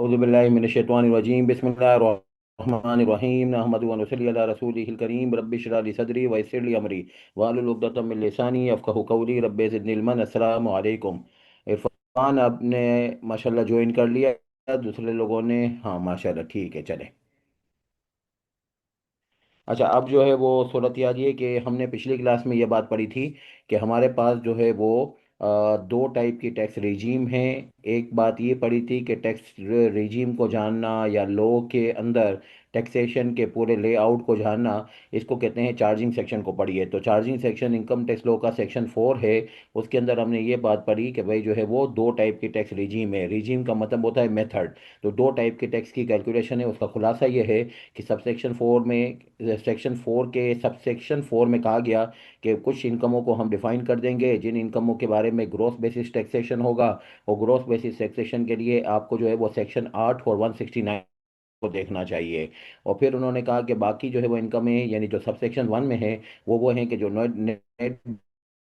औज़ुबिल्लाहि बिस्मिल्लाहिर्रहमानिर्रहीम नहमदुहु व नसल्ली अला रसूलिहिल करीम रब्बि इश्रह ली सदरी व यस्सिर ली अमरी वाहलुल उक़दतम मिन लिसानी यफ़क़हू क़ौली रब्बि ज़िदनी इल्मन। अस्सलामु अलैकुम। इरफान आपने माशाल्लाह ज्वाइन कर लिया, दूसरे लोगों ने? हाँ माशाल्लाह, ठीक है, चले। अच्छा, अब जो है वो सूरत याद ये कि हमने पिछली क्लास में ये बात पढ़ी थी कि हमारे पास जो है वो दो टाइप की टैक्स रिजीम है। एक बात ये पढ़ी थी कि टैक्स रिजीम को जानना या लॉ के अंदर टैक्सेशन के पूरे लेआउट को जानना, इसको कहते हैं चार्जिंग सेक्शन को पढ़िए। तो charging section income tax law का सेक्शन 4 है। उसके अंदर हमने ये बात पढ़ी कि भाई जो है वो दो टाइप की टैक्स रिजीम है। रिजीम का मतलब होता है मेथड। तो दो टाइप की टैक्स की कैलकुलेशन है। उसका खुलासा ये है कि सब सेक्शन फोर में कहा गया कि कुछ इनकमों को हम डिफाइन कर देंगे, जिन इनकमों के बारे में ग्रोस बेसिस टैक्सेशन होगा। और ग्रोस बेसिस टैक्सेशन के लिए आपको जो है वो सेक्शन 8 और 169 को देखना चाहिए। और फिर उन्होंने कहा कि बाकी जो है वो इनकम है, यानी जो सब सेक्शन 1 में है, वो है कि जो नेट नेट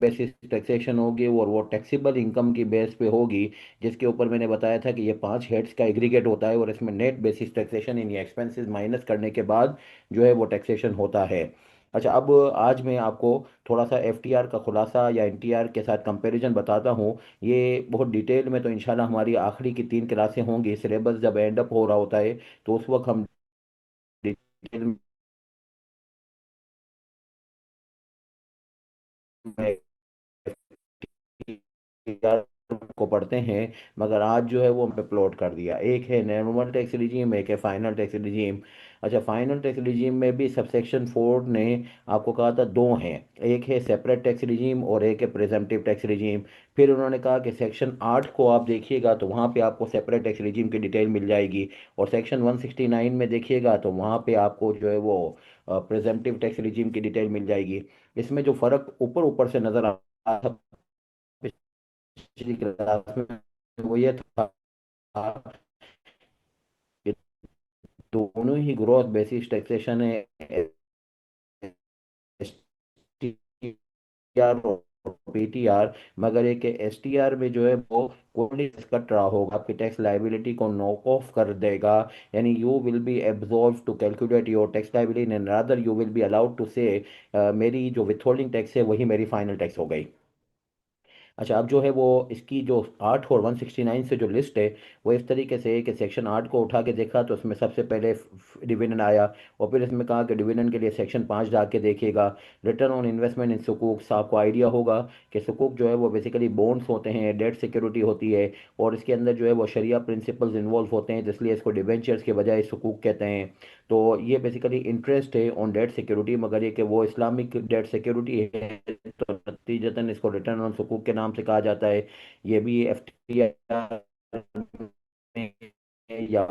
बेसिस टैक्सेशन होगी और वो टैक्सेबल इनकम की बेस पे होगी, जिसके ऊपर मैंने बताया था कि ये 5 हेड्स का एग्रीगेट होता है और इसमें net basis taxation in expenses minus करने के बाद जो है वो टैक्सेशन होता है। अच्छा, अब आज मैं आपको थोड़ा सा एफटीआर का खुलासा या एनटीआर के साथ कंपैरिजन बताता हूँ। ये बहुत डिटेल में तो इंशाल्लाह हमारी आखिरी की 3 क्लासें होंगी, सिलेबस जब एंड अप हो रहा होता है तो उस वक्त हम डिटेल में को पढ़ते हैं। मगर आज जो है वो हमने प्लॉट कर दिया, एक है नॉर्मल टैक्स रिजीम, एक है फाइनल टैक्स रिजीम। अच्छा, फाइनल टैक्स रिजीम में भी सबसेक्शन 4 ने आपको कहा था दो हैं, एक है सेपरेट टैक्स रिजीम और एक है प्रिजम्पटिव टैक्स रिजीम। फिर उन्होंने कहा कि सेक्शन 8 को आप देखिएगा तो वहाँ पे आपको सेपरेट टैक्स रिजीम की डिटेल मिल जाएगी, और सेक्शन 169 में देखिएगा तो वहाँ पे आपको जो है वो प्रिजम्पटिव टैक्स रिजीम की डिटेल मिल जाएगी। इसमें जो फर्क ऊपर ऊपर से नजर आ रहा था पिछली क्लास में, वो ये था कि दोनों ही ग्रोथ बेसिस टैक्सेशन है, एसटीआर और पीटीआर। मगर एक एसटीआर में जो है वो कोई कट रहा होगा, आपकी टैक्स लाइबिलिटी को नॉक ऑफ कर देगा। यानी you will be absolved to calculate your tax liability and rather you will be allowed to say मेरी जो विथहोल्डिंग टैक्स है वही मेरी फाइनल टैक्स हो गई। अच्छा, अब जो है वो इसकी जो 8 और 169 से जो लिस्ट है, वो इस तरीके से है कि सेक्शन 8 को उठा के देखा तो उसमें सबसे पहले डिविडेंड आया। और फिर इसमें कहा कि डिविडेंड के लिए सेक्शन 5 जाके देखिएगा। रिटर्न ऑन इन्वेस्टमेंट इन सुकूक, आपको आइडिया होगा कि सुकूक जो है वो बेसिकली बॉन्ड्स होते हैं, डेट सिक्योरिटी होती है। और इसके अंदर जो है वो शरिया प्रिंसिपल्स इन्वॉल्व होते हैं, तो इसलिए इसको डिवेंचर्स के बजाय सुकूक कहते हैं। तो ये बेसिकली इंटरेस्ट है ऑन डेट सिक्योरिटी, मगर ये कि वो इस्लामिक डेट सिक्योरिटी है, तो नतीजतन इसको रिटर्न ऑन सुकूक के नाम से कहा जाता है। ये भी एफटीआर या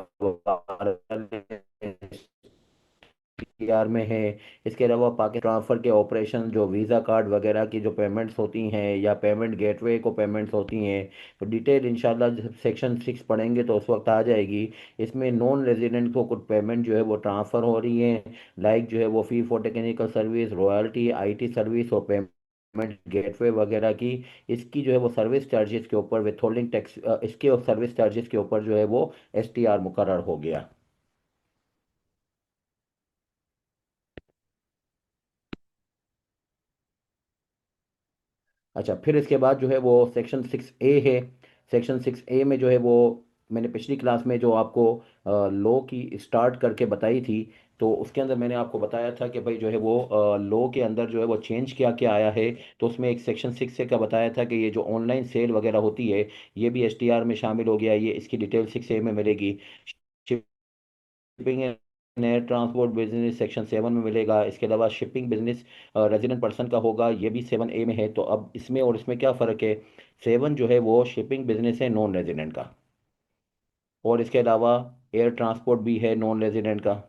पीआर में है। इसके अलावा पाकिस्तान ट्रांसफर के ऑपरेशन, जो वीज़ा कार्ड वगैरह की जो पेमेंट्स होती हैं या पेमेंट गेटवे को पेमेंट्स होती हैं, तो डिटेल इंशाल्लाह जब सेक्शन 6 पढ़ेंगे तो उस वक्त आ जाएगी। इसमें नॉन रेजिडेंट को कुछ पेमेंट जो है वो ट्रांसफ़र हो रही है, लाइक जो है वो फ़ी for technical service, royalty, IT service और पेमेंट गेटवे वगैरह की। इसकी जो है वो सर्विस चार्जेस के ऊपर विथहोल्डिंग टैक्स, इसके और सर्विस चार्जेस के ऊपर जो है वो एसटीआर मुकर्रर हो गया। अच्छा, फिर इसके बाद जो है वो सेक्शन 6A है। सेक्शन 6A में जो है वो मैंने पिछली क्लास में जो आपको लॉ की स्टार्ट करके बताई थी, तो उसके अंदर मैंने आपको बताया था कि भाई जो है वो लॉ के अंदर जो है वो चेंज क्या क्या आया है। तो उसमें एक सेक्शन 6A का बताया था कि ये जो ऑनलाइन सेल वगैरह होती है, ये भी एसटीआर में शामिल हो गया। ये इसकी डिटेल 6A में मिलेगी। Shipping and air transport business section 7 में मिलेगा। इसके अलावा शिपिंग बिजनेस रेजिडेंट पर्सन का होगा, ये भी 7A में है। तो अब इसमें और इसमें क्या फ़र्क है? 7 जो है वो शिपिंग बिजनेस है नॉन रेजिडेंट का, और इसके अलावा एयर ट्रांसपोर्ट भी है नॉन रेजिडेंट का।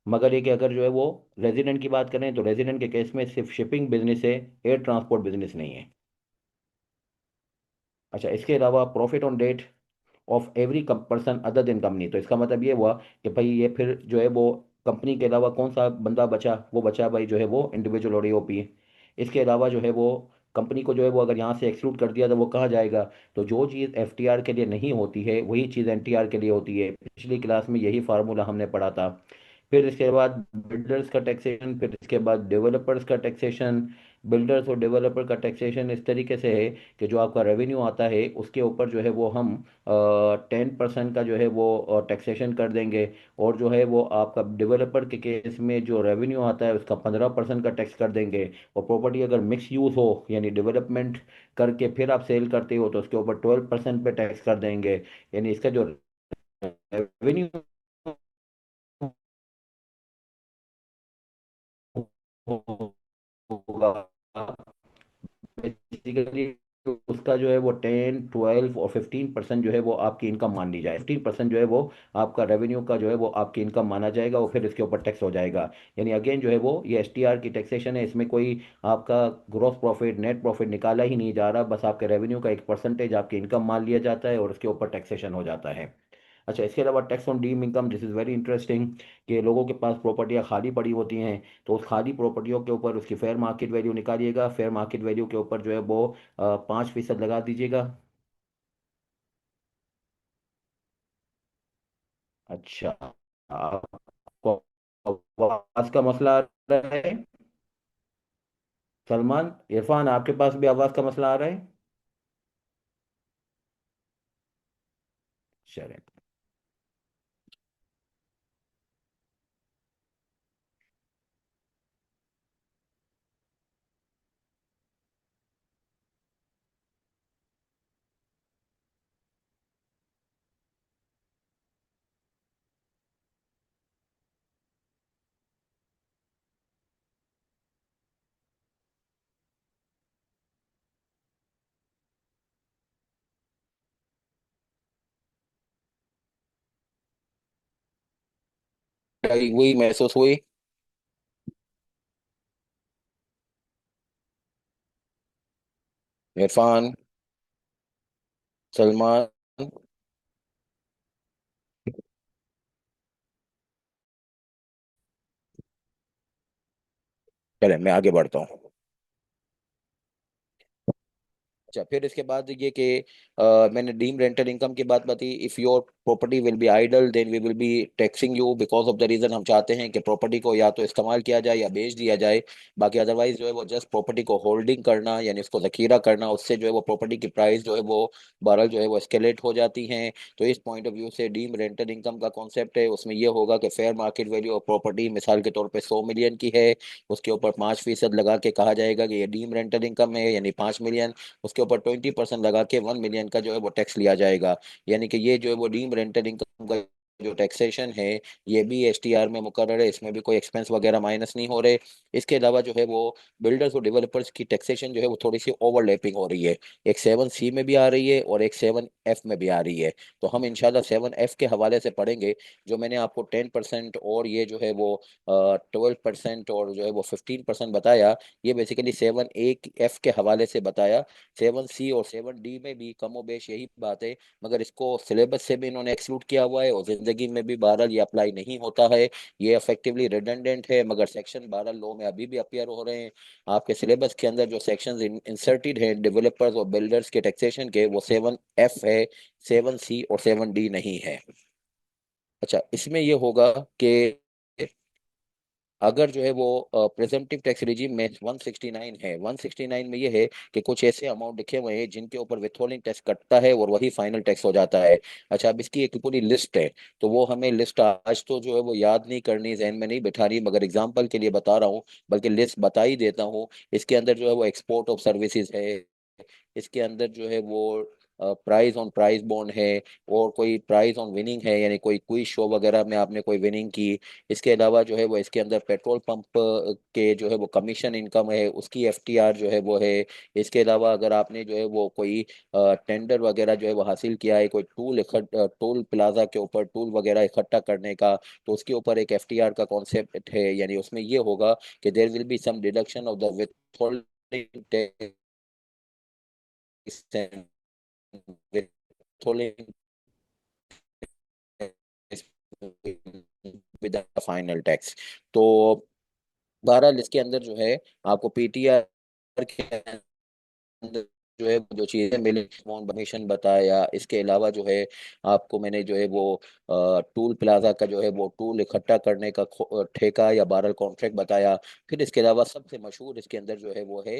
मगर ये कि अगर जो है वो रेजिडेंट की बात करें तो रेजिडेंट के केस में सिर्फ शिपिंग बिजनेस है, एयर ट्रांसपोर्ट बिजनेस नहीं है। अच्छा, इसके अलावा profit on debt of every person other than company, तो इसका मतलब ये हुआ कि भाई ये फिर जो है वो कंपनी के अलावा कौन सा बंदा बचा? वो बचा भाई जो है वो इंडिविजुअल और ईओपी। इसके अलावा जो है वो कंपनी को जो है वो अगर यहाँ से एक्सक्लूड कर दिया तो वो कहाँ जाएगा। तो जो चीज़ एफटीआर के लिए नहीं होती है वही चीज़ एनटीआर के लिए होती है। पिछली क्लास में यही फार्मूला हमने पढ़ा था। फिर इसके बाद बिल्डर्स का टैक्सेशन, फिर इसके बाद डेवलपर्स का टैक्सेशन। बिल्डर्स और डेवलपर का टैक्सेशन इस तरीके से है कि जो आपका रेवेन्यू आता है उसके ऊपर जो है वो हम 10% का जो है वो टैक्सेशन कर देंगे। और जो है वो आपका डेवलपर के केस में जो रेवेन्यू आता है उसका 15% का टैक्स कर देंगे। और प्रॉपर्टी अगर मिक्स यूज़ हो यानी डेवलपमेंट करके फिर आप सेल करते हो तो उसके ऊपर 12% पे टैक्स कर देंगे। यानी इसका जो रेवेन्यू होगा बेसिकली उसका जो है वो 10, 12 और 15% जो है वो आपकी इनकम मान ली जाए। 15% जो है वो आपका रेवेन्यू का जो है वो आपकी इनकम माना जाएगा और फिर इसके ऊपर टैक्स हो जाएगा। यानी अगेन जो है वो ये एसटीआर की टैक्सेशन है, इसमें कोई आपका ग्रॉस प्रॉफिट नेट प्रॉफिट निकाला ही नहीं जा रहा, बस आपके रेवेन्यू का एक परसेंटेज आपकी इनकम मान लिया जाता है और उसके ऊपर टैक्सेशन हो जाता है। अच्छा, इसके अलावा tax on deem income, this is very interesting कि लोगों के पास प्रॉपर्टियाँ खाली पड़ी होती हैं तो उस खाली प्रॉपर्टियों के ऊपर उसकी फेयर मार्केट वैल्यू निकालिएगा। फेयर मार्केट वैल्यू के ऊपर जो है वो 5% लगा दीजिएगा। अच्छा, आपको आवाज़ का मसला आ रहा है? सलमान, इरफान, आपके पास भी आवाज़ का मसला आ रहा है? चलें। हुई महसूस हुई। इरफान, सलमान। चले मैं आगे बढ़ता हूँ। अच्छा, फिर इसके बाद ये कि मैंने डीम रेंटल इनकम की बात बताई। If your property will be idle then we will be taxing you because of the reason हम चाहते हैं कि प्रॉपर्टी को या तो इस्तेमाल किया जाए या बेच दिया जाए। बाकी अदरवाइज जो है वो जस्ट प्रॉपर्टी को होल्डिंग करना यानी उसको जखीरा करना, उससे जो है वो प्रॉपर्टी की प्राइस जो है वो बहरहाल जो है वो एस्केलेट हो जाती हैं। तो इस पॉइंट ऑफ व्यू से डीम रेंटल इनकम का कॉन्सेप्ट है, उसमें ये होगा कि fair market value of property मिसाल के तौर पर 100 मिलियन की है, उसके ऊपर 5% लगा के कहा जाएगा कि ये डीम रेंटल इनकम है यानी 5 मिलियन। उसके ऊपर 20% लगा के 1 मिलियन का जो है वो टैक्स लिया जाएगा। यानी कि ये जो है वो डीम रेंटल इनकम का जो टैक्सेशन है ये भी एसटीआर में मुकर्रर है, इसमें भी कोई एक्सपेंस वगैरह माइनस नहीं हो रहे। इसके अलावा जो है वो बिल्डर्स और डेवलपर्स की टैक्सेशन जो है वो थोड़ी सी ओवरलैपिंग हो रही है। एक 7C में भी आ रही है और एक 7F में भी आ रही है। तो हम इंशाल्लाह 7F के हवाले से पढ़ेंगे। जो मैंने आपको 10% और ये जो है वो 12% और जो है वो 15% बताया, ये बेसिकली 7A F के हवाले से बताया। 7C और 7D में भी कमो बेश यही बात है, मगर इसको सिलेबस से भी इन्होंने एक्सक्लूड किया हुआ है और जिंदगी में भी बहरहाल ये अप्लाई नहीं होता है। ये इफेक्टिवली रिडंडेंट है, मगर सेक्शन बहरहाल लॉ में अभी भी अपियर हो रहे हैं। आपके सिलेबस के अंदर जो सेक्शंस इंसर्टेड हैं डेवलपर्स और बिल्डर्स के टैक्सेशन के, वो 7F है, 7C और 7D नहीं है। अच्छा, इसमें ये होगा कि अगर जो है वो प्रेजेंटिव टैक्स रिजीम में 169 है, 169 में ये है कि कुछ ऐसे अमाउंट लिखे हुए हैं जिनके ऊपर विथहोल्डिंग टैक्स कटता है और वही फाइनल टैक्स हो जाता है। अच्छा, अब इसकी एक पूरी लिस्ट है, तो वो हमें लिस्ट आज तो जो है वो याद नहीं करनी, जहन में नहीं बैठा रही, मगर एग्जाम्पल के लिए बता रहा हूँ, बल्कि लिस्ट बता ही देता हूँ। इसके अंदर जो है वो एक्सपोर्ट ऑफ सर्विसेज है, इसके अंदर जो है वो प्राइज ऑन प्राइज बॉन्ड है, और कोई प्राइज ऑन विनिंग है यानी कोई क्विज शो वगैरह में आपने कोई विनिंग की। इसके अलावा जो है वो इसके अंदर पेट्रोल पंप के जो है वो कमीशन इनकम है, उसकी एफटीआर जो है वो है। इसके अलावा अगर आपने जो है वो कोई टेंडर वगैरह जो है वो हासिल किया है, कोई टूल प्लाजा के ऊपर टूल वगैरह इकट्ठा करने का, तो उसके ऊपर एक एफटीआर का कॉन्सेप्ट है। यानी उसमें ये होगा कि there will be some deduction of the withholding tax withholding with final tax. तो बहरहाल इसके अंदर जो है आपको पीटीआर अंदर जो है जो चीजें मिली, कमीशन बताया, इसके अलावा जो है आपको मैंने जो है वो टूल प्लाजा का जो है वो टूल इकट्ठा करने का ठेका या बारल कॉन्ट्रैक्ट बताया। फिर इसके अलावा सबसे मशहूर इसके अंदर जो है वो है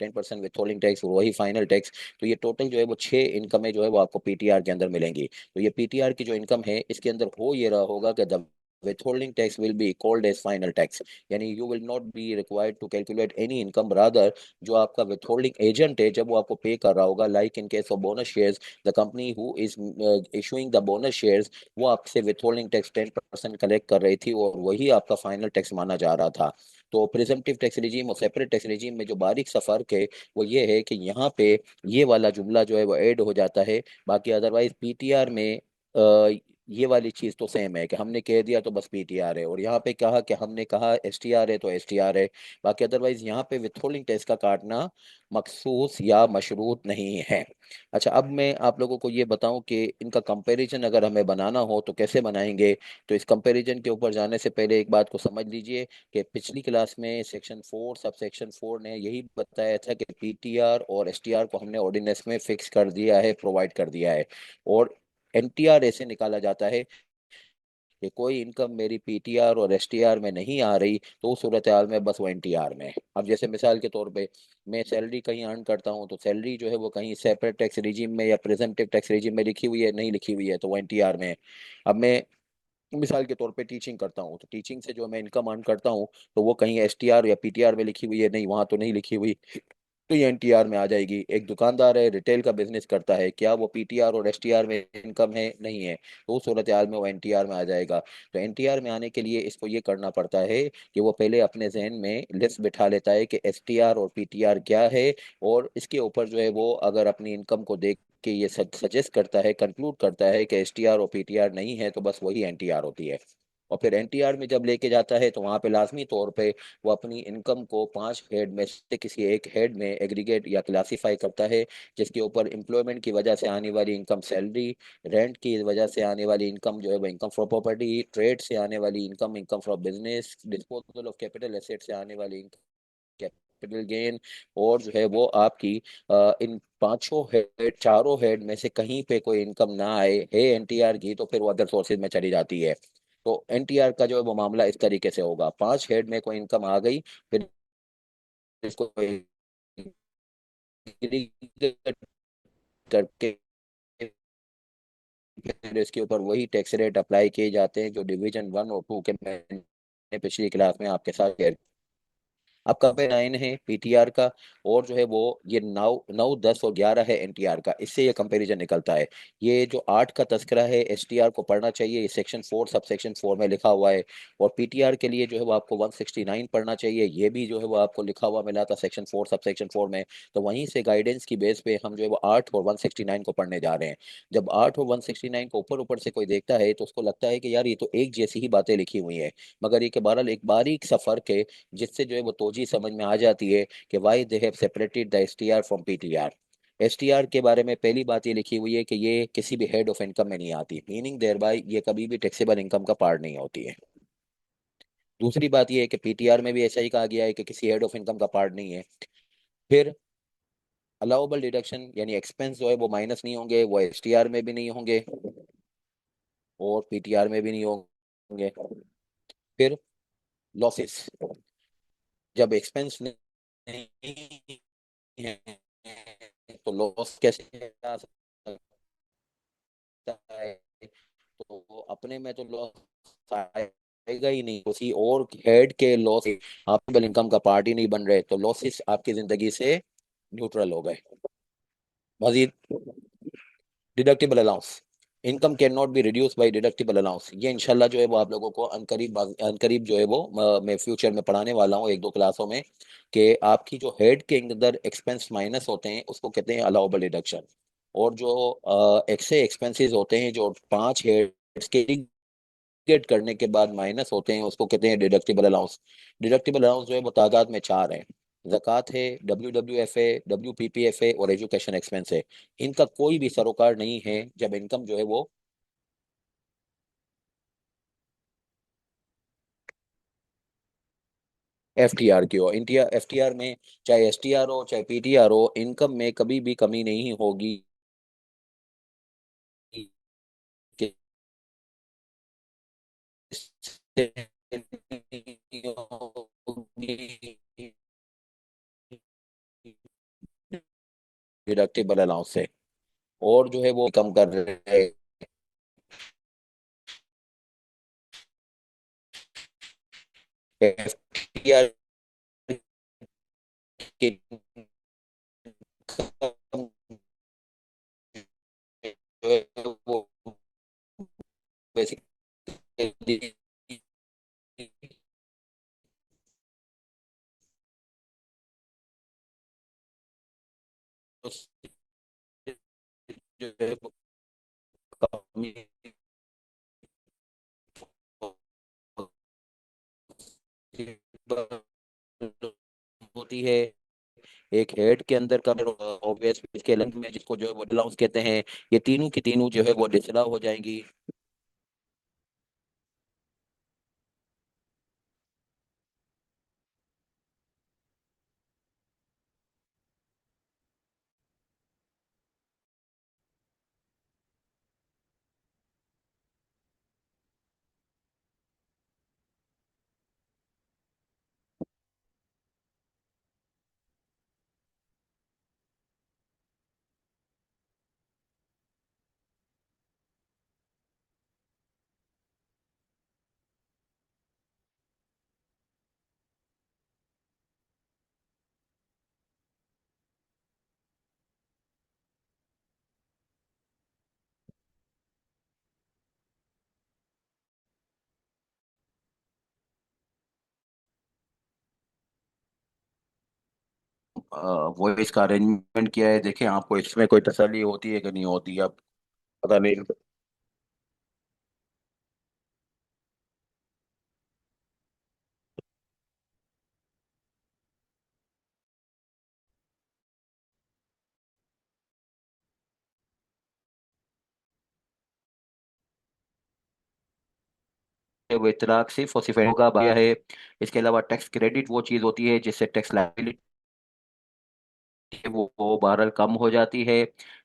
10% विथहोल्डिंग टैक्स और वही फाइनल टैक्स। तो ये टोटल जो है वो 6 इनकमें जो है वो आपको पीटीआर के अंदर मिलेंगी। तो ये पीटीआर की जो इनकम है इसके अंदर हो ये रहा होगा कि the withholding tax will be called as final tax, यानी you will not be required to calculate any income, rather जो आपका विथहोल्डिंग एजेंट है जब वो आपको पे कर रहा होगा, like in case of bonus shares, the company who is issuing the bonus shares, वो आपसे विथहोल्डिंग टैक्स 10% कलेक्ट कर रही थी और वही आपका फाइनल टैक्स माना जा रहा था। तो प्रिजम्पटिव टैक्स रिजीम और सेपरेट टैक्स रिजीम में जो बारीक सा फर्क है वो ये है कि यहाँ पे ये वाला जुमला जो है वो ऐड हो जाता है। बाकी अदरवाइज पीटीआर में ये वाली चीज तो सेम है कि हमने कह दिया तो बस पीटीआर है, और यहाँ पे कहा कि हमने कहा एसटीआर है तो एसटीआर है। बाकी अदरवाइज यहाँ पे विथहोल्डिंग टैक्स का काटना मखसूस या मशरूत नहीं है। अच्छा, अब मैं आप लोगों को ये बताऊं कि इनका कंपैरिजन अगर हमें बनाना हो तो कैसे बनाएंगे। तो इस कंपैरिजन के ऊपर जाने से पहले एक बात को समझ लीजिए कि पिछली क्लास में सेक्शन 4 सब सेक्शन 4 ने यही बताया था कि पीटीआर और एसटीआर को हमने ऑर्डिनेंस में फिक्स कर दिया है, प्रोवाइड कर दिया है। और एनटीआर ऐसे निकाला जाता है कि कोई इनकम मेरी पीटीआर और एसटीआर में नहीं आ रही तो उस सूरत हाल में बस वो एनटीआर में है। अब जैसे मिसाल के तौर पे मैं सैलरी कहीं अर्न करता हूँ तो सैलरी जो है वो कहीं सेपरेट टैक्स रिजीम में या प्रेजेंटिव टैक्स रिजीम में लिखी हुई है, नहीं लिखी हुई है तो वो एनटीआर में है। अब मैं मिसाल के तौर पे टीचिंग करता हूँ तो टीचिंग से जो मैं इनकम अर्न करता हूँ तो वो कहीं एसटीआर या पीटीआर में लिखी हुई है, नहीं वहां तो नहीं लिखी हुई, तो ये एनटीआर में आ जाएगी। एक दुकानदार है, रिटेल का बिजनेस करता है, क्या वो पीटीआर और एसटीआर में इनकम है, नहीं है, तो उस सूरत हाल में वो एनटीआर में आ जाएगा। तो एनटीआर में आने के लिए इसको ये करना पड़ता है कि वो पहले अपने जहन में लिस्ट बिठा लेता है कि एसटीआर और पीटीआर क्या है, और इसके ऊपर जो है वो अगर अपनी इनकम को देख कि ये सजेस्ट करता है, कंक्लूड करता है कि एसटीआर और पीटीआर नहीं है तो बस वही एनटीआर होती है। और फिर एनटीआर में जब लेके जाता है तो वहां पे लाजमी तौर पे वो अपनी इनकम को 5 हेड में से किसी एक हेड में एग्रीगेट या क्लासीफाई करता है, जिसके ऊपर एम्प्लॉयमेंट की वजह से आने वाली इनकम सैलरी, रेंट की वजह से आने वाली इनकम जो है वो इनकम फ्रॉम प्रॉपर्टी, ट्रेड से आने वाली income income from business, disposal of capital asset से आने वाली इनकम कैपिटल गेन, और जो है वो आपकी इन पांचों हेड चारों हेड में से कहीं पे कोई इनकम ना आए है एनटीआर की तो फिर वो अदर सोर्सेज में चली जाती है। तो एनटीआर का जो है वो मामला इस तरीके से होगा, 5 हेड में कोई इनकम आ गई, फिर इसको aggregate करके फिर इसके ऊपर वही टैक्स रेट अप्लाई किए जाते हैं जो डिवीजन 1 और 2 के मैंने पिछली क्लास में आपके साथ शेयर। अब कंपेयर 9 है पीटीआर का, और जो है वो ये 9 9 10 और 11 है एनटीआर का, इससे ये कंपैरिजन निकलता है। ये जो 8 का तस्करा है एसटीआर को पढ़ना चाहिए, ये सेक्शन 4 सब सेक्शन 4 में लिखा हुआ है। और पीटीआर के लिए जो है वो आपको 169 पढ़ना चाहिए, ये भी जो है वो आपको लिखा हुआ मिला था सेक्शन 4 सब सेक्शन 4 में। तो वहीं से गाइडेंस की बेस पे हम जो है वो 8 और 169 को पढ़ने जा रहे हैं। जब 8 और 169 को ऊपर ऊपर से कोई देखता है तो उसको लगता है कि यार ये तो एक जैसी ही बातें लिखी हुई है, मगर ये के बहरहाल एक बारीक सा फर्क है जिससे जो है वो तोजी समझ में आ जाती है कि why they have separated the STR from PTR. STR के बारे में पहली बात ये लिखी हुई है कि ये किसी भी हेड ऑफ इनकम में नहीं आती, मीनिंग देयर बाय ये कभी भी टैक्सेबल इनकम का पार्ट नहीं होती है। दूसरी बात ये है कि पीटीआर में भी ऐसा ही कहा गया है कि किसी हेड ऑफ इनकम का पार्ट नहीं है। फिर अलाउबल डिडक्शन यानी एक्सपेंस जो है वो माइनस नहीं होंगे, वो एसटीआर में भी नहीं होंगे और पीटीआर में भी नहीं होंगे। फिर लॉसेस, जब एक्सपेंस नहीं है तो लॉस कैसे आ सकता है, तो अपने में तो लॉस आएगा ही नहीं, किसी और हेड के लॉस आप इनकम का पार्ट ही नहीं बन रहे तो लॉसेस आपकी जिंदगी से न्यूट्रल हो गए। मजीद deductible allowance, income can not be reduce by deductible allowance, ये इंशाल्लाह जो है वो आप लोगों को अनकरीब जो है वो मैं फ्यूचर में पढ़ाने वाला हूँ 1 2 क्लासों में, कि आपकी जो हेड के अंदर एक्सपेंस माइनस होते हैं उसको कहते हैं अलाउबल डिडक्शन, और जो एक्से एक्सपेंसेस होते हैं जो 5 हेड्स के गेट करने के बाद माइनस होते हैं उसको कहते हैं डिडक्टिबल अलाउंस। डिडक्टिबल अलाउंस जो है वो तादाद में 4 हैं, ज़कात है, WWF है, WPPF है और एजुकेशन एक्सपेंस है। इनका कोई भी सरोकार नहीं है जब इनकम जो है वो FTR की हो, इंडिया FTR में चाहे STR हो चाहे PTR हो, इनकम में कभी भी कमी नहीं होगी कि डिडक्टेबल अलाउंस से, और जो है वो कम कर रहे हैं FTR के income जो है वो बेसिकली जो है वो कमी होती है एक हेड के अंदर का, ऑब्वियस इसके लंग में जिसको जो है वो डिसअलाउंस कहते हैं, ये तीनों की तीनों जो है वो डिसअलाउ हो जाएंगी। वो इसका अरेंजमेंट किया है, देखें आपको इसमें कोई तसल्ली होती है कि नहीं होती, अब पता नहीं। वो इतलाक सिर्फ और सिर्फ होगा बाया है। इसके अलावा टैक्स क्रेडिट वो चीज़ होती है जिससे टैक्स लायबिलिटी वो बहरहाल कम हो जाती है।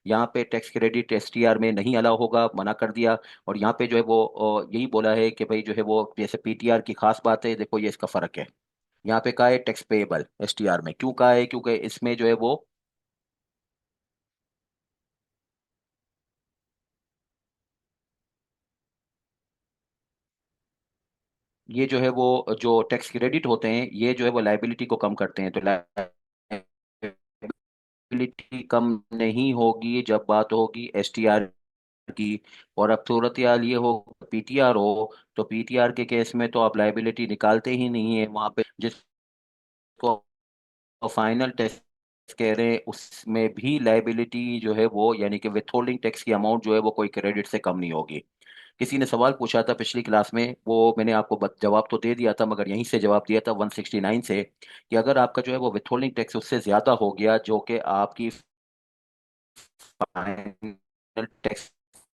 यहाँ पे टैक्स क्रेडिट STR में नहीं अलाउ होगा, मना कर दिया। और यहाँ पे जो है वो यही बोला है कि भाई जो है वो जैसे PTR की खास बात है, देखो ये इसका फर्क है। यहाँ पे कहा है टैक्स पेएबल STR में, क्यों कहा है, क्योंकि इसमें जो है वो ये जो है वो जो टैक्स क्रेडिट होते हैं ये जो है वो लाइबिलिटी को कम करते हैं, तो लाइबिलिटी कम नहीं होगी जब बात होगी STR की। और अब सूरत हाल ये हो, PTR हो, तो PTR के केस में तो आप लाइबिलिटी निकालते ही नहीं है वहां पे, जिसको फाइनल टैक्स कह रहे हैं उसमें भी लाइबिलिटी जो है वो यानी कि विथहोल्डिंग टैक्स की अमाउंट जो है वो कोई क्रेडिट से कम नहीं होगी। किसी ने सवाल पूछा था पिछली क्लास में, वो मैंने आपको जवाब तो दे दिया था, मगर यहीं से जवाब दिया था 169 से, कि अगर आपका जो है वो विथहोल्डिंग टैक्स उससे ज्यादा हो गया जो कि आपकी फाइनल टैक्स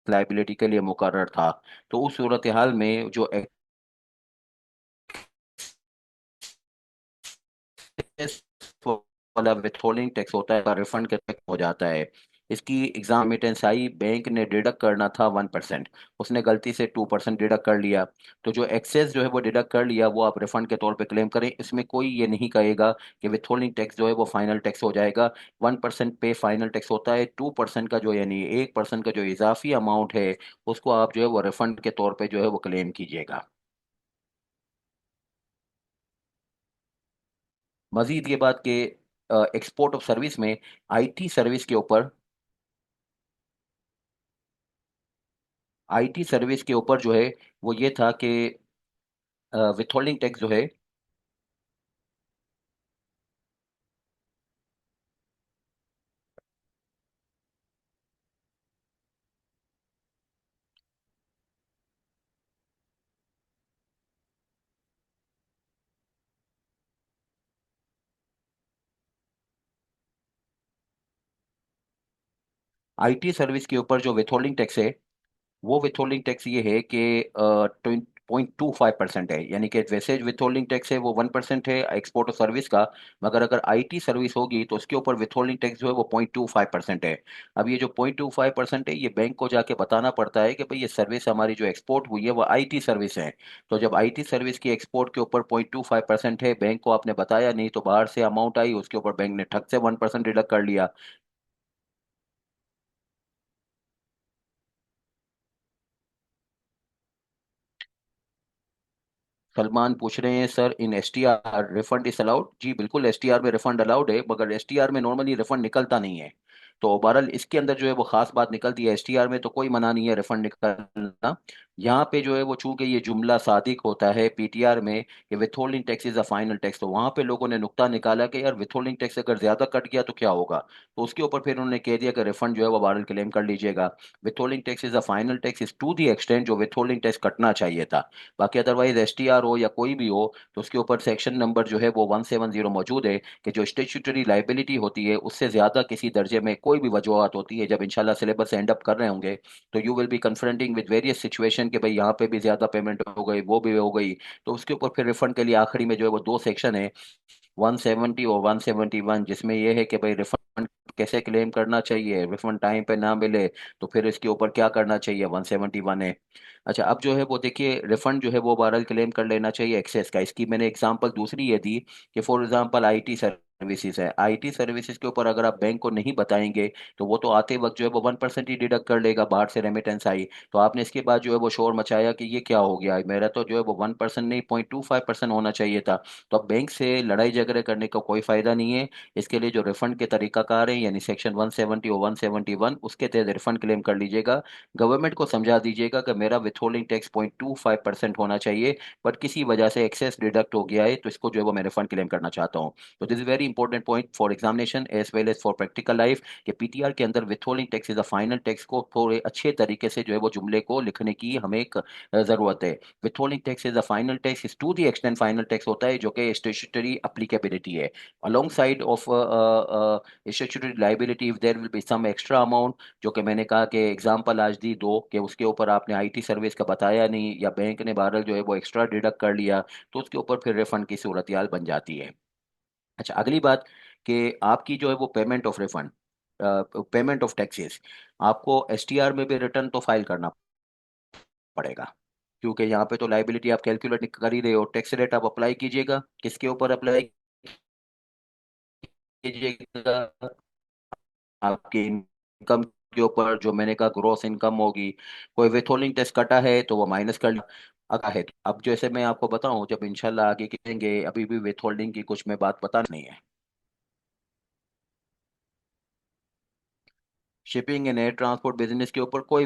लाइबिलिटी के लिए मुकर्रर था, तो उस सूरत हाल में जो एक्सेस वाला विथहोल्डिंग टैक्स होता है रिफंड के तक हो जाता है। इसकी एग्जाम रेमिटेंस आई, बैंक ने डिडक्ट करना था 1%, उसने गलती से 2% डिडक्ट कर लिया। तो जो एक्सेस जो है वो डिडक्ट कर लिया वो आप रिफंड के तौर पे क्लेम करें, इसमें कोई ये नहीं कहेगा कि विथहोल्डिंग टैक्स जो है वो फाइनल टैक्स हो जाएगा। 1% पे फाइनल टैक्स होता है, 2% का जो यानी 1% का जो इजाफी अमाउंट है उसको आप जो है वो रिफंड के तौर पे जो है वो क्लेम कीजिएगा। मजीद ये बात कि एक्सपोर्ट ऑफ सर्विस में IT सर्विस के ऊपर IT सर्विस के ऊपर जो है वो ये था कि विथहोल्डिंग टैक्स जो है, IT सर्विस के ऊपर जो विथहोल्डिंग टैक्स है वो विथहोल्डिंग टैक्स ये है कि 0.25% है, यानी कि वैसे विथहोल्डिंग टैक्स है वो 1% है एक्सपोर्ट और सर्विस का, मगर अगर आईटी सर्विस होगी तो उसके ऊपर विथहोल्डिंग टैक्स जो है वो 0.25% है। अब ये जो 0.25% है, ये बैंक को जाके बताना पड़ता है कि भाई ये सर्विस हमारी जो एक्सपोर्ट हुई है वो आईटी सर्विस है। तो जब आईटी सर्विस की एक्सपोर्ट के ऊपर 0.25% है, बैंक को आपने बताया नहीं, तो बाहर से अमाउंट आई, उसके ऊपर बैंक ने ठग से 1% डिडक्ट कर लिया। सलमान पूछ रहे हैं sir, in STR refund is allowed? जी बिल्कुल, एसटीआर में रिफंड अलाउड है, मगर एसटीआर में नॉर्मली रिफंड निकलता नहीं है। तो बहरहाल इसके अंदर जो है वो खास बात निकलती है, एसटीआर में तो कोई मना नहीं है रिफंड निकलना। यहाँ पे जो है वो चूंकि ये जुमला सादिक होता है पीटीआर में कि withholding tax is a final tax, तो वहां पे लोगों ने नुक्ता निकाला कि यार विथहोल्डिंग टैक्स अगर ज्यादा कट गया तो क्या होगा। तो उसके ऊपर फिर उन्होंने कह दिया कि रिफंड जो है वो बहरहाल क्लेम कर लीजिएगा। Withholding tax is a final tax is to the extent जो विथहोल्डिंग टैक्स कटना चाहिए था। बाकी अदरवाइज एसटीआर हो या कोई भी हो, तो उसके ऊपर सेक्शन नंबर जो है वो 170 मौजूद है कि जो स्टेच्यूटरी लाइबिलिटी होती है उससे ज्यादा किसी दर्जे में कोई भी वजूहत होती है, जब इंशाल्लाह सिलेबस एंड अप कर रहे होंगे तो you will B confronting with various situation कि भाई यहाँ पे भी ज्यादा पेमेंट हो गई, वो भी हो गई। तो उसके ऊपर फिर रिफंड के लिए आखिरी में जो है वो दो सेक्शन है, 170 और 171, जिसमें यह है कि भाई रिफंड कैसे क्लेम करना चाहिए, रिफंड टाइम पे ना मिले तो फिर इसके ऊपर क्या करना चाहिए, 171 है। अच्छा, अब जो है वो देखिए, रिफंड जो है वो बहरहाल क्लेम कर लेना चाहिए एक्सेस का। इसकी मैंने एग्जांपल दूसरी ये दी कि फॉर एग्जांपल आईटी सर्विसेज है, आईटी सर्विसेज के ऊपर अगर आप बैंक को नहीं बताएंगे तो वो तो आते वक्त जो है वो 1% ही डिडक्ट कर लेगा, बाहर से रेमिटेंस आई। तो आपने इसके बाद जो है वो शोर मचाया कि ये क्या हो गया, मेरा तो जो है वो 1% नहीं 0.25% होना चाहिए था। तो अब बैंक से लड़ाई झगड़े करने का कोई फायदा नहीं है। इसके लिए जो रिफंड के तरीकाकार है, यानी सेक्शन 170 और 171, उसके तहत रिफंड क्लेम कर लीजिएगा। गवर्नमेंट को समझा दीजिएगा कि मेरा विथहोल्डिंग टैक्स 0.25% होना चाहिए, बट किसी वजह से एक्सेस डिडक्ट हो गया है, तो इसको जो है वो मैं रिफंड क्लेम करना चाहता हूँ। तो this is very important point for examination as well as for practical life, कि पीटीआर के अंदर withholding tax is a final tax को थोड़े अच्छे तरीके से जो है वो जुमले को लिखने की हमें एक जरूरत है। Withholding tax is a final tax is to the extent final tax होता है जो कि स्टेट्यूटरी एप्लीकेबिलिटी है, alongside of statutory liability if there will be some extra amount, जो कि मैंने कहा कि एग्जांपल आज दी दो कि उसके ऊपर आपने आईटी सर्विस का बताया नहीं या बैंक ने बहरहाल जो है वो एक्स्ट्रा डिडक्ट कर लिया, तो उसके ऊपर फिर रिफंड की सूरत हाल बन जाती है। अच्छा, अगली बात कि आपकी जो है वो payment of refund, payment of taxes, आपको एसटीआर में भी रिटर्न तो फाइल करना पड़ेगा, क्योंकि यहाँ पे तो लाइबिलिटी आप कैलकुलेट कर ही रहे हो। टैक्स रेट आप अप्लाई कीजिएगा, किसके ऊपर अप्लाई कीजिएगा, आपकी इनकम के ऊपर, जो मैंने कहा ग्रॉस इनकम होगी। कोई विथहोल्डिंग टैक्स कटा है तो वो माइनस कर अगा है। अब जैसे मैं आपको बताऊं, जब इंशाल्लाह आगे करेंगे, अभी भी विथहोल्डिंग की कुछ मैं बात पता नहीं है। Shipping and air transport business के ऊपर कोई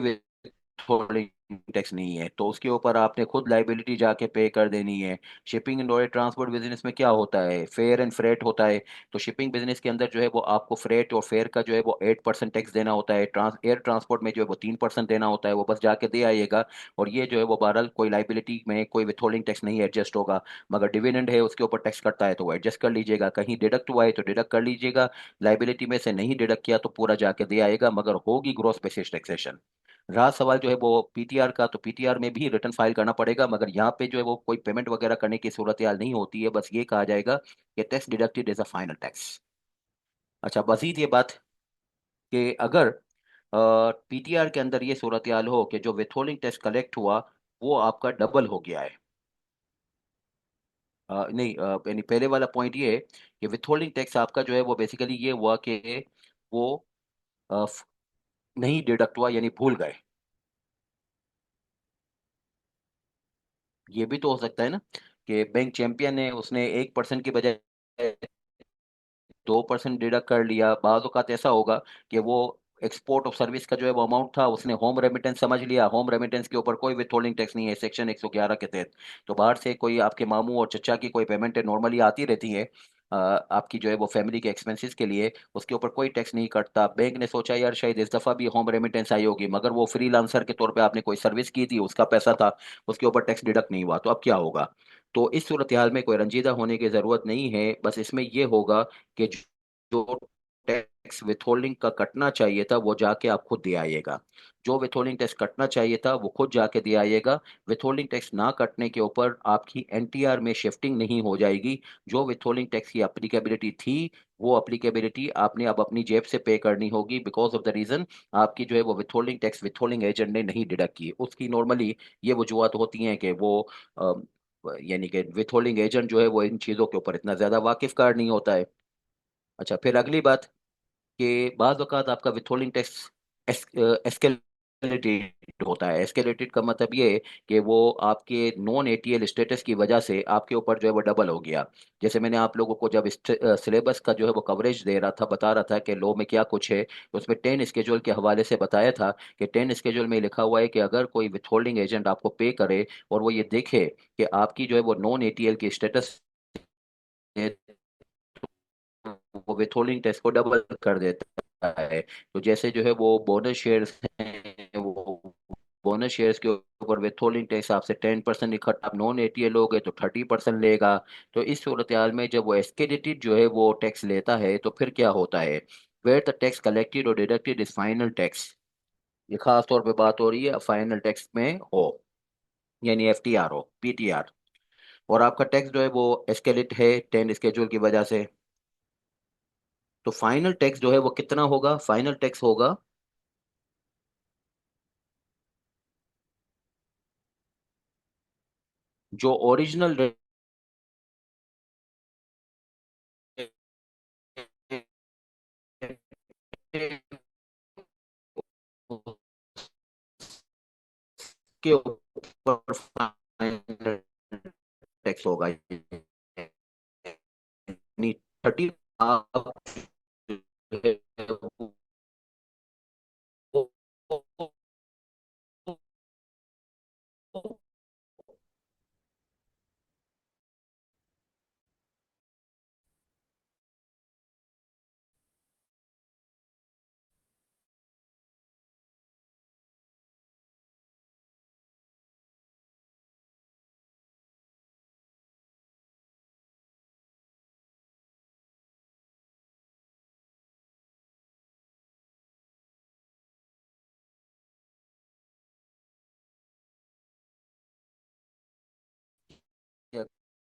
होल्डिंग टैक्स नहीं है, तो उसके ऊपर आपने खुद लाइबिलिटी जाके पे कर देनी है। शिपिंग एंड ट्रांसपोर्ट बिजनेस में क्या होता है, फेयर एंड फ्रेट होता है। तो शिपिंग बिजनेस के अंदर जो है वो आपको फ्रेट और फेयर का जो है वो 8% टैक्स देना होता है, एयर ट्रांसपोर्ट में जो है वो 3% देना होता है, वो बस जाके दे आइएगा। और ये जो है वो बहरहाल कोई लाइबिलिटी में कोई विथहोल्डिंग टैक्स नहीं एडजस्ट होगा। मगर डिविडेंड है उसके ऊपर टैक्स कटता है तो वो एडजस्ट कर लीजिएगा, कहीं डिडक्ट हुआ है तो डिडक्ट कर लीजिएगा, लाइबिलिटी में से नहीं डिडक्ट किया तो पूरा जाके दे आएगा, मगर होगी ग्रॉस बेसिस टैक्सेशन। रहा सवाल जो है वो पीटीआर का, तो पीटीआर में भी रिटर्न फाइल करना पड़ेगा, मगर यहाँ पे जो है वो कोई पेमेंट वगैरह करने की सूरत हाल नहीं होती है, बस ये कहा जाएगा कि tax deducted as a final tax. अच्छा, मजीद ये बात कि अगर पीटीआर के अंदर ये सूरत हाल हो कि जो विथहोल्डिंग टैक्स कलेक्ट हुआ वो आपका डबल हो गया है, नहीं, यानी पहले वाला पॉइंट ये है कि विथहोल्डिंग टैक्स आपका जो है वो बेसिकली ये हुआ कि वो अ, फ- नहीं डिडक्ट हुआ, यानी भूल गए। ये भी तो हो सकता है ना कि बैंक चैंपियन है, उसने 1% की बजाय 2% डिडक्ट कर लिया। बाज़ औक़ात ऐसा होगा कि वो एक्सपोर्ट ऑफ सर्विस का जो है वो अमाउंट था, उसने होम रेमिटेंस समझ लिया, होम रेमिटेंस के ऊपर कोई विथहोल्डिंग टैक्स नहीं है सेक्शन 111 के तहत। तो बाहर से कोई आपके मामू और चचा की कोई पेमेंट है नॉर्मली आती रहती है, आपकी जो है वो फैमिली के एक्सपेंसेस के लिए, उसके ऊपर कोई टैक्स नहीं कटता। बैंक ने सोचा यार शायद इस दफ़ा भी होम रेमिटेंस आई होगी, मगर वो फ्रीलांसर के तौर पे आपने कोई सर्विस की थी, उसका पैसा था, उसके ऊपर टैक्स डिडक्ट नहीं हुआ, तो अब क्या होगा। तो इस सूरत हाल में कोई रंजीदा होने की ज़रूरत नहीं है, बस इसमें यह होगा कि जो टैक्स विथहोल्डिंग का कटना चाहिए था वो जाके आप खुद दे आइएगा। जो विथहोल्डिंग टैक्स कटना चाहिए था वो खुद जाके दे आइएगा। विथहोल्डिंग टैक्स ना कटने के ऊपर आपकी एनटीआर में शिफ्टिंग नहीं हो जाएगी। जो विथहोल्डिंग टैक्स की अप्लीकेबिलिटी थी वो अप्लीकेबिलिटी आपने अब अपनी जेब से पे करनी होगी, बिकॉज ऑफ द रीजन आपकी जो है वो विथहोल्डिंग टैक्स विथहोल्डिंग एजेंट ने नहीं डिडक्ट की। उसकी नॉर्मली ये वजूहत होती हैं कि वो यानी कि विथहोल्डिंग एजेंट जो है वो इन चीज़ों के ऊपर इतना ज़्यादा वाकिफकार नहीं होता है। अच्छा, फिर अगली बात कि बाज़ औक़ात आपका विथहोल्डिंग टैक्स एस्केलेटेड होता है। एस्केलेटेड का मतलब ये है कि वो आपके नॉन एटीएल स्टेटस की वजह से आपके ऊपर जो है वो डबल हो गया। जैसे मैंने आप लोगों को जब सिलेबस का जो है वो कवरेज दे रहा था, बता रहा था कि लॉ में क्या कुछ है, तो उसमें 10 स्केड्यूल के हवाले से बताया था कि 10 स्केड्यूल में लिखा हुआ है कि अगर कोई विथहोल्डिंग एजेंट आपको पे करे और वो ये देखे कि आपकी जो है वो नॉन एटीएल की स्टेटस है, वो विथहोल्डिंग टैक्स को डबल कर देता है। तो जैसे जो है वो बोनस शेयर्स हैं, वो बोनस शेयर्स के ऊपर विथहोल्डिंग टैक्स आपसे 10% इकट्ठा, आप नॉन एटीएल हो गए तो 30% लेगा। तो इस सूरत हाल में जब वो एस्केलेटेड जो है वो टैक्स लेता है तो फिर क्या होता है, वेयर द टैक्स कलेक्टेड और डिडक्टेड इज फाइनल टैक्स। ये खास तौर पे बात हो रही है फाइनल टैक्स में हो, यानी एफटीआर हो, पीटीआर। और आपका टैक्स जो है वो एस्केलेट है 10 स्केड्यूल की वजह से। तो फाइनल टैक्स जो है वो कितना होगा, फाइनल टैक्स होगा जो ओरिजिनल के ऊपर फाइनल टैक्स होगा, यानी 30 आप जो है वो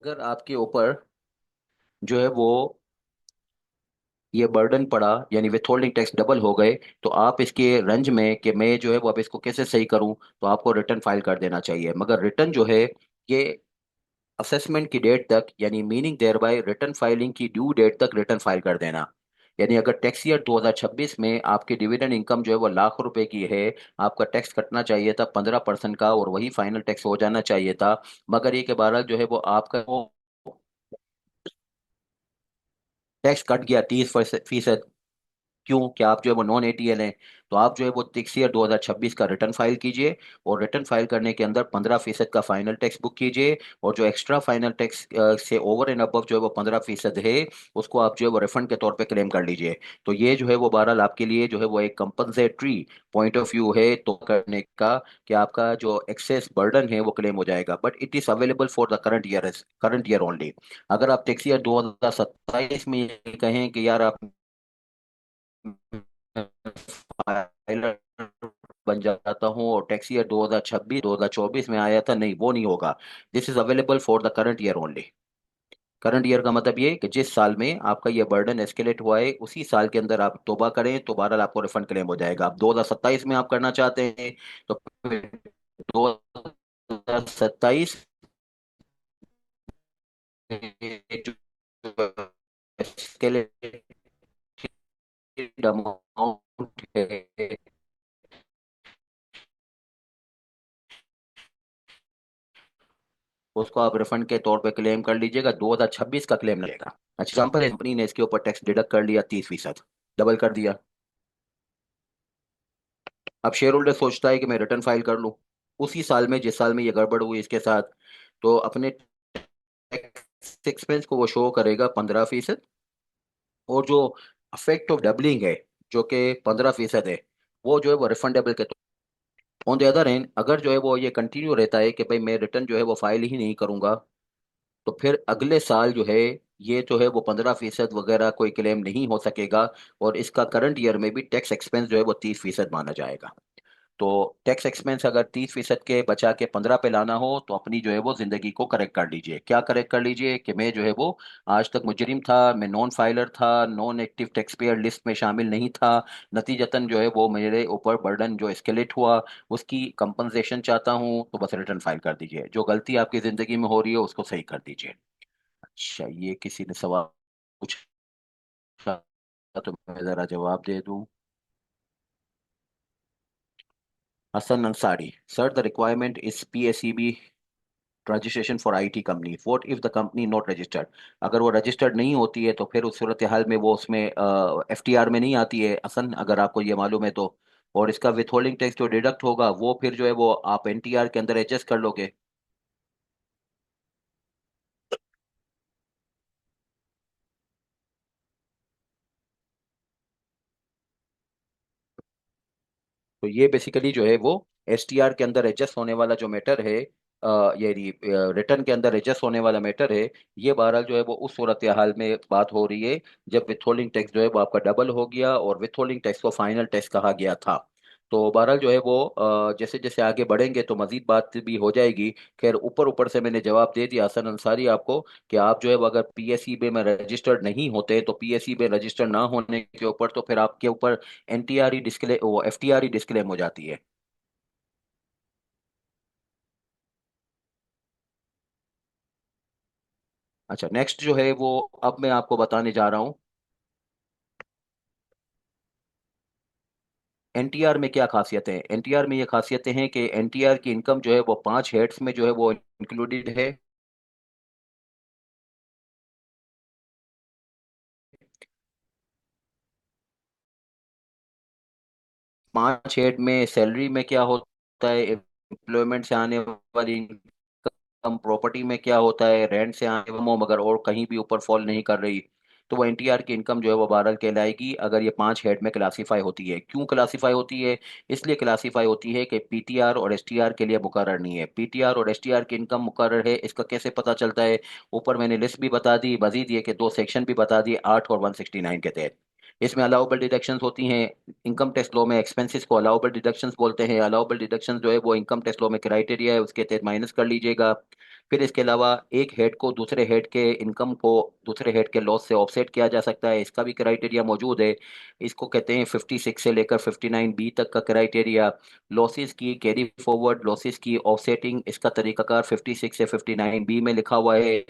अगर आपके ऊपर जो है वो ये बर्डन पड़ा, यानी विथहोल्डिंग टैक्स डबल हो गए, तो आप इसके रंज में कि मैं जो है वो अब इसको कैसे सही करूं, तो आपको रिटर्न फाइल कर देना चाहिए। मगर रिटर्न जो है ये असेसमेंट की डेट तक, यानी meaning thereby return filing की ड्यू डेट तक रिटर्न फाइल कर देना। यानी अगर टैक्स ईयर 2026 में आपकी डिविडेंड इनकम जो है वो लाख रुपए की है, आपका टैक्स कटना चाहिए था 15% का और वही फाइनल टैक्स हो जाना चाहिए था। मगर ये के बहरहाल जो है वो आपका टैक्स कट गया 30%। क्यों, क्या आप जो है वो नॉन एटीएल हैं, तो आप जो है वो टैक्स ईयर 2026 का रिटर्न फाइल कीजिए और रिटर्न फाइल करने के अंदर 15% का फाइनल टैक्स बुक कीजिए। और जो एक्स्ट्रा फाइनल टैक्स से ओवर एंड अबव जो है वो 15% है, उसको आप जो है वो रिफंड के तौर पे क्लेम कर लीजिए। तो ये जो है वो बहरहाल आपके लिए जो है वो एक कंपनसेटरी पॉइंट ऑफ व्यू है तो करने का, कि आपका जो एक्सेस बर्डन है वो क्लेम हो जाएगा। But it is available for the current year only. अगर आप टैक्स ईयर 2027 में ये कहें कि यार आप फाइलर बन जाता हूँ और टैक्स ईयर 2026 2024 में आया था, नहीं वो नहीं होगा। This is available for the current year only. Current year का मतलब ये कि जिस साल में आपका ये बर्डन एस्केलेट हुआ है उसी साल के अंदर आप तौबा करें तो बहरहाल आपको रिफंड क्लेम हो जाएगा। आप 2027 में आप करना चाहते हैं तो फिर 2027 एस्केलेटेड अमाउंट है उसको आप रिफंड के तौर पे क्लेम कर लीजिएगा। 2026 का क्लेम लगेगा। अच्छा, एग्जाम्पल, कंपनी ने इसके ऊपर टैक्स डिडक्ट कर लिया 30%, डबल कर दिया। अब शेयर होल्डर सोचता है कि मैं रिटर्न फाइल कर लूं उसी साल में जिस साल में ये गड़बड़ हुई इसके साथ। तो अपने टैक्स एक्सपेंस को वो शो करेगा 15%, और जो अफेक्ट ऑफ डबलिंग है जो कि 15% है, वो जो है वो रिफंडेबल के। ऑन द अदर एंड अगर जो है वो ये कंटिन्यू रहता है कि भाई मैं रिटर्न जो है वो फाइल ही नहीं करूंगा, तो फिर अगले साल जो है ये जो है वो 15% वगैरह कोई क्लेम नहीं हो सकेगा। और इसका करंट ईयर में भी टैक्स एक्सपेंस जो है वो 30% माना जाएगा। तो टैक्स एक्सपेंस अगर 30% के बचा के 15 पे लाना हो तो अपनी जो है वो जिंदगी को करेक्ट कर लीजिए। क्या करेक्ट कर लीजिए कि मैं जो है वो आज तक मुजरिम था, मैं नॉन फाइलर था, non active tax payer list में शामिल नहीं था। नतीजतन जो है वो मेरे ऊपर बर्डन जो एस्केलेट हुआ, उसकी कंपनसेशन चाहता हूँ, तो बस रिटर्न फाइल कर दीजिए। जो गलती आपकी जिंदगी में हो रही है उसको सही कर दीजिए। अच्छा, ये किसी ने सवाल पूछा तो मैं जरा जवाब दे दूं। Hasan Ansari, sir the requirement is PSEB registration for IT company, what if the company not registered. अगर वो रजिस्टर्ड नहीं होती है तो फिर उस सूरत हाल में वो उसमें FTR में नहीं आती है असन, अगर आपको ये मालूम है तो। और इसका विथहोल्डिंग टैक्स जो डिडक्ट होगा वो फिर जो है वो आप NTR के अंदर एडजस्ट कर लोगे। तो ये बेसिकली जो है वो STR के अंदर एडजस्ट होने वाला जो मैटर है, ये रिटर्न के अंदर एडजस्ट होने वाला मैटर है। ये बहरहाल जो है वो उस सूरत हाल में बात हो रही है जब विथहोल्डिंग टैक्स जो है वो आपका डबल हो गया और विथहोल्डिंग टैक्स को फाइनल टैक्स कहा गया था। तो बहरहाल जो है वो जैसे जैसे आगे बढ़ेंगे तो मजीद बात भी हो जाएगी। खैर, ऊपर ऊपर से मैंने जवाब दे दिया हसन अंसारी आपको कि आप जो है वो अगर PSE में रजिस्टर्ड नहीं होते तो PSE में रजिस्टर्ड ना होने के ऊपर तो फिर आपके ऊपर NTR ही डिस्क्ले वो FTR ही डिस्क्लेम हो जाती है। अच्छा, नेक्स्ट जो है वो अब मैं आपको बताने जा रहा हूँ NTR में क्या खासियतें हैं। NTR में ये खासियतें हैं कि NTR की इनकम जो है वो 5 हेड्स में जो है वो इंक्लूडेड है। 5 हेड में सैलरी में क्या होता है, एम्प्लॉयमेंट से आने वाली इनकम, प्रॉपर्टी में क्या होता है, रेंट से आने वाली इनकम, अगर और कहीं भी ऊपर फॉल नहीं कर रही तो वो NTR की इनकम जो है वो 12 कहलाएगी अगर ये 5 हेड में क्लासीफाई होती है। क्यों क्लासीफाई होती है? इसलिए क्लासीफाई होती है कि PTR और STR के लिए मुकर्रर नहीं है। PTR और STR की इनकम मुकर्रर है, इसका कैसे पता चलता है? ऊपर मैंने लिस्ट भी बता दी, मजीद ये कि 2 सेक्शन भी बता दिए, 8 और 169 के तहत। इसमें अलाउबल डिडक्शंस होती हैं। इनकम टैक्स लॉ में एक्सपेंसेस को अलाउबल डिडक्शंस बोलते हैं। अलाउबल डिडक्शंस जो है वो इनकम टैक्स लॉ में क्राइटेरिया है, उसके तहत माइनस कर लीजिएगा। फिर इसके अलावा एक हेड को दूसरे हेड के इनकम को दूसरे हेड के लॉस से ऑफसेट किया जा सकता है, इसका भी क्राइटेरिया मौजूद है। इसको कहते हैं 56 से लेकर 59B तक का क्राइटेरिया। लॉसेस की कैरी फॉरवर्ड, लॉसेस की ऑफसेटिंग, इसका तरीकाकार 56 से 59B में लिखा हुआ है।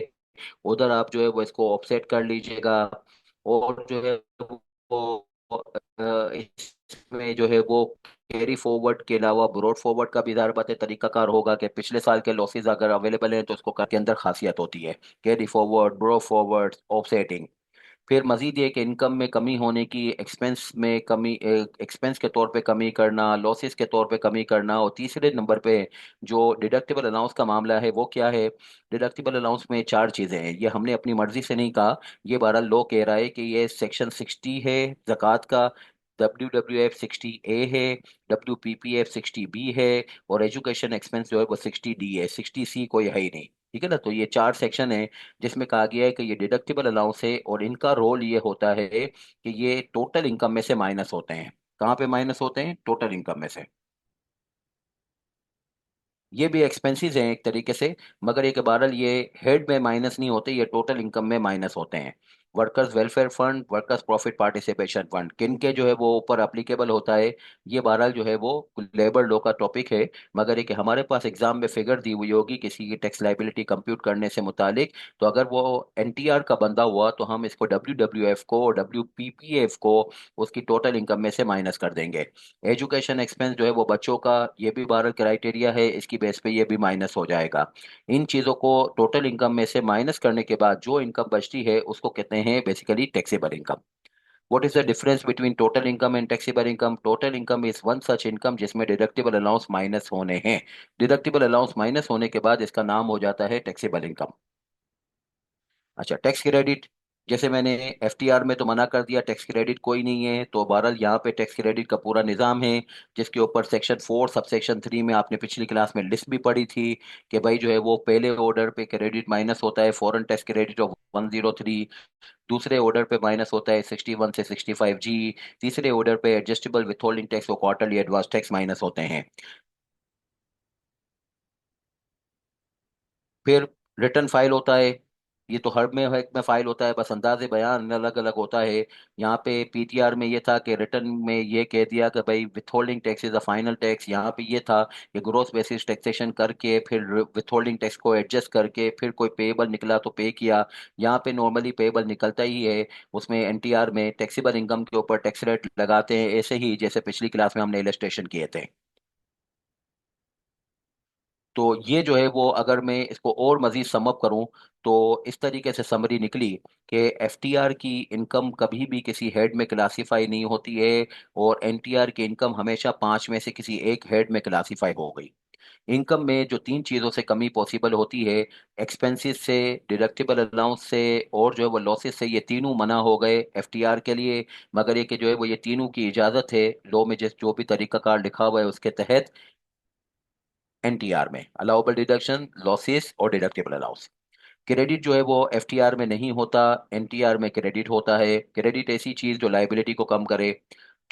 उधर आप जो है वो इसको ऑफसेट कर लीजिएगा। और जो है वो इसमें जो है वो कैरी फॉरवर्ड के अलावा ब्रॉड फॉरवर्ड का भी ज़ारबत तरीकाकार होगा कि पिछले साल के लॉसेस अगर अवेलेबल हैं तो उसको के अंदर खासियत होती है, carry forward, brought forward, offsetting. फिर मजीद ये कि इनकम में कमी होने की, एक्सपेंस में कमी, एक्सपेंस के तौर पे कमी करना, लॉसेस के तौर पे कमी करना। और तीसरे नंबर पे जो डिडक्टिबल अलाउंस का मामला है वो क्या है? डिडक्टिबल अलाउंस में 4 चीज़ें हैं, ये हमने अपनी मर्जी से नहीं कहा। ये बहरहाल लॉ कह रहा है कि ये सेक्शन 60 है ज़कात का, WWF 60A है, WPPF 60B है, और एजुकेशन एक्सपेंस जो है वो 60D है, 60C कोई है ही नहीं। ठीक है ना? तो ये 4 सेक्शन है जिसमें कहा गया है कि ये डिडक्टिबल अलाउंस है और इनका रोल ये होता है कि ये टोटल इनकम में से माइनस होते हैं। कहाँ पे माइनस होते हैं? टोटल इनकम में से। ये भी एक्सपेंसेस हैं एक तरीके से, मगर एक बहरहाल ये हेड में माइनस नहीं होते, ये टोटल इनकम में माइनस होते हैं। Workers welfare fund, workers profit participation fund, किन के जो है वो ऊपर अप्लीकेबल होता है? ये बहरहाल जो है वो लेबर लॉ का टॉपिक है। मगर एक हमारे पास एग्जाम में फिगर दी हुई होगी किसी की टैक्स लाइबिलिटी कंप्यूट करने से मुतालिक, तो अगर वो NTR का बंदा हुआ तो हम इसको WWF को और WPPF को उसकी टोटल इनकम में से माइनस कर देंगे। एजुकेशन एक्सपेंस जो है वो बच्चों का, ये भी बारह क्राइटेरिया है, इसकी बेस पे ये भी माइनस हो जाएगा। इन चीज़ों को टोटल इनकम में से माइनस करने के बाद जो इनकम बचती है उसको कहते हैं basically taxable income. What is the difference between total income and taxable income? Total income is one such income जिसमें डिडक्टिबल अलाउंस माइनस होने हैं। डिडक्टिबल अलाउंस माइनस होने के बाद इसका नाम हो जाता है टैक्सेबल इनकम। अच्छा, टैक्स क्रेडिट, जैसे मैंने एफटीआर में तो मना कर दिया, टैक्स क्रेडिट कोई नहीं है, तो बहरहाल यहाँ पे टैक्स क्रेडिट का पूरा निज़ाम है, जिसके ऊपर सेक्शन 4 सब सेक्शन 3 में आपने पिछली क्लास में लिस्ट भी पढ़ी थी कि भाई जो है वो पहले ऑर्डर पे क्रेडिट माइनस होता है फॉरेन टैक्स क्रेडिट ऑफ 103, दूसरे ऑर्डर पे माइनस होता है 61 से 65G, तीसरे ऑर्डर पे एडजस्टेबल विथहोल्डिंग टैक्स और क्वार्टरली एडवांस टैक्स माइनस होते हैं। फिर रिटर्न फाइल होता है, ये तो हर में एक में फाइल होता है, बस अंदाजे बयान अलग अलग होता है। यहाँ पे पीटीआर में ये था कि रिटर्न में ये कह दिया कि भाई withholding tax is a final tax, यहाँ पे ये था कि ग्रोस बेसिस टैक्सेशन करके फिर विथहोल्डिंग टैक्स को एडजस्ट करके फिर कोई पेएबल निकला तो पे किया। यहाँ पे नॉर्मली पेएबल निकलता ही है, उसमें एनटीआर में टैक्सेबल इनकम के ऊपर टैक्स रेट लगाते हैं, ऐसे ही जैसे पिछली क्लास में हमने इलस्ट्रेशन किए थे। तो ये जो है वो अगर मैं इसको और मजीद समअप करूं तो इस तरीके से समरी निकली कि एफटीआर की इनकम कभी भी किसी हेड में क्लासीफाई नहीं होती है, और एनटीआर की इनकम हमेशा 5 में से किसी एक हेड में क्लासीफाई हो गई। इनकम में जो 3 चीज़ों से कमी पॉसिबल होती है, एक्सपेंसेस से, डिडक्टिबल अलाउंस से और जो है वो लॉसेस से, ये तीनों मना हो गए एफटीआर के लिए। मगर ये कि जो है वो ये तीनों की इजाज़त है लॉ में, जिस जो भी तरीकाकार लिखा हुआ है उसके तहत एनटीआर में अलाउबल डिडक्शन, लॉसेस और डिडक्टिबल अलाउंस। क्रेडिट जो है वो एफटीआर में नहीं होता, एनटीआर में क्रेडिट होता है। क्रेडिट ऐसी चीज जो लाइबिलिटी को कम करे।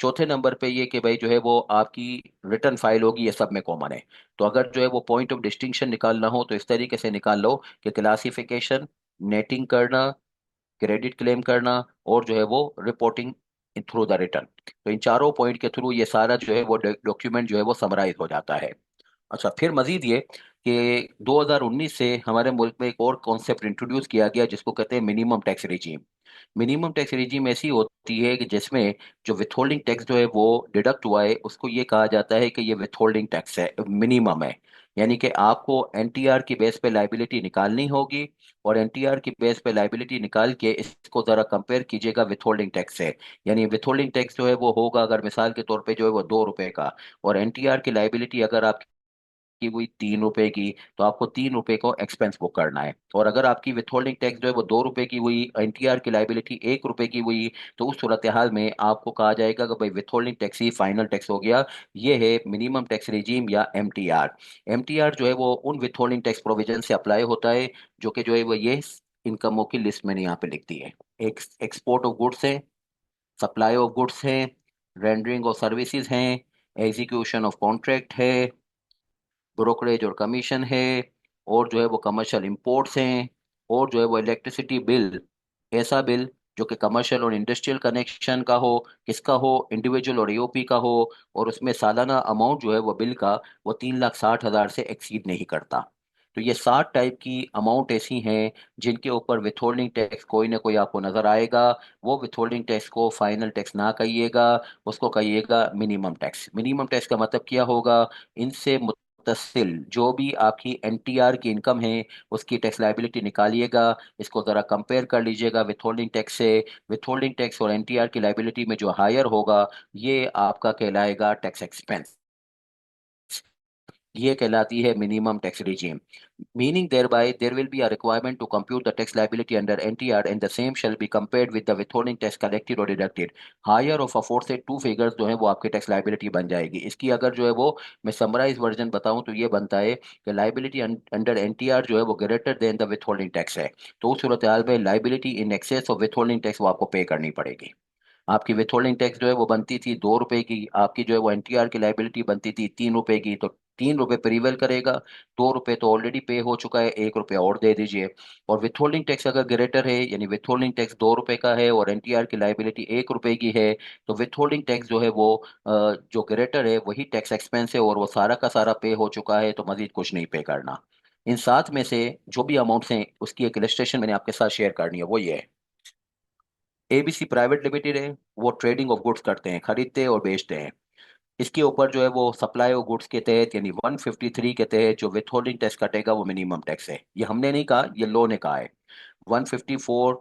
चौथे नंबर पे ये कि भाई जो है वो आपकी रिटर्न फाइल होगी, ये सब में कॉमन है। तो अगर जो है वो पॉइंट ऑफ डिस्टिंक्शन निकालना हो तो इस तरीके से निकाल लो कि क्लासिफिकेशन, नेटिंग करना, क्रेडिट क्लेम करना और जो है वो रिपोर्टिंग थ्रू द रिटर्न। तो इन चारों पॉइंट के थ्रू ये सारा जो है वो डॉक्यूमेंट जो है वो समराइज हो जाता है। अच्छा, फिर मजीद ये कि 2019 से हमारे मुल्क में एक और कॉन्सेप्ट इंट्रोड्यूस किया गया जिसको कहते हैं minimum tax regime. Minimum tax regime ऐसी होती है कि जिसमें जो विथहोल्डिंग टैक्स जो है वो डिडक्ट हुआ है उसको ये कहा जाता है कि ये विथहोल्डिंग टैक्स है, मिनिमम है। यानी कि आपको एनटीआर की बेस पे लाइबिलिटी निकालनी होगी, और एनटीआर की बेस पे लाइबिलिटी निकाल के इसको जरा कंपेयर कीजिएगा विथहोल्डिंग टैक्स से। यानी विथहोल्डिंग टैक्स जो है वो होगा अगर मिसाल के तौर पे जो है वो 2 रुपए का, और एनटीआर की लाइबिलिटी अगर आप की हुई 3 रुपए की, तो आपको 3 रुपए को एक्सपेंस बुक करना है। और अगर आपकी विथहोल्डिंग टैक्स जो है वो 2 रुपए की हुई, एनटीआर की लाइबिलिटी 1 रुपए की हुई, तो उस सूरत हाल में आपको कहा जाएगा कि भाई विथहोल्डिंग टैक्स ही फाइनल टैक्स हो गया। ये है मिनिमम टैक्स रिजीम या एमटीआर। एमटीआर जो है वो उन विथहोल्डिंग टैक्स प्रोविजन से अप्लाई होता है जो कि जो है वो ये इनकमों की लिस्ट मैंने यहाँ पे लिख दी है। एक एक्सपोर्ट ऑफ गुड्स है, सप्लाई ऑफ गुड्स है, रेंडरिंग ऑफ सर्विसेज हैं, एग्जीक्यूशन ऑफ कॉन्ट्रैक्ट है, ब्रोकरेज और कमीशन है, और जो है वो कमर्शियल इंपोर्ट्स हैं, और जो है वो इलेक्ट्रिसिटी बिल, ऐसा बिल जो कि कमर्शियल और इंडस्ट्रियल कनेक्शन का हो, किसका हो, इंडिविजुअल और ईओपी का हो, और उसमें सालाना अमाउंट जो है वो बिल का वो 3,60,000 से एक्सीड नहीं करता। तो ये 60 टाइप की अमाउंट ऐसी हैं जिनके ऊपर विथहोल्डिंग टैक्स कोई ना कोई आपको नजर आएगा। वो विथहोल्डिंग टैक्स को फाइनल टैक्स ना कहिएगा, उसको कहिएगा मिनिमम टैक्स। मिनिमम टैक्स का मतलब क्या होगा, इनसे मुतसिल जो भी आपकी एनटीआर की इनकम है उसकी टैक्स लाइबिलिटी निकालिएगा, इसको ज़रा कंपेयर कर लीजिएगा विथहोल्डिंग टैक्स से। विथहोल्डिंग टैक्स और एनटीआर की लाइबिलिटी में जो हायर होगा ये आपका कहलाएगा टैक्स एक्सपेंस, ये कहलाती है minimum tax regime. Meaning thereby there will be a requirement to compute the tax liability under NTR, and the same shall be compared with the withholding tax collected or deducted. Higher of aforesaid two figures जो है वो आपकी tax liability बन जाएगी। इसकी अगर जो है वो मैं समराइज वर्जन बताऊं तो ये बनता है कि लाइबिलिटी अंडर एनटीआर जो है वो greater than the withholding tax है, तो उस सूरत हाल में liability in excess of withholding tax वो आपको पे करनी पड़ेगी। आपकी विथहोल्डिंग टैक्स जो है वो बनती थी 2 रुपए की, आपकी जो है वो एनटीआर की लाइबिलिटी बनती थी 3 रुपए की, तो 3 रुपए प्रीवेल करेगा। 2 रुपए तो ऑलरेडी पे हो चुका है, 1 रुपया और दे दीजिए। और विथहोल्डिंग टैक्स अगर ग्रेटर है, यानी विथहोल्डिंग टैक्स 2 रुपए का है और एनटीआर की लाइबिलिटी 1 रुपए की है, तो विथहोल्डिंग टैक्स जो है वो जो ग्रेटर है वही टैक्स एक्सपेंस है, और वो सारा का सारा पे हो चुका है, तो मजीद कुछ नहीं पे करना। इन सात में से जो भी अमाउंट्स हैं उसकी एक इलस्ट्रेशन मैंने आपके साथ शेयर करनी है, वो ये है। एबीसी प्राइवेट लिमिटेड है, वो ट्रेडिंग ऑफ गुड्स करते हैं, खरीदते हैं और बेचते हैं। इसके ऊपर जो है वो सप्लाई ऑफ गुड्स के तहत यानी 153 के तहत जो विथहोल्डिंग टैक्स कटेगा वो मिनिमम टैक्स है। ये हमने नहीं कहा, ये लॉ ने कहा है। 154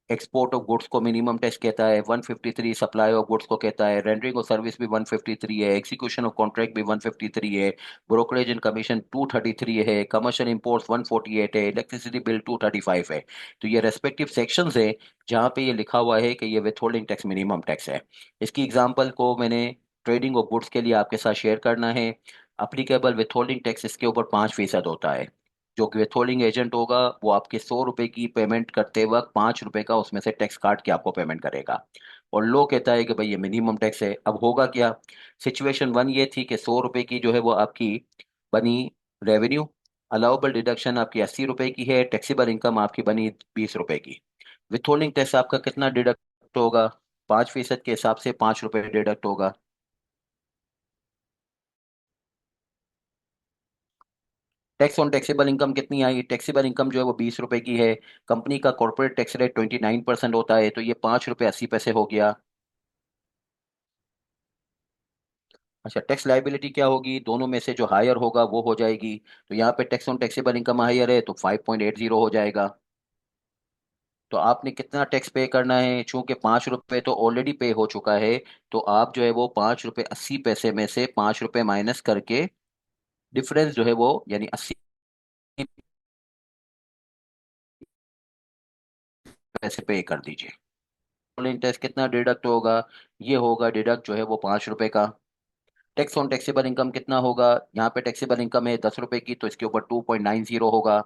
एक्सपोर्ट ऑफ गुड्स को मिनिमम टैक्स कहता है 153, सप्लाई ऑफ गुड्स को कहता है, रेंडरिंग ऑफ सर्विस भी 153 है, एग्जीक्यूशन ऑफ कॉन्ट्रैक्ट भी 153 है, ब्रोकरेज एंड कमीशन 233 है, कमर्शियल इंपोर्ट्स 148 है, इलेक्ट्रिसिटी बिल 235 है। तो ये रेस्पेक्टिव सेक्शंस है जहाँ पे ये लिखा हुआ है कि ये with holding tax minimum tax है। इसकी एग्जांपल को मैंने ट्रेडिंग ऑफ गुड्स के लिए आपके साथ शेयर करना है। अप्लीकेबल विथ होल्डिंग टैक्स इसके ऊपर 5% होता है। जो कि विथहोल्डिंग एजेंट होगा वो आपके 100 रुपए की पेमेंट करते वक्त 5 रुपए का उसमें से टैक्स काट के आपको पेमेंट करेगा। और लो कहता है कि भाई ये मिनिमम टैक्स है। अब होगा क्या? सिचुएशन वन ये थी कि 100 रुपए की जो है वो आपकी बनी रेवेन्यू, अलाउबल डिडक्शन आपकी 80 रुपए की है, टैक्सेबल इनकम आपकी बनी 20 रुपए की। विथहोल्डिंग टैक्स आपका कितना डिडक्ट होगा? 5% के हिसाब से 5 रुपए डिडक्ट होगा। टैक्स ऑन टैक्सेबल इनकम कितनी आई? टैक्सेबल इनकम जो है वो 20 रुपए की है। कंपनी का कॉर्पोरेट टैक्स रेट 29% होता है, तो ये 5 रुपये 80 पैसे हो गया। अच्छा, टैक्स लाइबिलिटी क्या होगी? दोनों में से जो हायर होगा वो हो जाएगी। तो यहाँ पे tax on taxable income higher है तो 5.80 हो जाएगा। तो आपने कितना टैक्स पे करना है? चूंकि 5 रुपये तो ऑलरेडी पे हो चुका है, तो आप जो है वो 5 रुपये 80 पैसे में से 5 रुपये माइनस करके डिफरेंस जो है वो यानी 80 पैसे पे कर दीजिए। पेट्रोलिंग टैक्स कितना डिडक्ट होगा? ये होगा डिडक्ट जो है वो 5 रुपए का। टैक्स ऑन टैक्सेबल इनकम कितना होगा? यहाँ पे टैक्सेबल इनकम है 10 रुपए की, तो इसके ऊपर 2.90 होगा।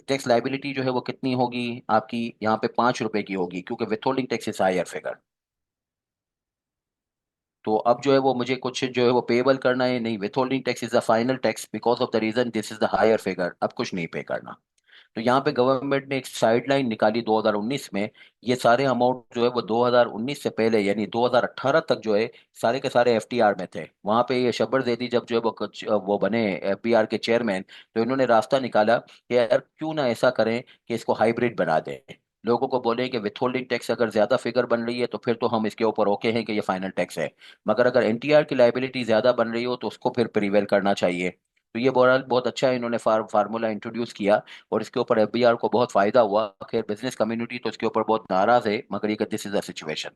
टैक्स लाइबिलिटी जो है वो कितनी होगी आपकी? यहाँ पे 5 रुपए की होगी, क्योंकि विथहोल्डिंग टैक्स इज हायर फिगर। तो अब जो है वो मुझे कुछ जो है वो पेबल करना है नहीं, withholding tax is the final tax because of the reason this is the higher figure, अब कुछ नहीं पे करना। तो यहाँ पे गवर्नमेंट ने एक साइडलाइन निकाली 2019 में। ये सारे अमाउंट जो है वो 2019 से पहले यानी 2018 तक जो है सारे के सारे एफटीआर में थे। वहाँ पे ये शब्बर ज़ैदी जब जो है वो बने एफबीआर के चेयरमैन, तो इन्होंने रास्ता निकाला कि यार क्यों ना ऐसा करें कि इसको हाइब्रिड बना दें। लोगों को बोले कि विथहोल्डिंग टैक्स अगर ज्यादा फिगर बन रही है तो फिर तो हम इसके ऊपर ओके हैं कि ये फाइनल टैक्स है, मगर अगर एनटीआर की लाइबिलिटी ज्यादा बन रही हो तो उसको फिर प्रिवेल करना चाहिए। तो ये बहरहाल बहुत अच्छा है, इन्होंने फार्मूला इंट्रोड्यूस किया और इसके ऊपर एफबीआर को बहुत फायदा हुआ। खैर बिजनेस कम्युनिटी तो इसके ऊपर बहुत नाराज है, मगर ये दिस इज द सिचुएशन।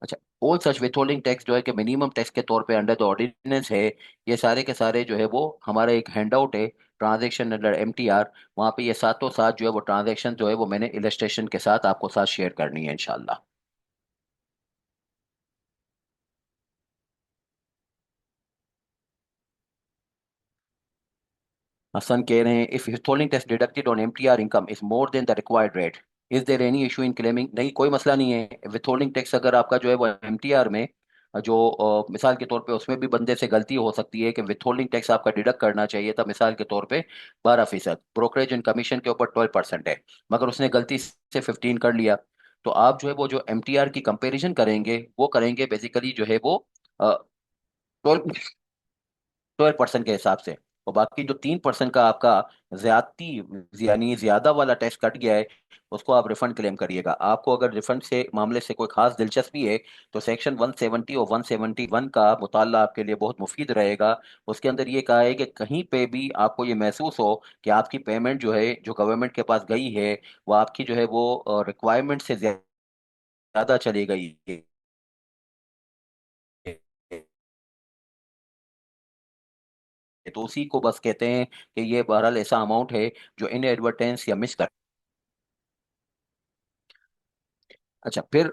अच्छा, ऑल सच विथहोल्डिंग टैक्स जो है कि मिनिमम टैक्स के तौर पे अंडर द ऑर्डिनेंस है। ये सारे के सारे जो है वो हमारा एक हैंडआउट है, ट्रांजैक्शन अंडर एमटीआर। वहाँ पे ये सातों साथ जो है वो ट्रांजैक्शन जो है वो मैंने इलस्ट्रेशन के साथ आपको साथ शेयर करनी है इंशाल्लाह। हसन कह रहे हैं if withholding tax deducted on MTR income is more than the required rate, is there any issue in claiming? नहीं, कोई मसला नहीं है। विथहोल्डिंग टैक्स अगर आपका जो है वो एमटीआर में जो मिसाल के तौर पे उसमें भी बंदे से गलती हो सकती है कि विथहोल्डिंग टैक्स आपका डिडक्ट करना चाहिए था मिसाल के तौर पे 12%, ब्रोकरेज एंड कमीशन के ऊपर 12% है, मगर उसने गलती से 15 कर लिया। तो आप जो है वो जो एमटीआर की कंपैरिजन करेंगे वो करेंगे बेसिकली जो है वो 12% के हिसाब से। और बाकी जो 3% का आपका ज्यादती यानी ज्यादा वाला टैक्स कट गया है उसको आप रिफंड क्लेम करिएगा। आपको अगर रिफंड से मामले से कोई खास दिलचस्पी है तो सेक्शन 170 और 171 का मुताला आपके लिए बहुत मुफीद रहेगा। उसके अंदर ये कहा है कि कहीं पे भी आपको ये महसूस हो कि आपकी पेमेंट जो है जो गवर्नमेंट के पास गई है वो आपकी जो है वो रिक्वायरमेंट से ज्यादा चली गई है, तो उसी को बस कहते हैं कि ये बहरहाल ऐसा अमाउंट है जो इन एडवर्टेंस या मिस कर। अच्छा, फिर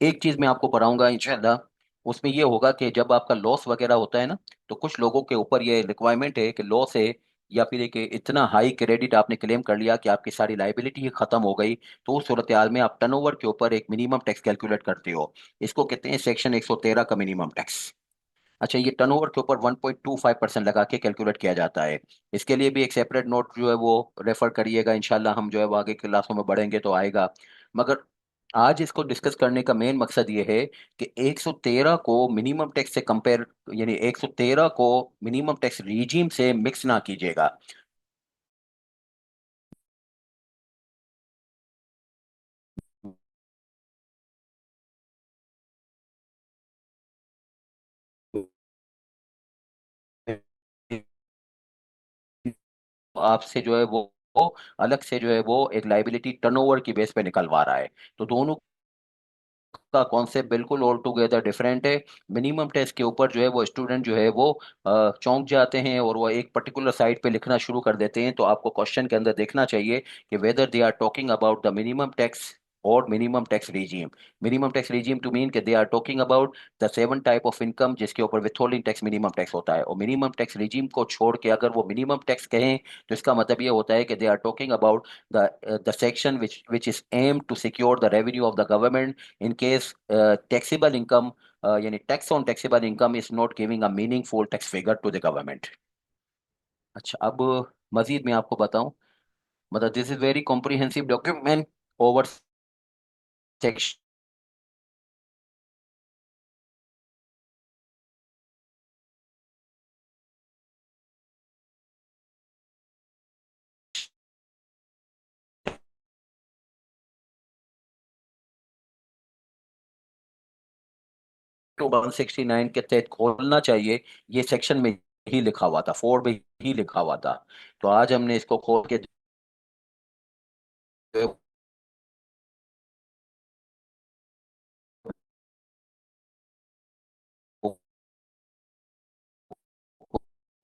एक चीज मैं आपको पढ़ाऊंगा इंशाल्लाह। उसमें ये होगा कि जब आपका लॉस वगैरह होता है ना, तो कुछ लोगों के ऊपर ये रिक्वायरमेंट है कि लॉस है या फिर एक इतना हाई क्रेडिट आपने क्लेम कर लिया कि आपकी सारी लाइबिलिटी ही खत्म हो गई, तो उस सूरत हाल में आप टर्नओवर के ऊपर एक मिनिमम टैक्स कैलकुलेट करते हो। इसको कहते हैं सेक्शन 113 का मिनिमम टैक्स। अच्छा, ये टर्नओवर के ऊपर 1.25% लगा के कैलकुलेट किया जाता है। इसके लिए भी एक सेपरेट नोट जो है वो रेफर करिएगा इंशाल्लाह, हम जो है वो आगे क्लासों में बढ़ेंगे तो आएगा। मगर आज इसको डिस्कस करने का मेन मकसद ये है कि 113 को मिनिमम टैक्स से कंपेयर यानी 113 को मिनिमम टैक्स रिजीम से मिक्स ना कीजिएगा। आपसे जो है वो अलग से जो है वो एक लाइबिलिटी टर्नओवर की बेस पे निकलवा रहा है। तो दोनों का कॉन्सेप्ट बिल्कुल ऑल टुगेदर डिफरेंट है। मिनिमम टेस्ट के ऊपर जो है वो स्टूडेंट जो है वो चौंक जाते हैं और वो एक पर्टिकुलर साइट पे लिखना शुरू कर देते हैं। तो आपको क्वेश्चन के अंदर देखना चाहिए कि whether they are talking about the minimum tax और minimum tax regime। Minimum tax regime to mean कि they are talking about the 7 type of income जिसके ऊपर विथहोल्डिंग टैक्स मिनिमम टैक्स होता है। और मिनिमम टैक्स regime को छोड़ के अगर वो मिनिमम टैक्स कहें तो इसका मतलब ये होता है कि they are talking about the section which is aimed to secure the revenue of the government in case taxable income यानी tax on taxable income is not giving a meaningful tax figure to the government. अच्छा, अब मजीद मैं आपको बताऊं, मतलब this is very comprehensive document over section 169 के तहत खोलना चाहिए, ये सेक्शन में ही लिखा हुआ था, 4 में ही लिखा हुआ था। तो आज हमने इसको खोल के जो है वो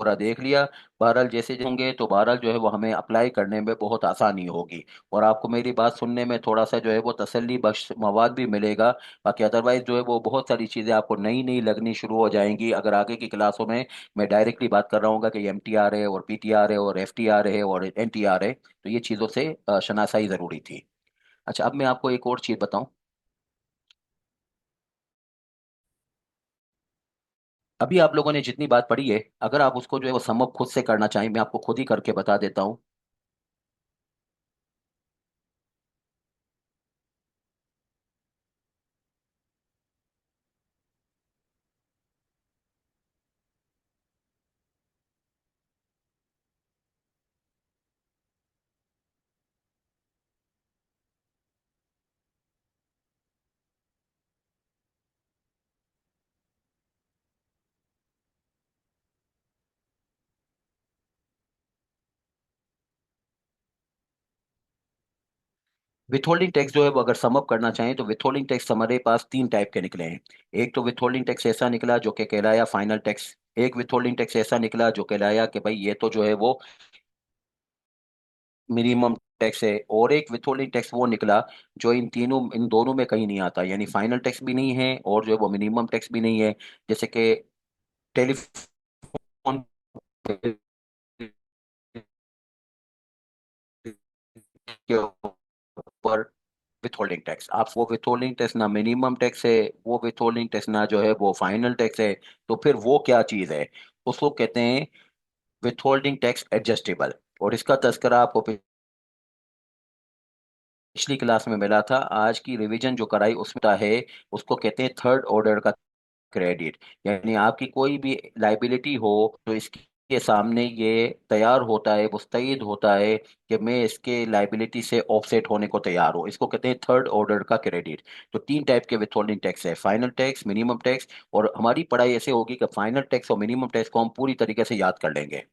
पूरा देख लिया। बहरहाल जैसे होंगे तो बहरहाल जो है वो हमें अप्लाई करने में बहुत आसानी होगी और आपको मेरी बात सुनने में थोड़ा सा जो है वो तसल्ली बख्श मवाद भी मिलेगा। बाकी अदरवाइज जो है वो बहुत सारी चीज़ें आपको नई नई लगनी शुरू हो जाएंगी अगर आगे की क्लासों में मैं डायरेक्टली बात कर रहा हूँ कि MTR है और PTR है और FTR है और NTR है। तो ये चीज़ों से शनासाई ज़रूरी थी। अच्छा, अब मैं आपको एक और चीज़ बताऊं। अभी आप लोगों ने जितनी बात पढ़ी है, अगर आप उसको जो है वो समअप खुद से करना चाहें, मैं आपको खुद ही करके बता देता हूँ। विथहोल्डिंग टैक्स जो है वो अगर समअप करना चाहें तो विथहोल्डिंग टैक्स हमारे पास 3 टाइप के निकले हैं। एक तो विथहोल्डिंग टैक्स ऐसा निकला जो कि कहलाया फाइनल टैक्स। एक विथहोल्डिंग टैक्स ऐसा निकला जो कहलाया कि भाई ये तो जो है वो मिनिमम टैक्स है। और एक विथहोल्डिंग टैक्स वो निकला जो इन दोनों में कहीं नहीं आता, यानी फाइनल टैक्स भी नहीं है और जो है वो मिनिमम टैक्स भी नहीं है। जैसे कि टेलीफोन के ऊपर विथहोल्डिंग टैक्स, आप वो विथहोल्डिंग टैक्स ना मिनिमम टैक्स है, वो विथहोल्डिंग टैक्स ना जो है वो फाइनल टैक्स है। तो फिर वो क्या चीज़ है? उसको कहते हैं विथहोल्डिंग टैक्स एडजस्टेबल। और इसका तस्करा आपको पिछली क्लास में मिला था। आज की रिवीजन जो कराई उसमें है, उसको कहते हैं थर्ड ऑर्डर का क्रेडिट। यानी आपकी कोई भी लाइबिलिटी हो तो इसके सामने ये तैयार होता है, मुस्तैद होता है कि मैं इसके लाइबिलिटी से ऑफसेट होने को तैयार हूँ। इसको कहते हैं थर्ड ऑर्डर का क्रेडिट। तो 3 टाइप के विथहोल्डिंग टैक्स है, फाइनल टैक्स, मिनिमम टैक्स। और हमारी पढ़ाई ऐसे होगी कि फाइनल टैक्स और मिनिमम टैक्स को हम पूरी तरीके से याद कर लेंगे।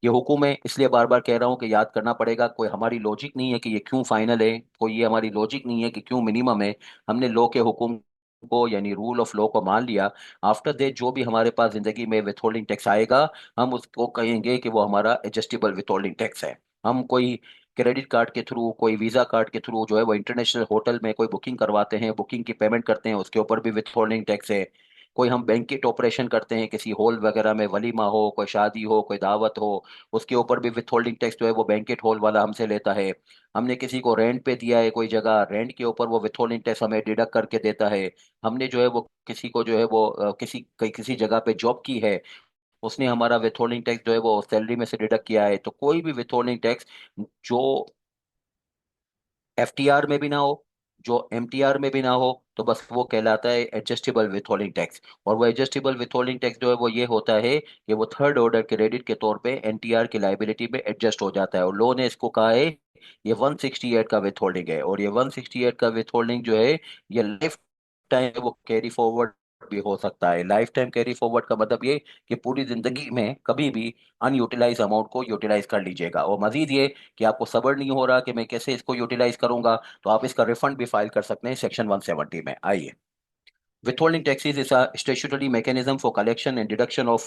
ये हुक्म है इसलिए बार बार कह रहा हूँ कि याद करना पड़ेगा। कोई हमारी लॉजिक नहीं है कि ये क्यों फाइनल है, कोई ये हमारी लॉजिक नहीं है कि क्यों मिनिमम है। हमने लॉ के हुक्म को यानी रूल ऑफ लॉ को मान लिया। आफ्टर दैट जो भी हमारे पास जिंदगी में विथहोल्डिंग टैक्स आएगा, हम उसको कहेंगे कि वो हमारा एडजस्टेबल विथहोल्डिंग टैक्स है। हम कोई क्रेडिट कार्ड के थ्रू, कोई वीजा कार्ड के थ्रू जो है वो इंटरनेशनल होटल में कोई बुकिंग करवाते हैं, बुकिंग की पेमेंट करते हैं, उसके ऊपर भी विथहोल्डिंग टैक्स है। कोई हम बैंकेट ऑपरेशन करते हैं किसी हॉल वगैरह में, वलीमा हो, कोई शादी हो, कोई दावत हो, उसके ऊपर भी विथहोल्डिंग टैक्स जो है वो बैंकेट हॉल वाला हमसे लेता है। हमने किसी को रेंट पे दिया है कोई जगह, रेंट के ऊपर वो विथहोल्डिंग टैक्स हमें डिडक्ट करके देता है। हमने जो है वो किसी को जो है वो किसी जगह पे जॉब की है, उसने हमारा विथहोल्डिंग टैक्स जो है वो सैलरी में से डिडक्ट किया है। तो कोई भी विथहोल्डिंग टैक्स जो FTR में भी ना हो, जो MTR में भी ना हो, तो बस वो कहलाता है एडजस्टेबल विथहोल्डिंग टैक्स। और वो एडजस्टेबल विथहोल्डिंग टैक्स जो है वो ये होता है कि वो थर्ड ऑर्डर क्रेडिट के तौर पे NTR की लाइबिलिटी में एडजस्ट हो जाता है। और लॉ ने इसको कहा है ये 168 का विथहोल्डिंग है। और ये 168 का विथहोल्डिंग जो है ये लाइफ टाइम वो कैरी फॉरवर्ड भी हो सकता है। लाइफ टाइम कैरी फॉरवर्ड का मतलब ये कि पूरी जिंदगी में कभी भी अनयूटिलाइज अमाउंट को यूटिलाइज कर लीजिएगा। और मजीद ये कि आपको सब्र नहीं हो रहा कि मैं कैसे इसको यूटिलाइज करूंगा, तो आप इसका रिफंड भी फाइल कर सकते हैं सेक्शन 170 में। आइए, withholding taxes is a statutory mechanism for collection and deduction of